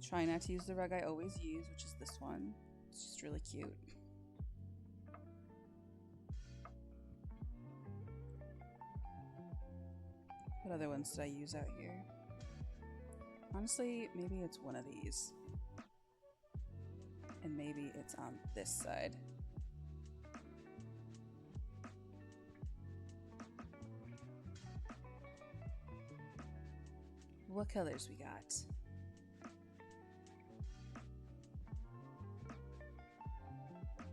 try not to use the rug I always use, which is this one. It's just really cute. What other ones did I use out here? Honestly, maybe it's one of these. And maybe it's on this side. What colors we got?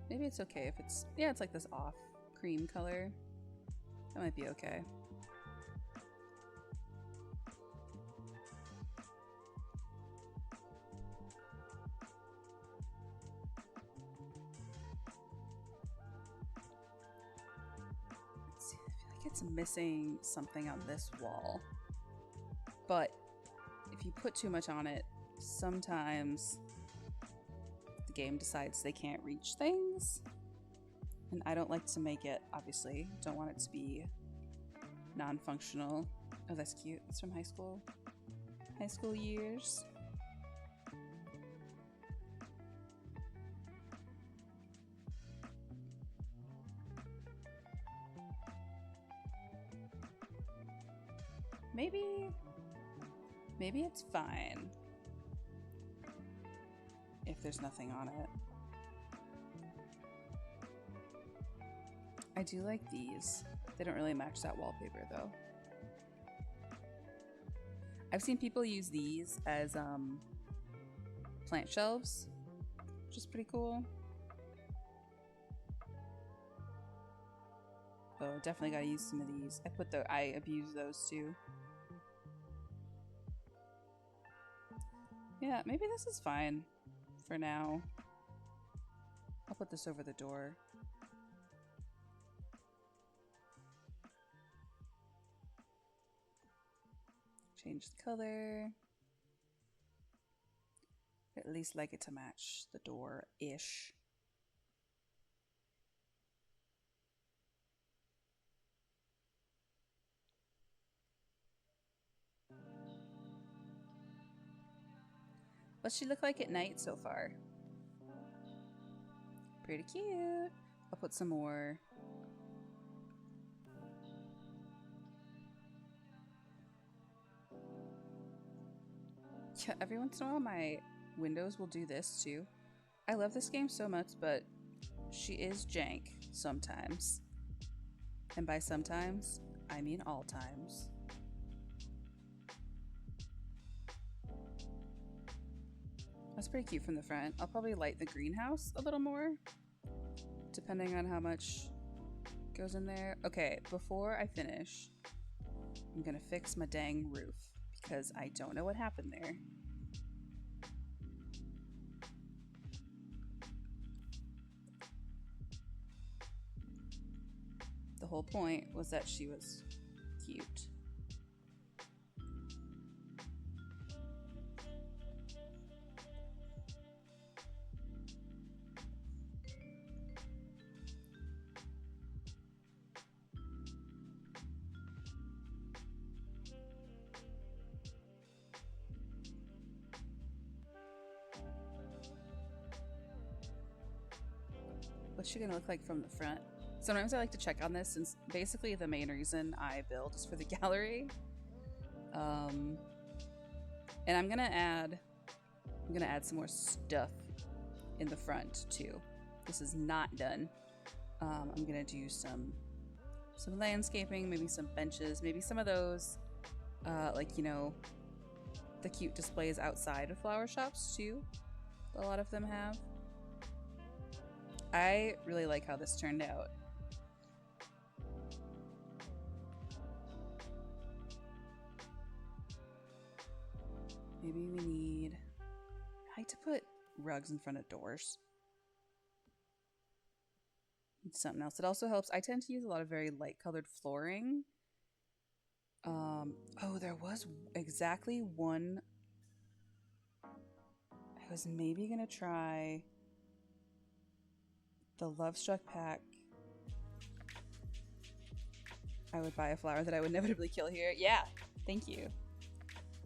Maybe it's okay if it's, yeah, it's like this off cream color. That might be okay. Let's see, I feel like it's missing something on this wall. But if you put too much on it, sometimes the game decides they can't reach things. And I don't like to make it, obviously, don't want it to be non-functional. Oh, that's cute. It's from high school. High school years. Maybe it's fine if there's nothing on it. I do like these. They don't really match that wallpaper though. I've seen people use these as plant shelves, which is pretty cool. Oh, definitely gotta use some of these. I abuse those too. Yeah, maybe this is fine for now. I'll put this over the door. Change the color. At least like it to match the door-ish. What's she look like at night so far? Pretty cute. I'll put some more. Yeah, every once in a while my windows will do this too. I love this game so much, but she is jank sometimes. And by sometimes, I mean all times. That's pretty cute from the front. I'll probably light the greenhouse a little more, depending on how much goes in there. Okay, before I finish, I'm gonna fix my dang roof because I don't know what happened there. The whole point was that she was cute. What's she gonna look like from the front? Sometimes I like to check on this since basically the main reason I build is for the gallery. And I'm gonna add some more stuff in the front too. This is not done. I'm gonna do some landscaping, maybe some benches, maybe some of those like, you know, the cute displays outside of flower shops too. A lot of them have. I really like how this turned out. Maybe we need... I like to put rugs in front of doors. Need something else. It also helps. I tend to use a lot of very light colored flooring. Oh, there was exactly one. I was maybe gonna try the Love Struck pack. I would buy a flower that I would inevitably kill here. Yeah, thank you.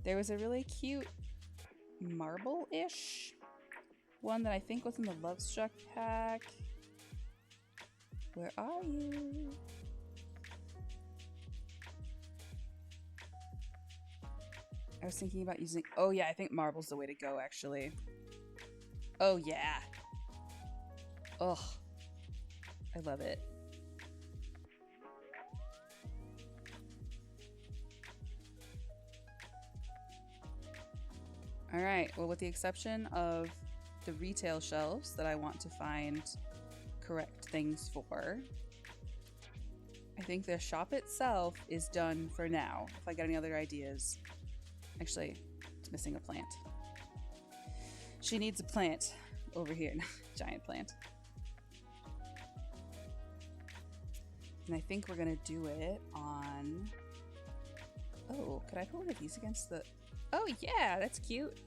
There was a really cute marble-ish one that I think was in the Love Struck pack. Where are you? I was thinking about using... Oh yeah, I think marble's the way to go, actually. Oh yeah. Ugh. I love it. Alright, well, with the exception of the retail shelves that I want to find correct things for, I think the shop itself is done for now. If I get any other ideas. Actually, it's missing a plant. She needs a plant over here. Giant plant. And I think we're gonna do it on... Oh, could I put one of these against the... Oh yeah, that's cute.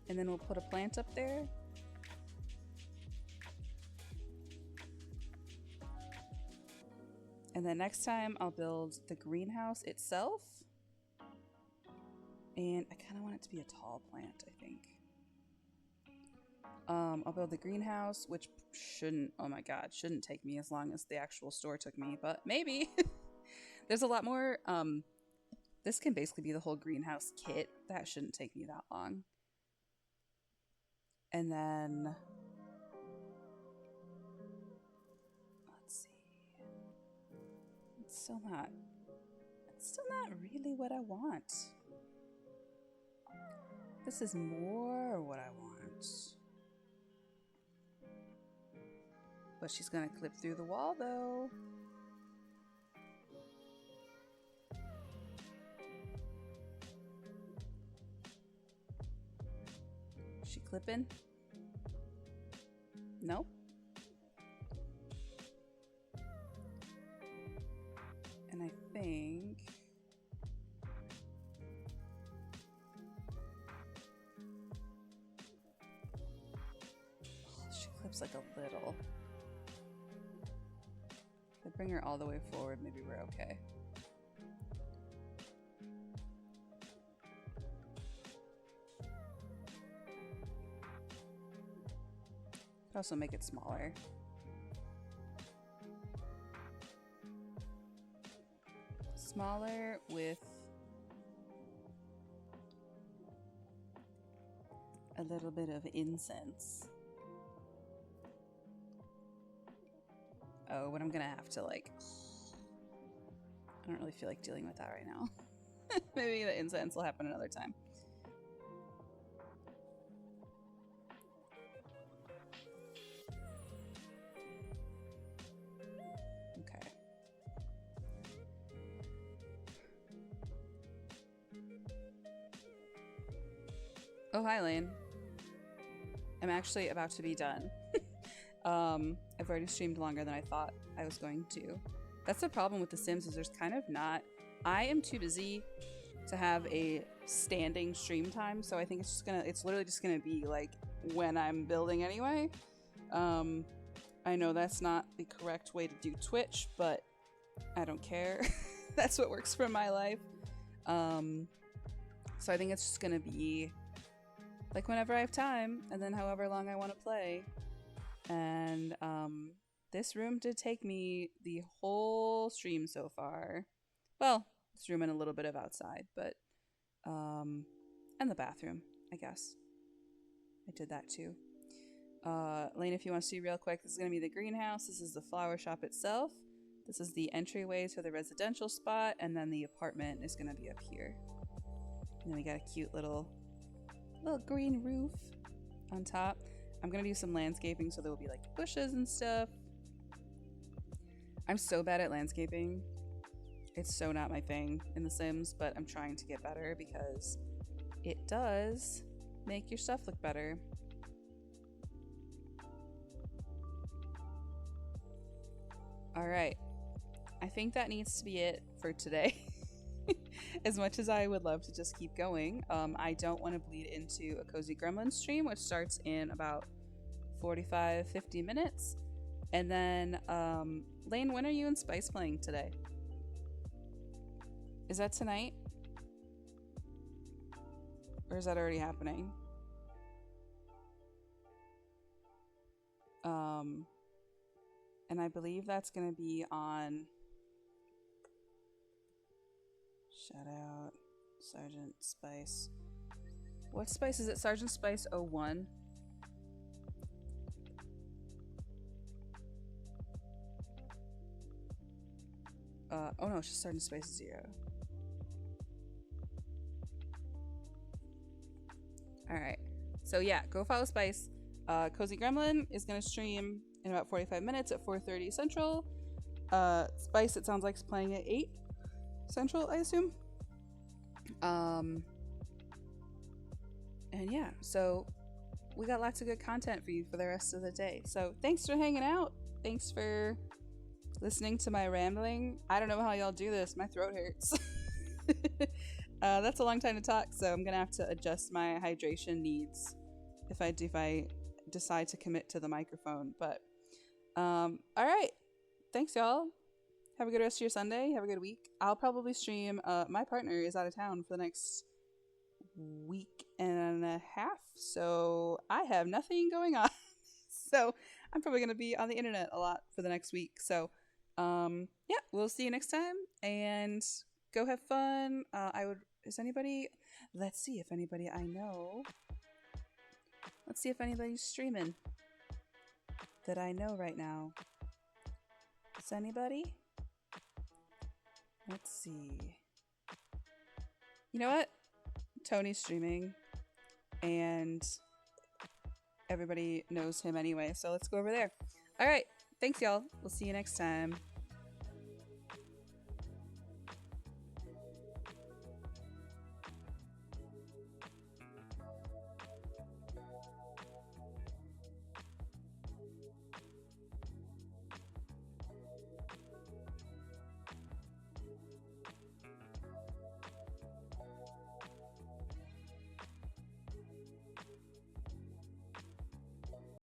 And then we'll put a plant up there. And then next time I'll build the greenhouse itself. And I kind of want it to be a tall plant, I think. I'll build the greenhouse, which shouldn't, oh my god, shouldn't take me as long as the actual store took me, but maybe. There's a lot more, this can basically be the whole greenhouse kit. That shouldn't take me that long. And then, let's see. It's still not really what I want. This is more what I want. But she's gonna clip through the wall though. She clipping? Nope. And I think she clips like a little. If I bring her all the way forward, maybe we're okay. Could also make it smaller. Smaller with a little bit of incense. Oh, but I'm gonna have to like, I don't really feel like dealing with that right now. Maybe the incense will happen another time. Okay. Oh, hi, Lane. I'm actually about to be done. I've already streamed longer than I thought I was going to. That's the problem with The Sims, is there's kind of not... I am too busy to have a standing stream time, so I think it's literally just gonna be like when I'm building anyway. I know that's not the correct way to do Twitch, but I don't care. That's what works for my life. So I think it's just gonna be like whenever I have time, and then however long I want to play. And this room did take me the whole stream so far. Well, this room and a little bit of outside, but and the bathroom, I guess. I did that too. Lane, if you want to see real quick, this is going to be the greenhouse. This is the flower shop itself. This is the entryway to the residential spot, and then the apartment is going to be up here. And then we got a cute little green roof on top. I'm gonna do some landscaping, so there will be like bushes and stuff. I'm so bad at landscaping. It's so not my thing in The Sims, but I'm trying to get better because it does make your stuff look better. All right, I think that needs to be it for today. As much as I would love to just keep going, I don't want to bleed into a Cozy Gremlin stream, which starts in about 45-50 minutes. And then, Lane, when are you and Spice playing today? Is that tonight? Or is that already happening? And I believe that's going to be on... Shout out Sergeant Spice. What Spice is it? Sergeant Spice 01? Oh no, it's just Sergeant Spice 0. Alright. So yeah, go follow Spice. Cozy Gremlin is going to stream in about 45 minutes at 4:30 Central. Spice, it sounds like, is playing at 8 Central, I assume. And yeah, so we got lots of good content for you for the rest of the day. So thanks for hanging out. Thanks for listening to my rambling. I don't know how y'all do this. My throat hurts. That's a long time to talk, so I'm gonna have to adjust my hydration needs if I decide to commit to the microphone. But all right, thanks y'all. Have a good rest of your Sunday. Have a good week. I'll probably stream. My partner is out of town for the next week and a half, so I have nothing going on. So I'm probably going to be on the internet a lot for the next week. So yeah, we'll see you next time, and go have fun. Let's see if anybody I know. Let's see if anybody's streaming that I know right now. Is anybody? Let's see. You know what? Tony's streaming, and everybody knows him anyway, so let's go over there. All right. Thanks, y'all. We'll see you next time.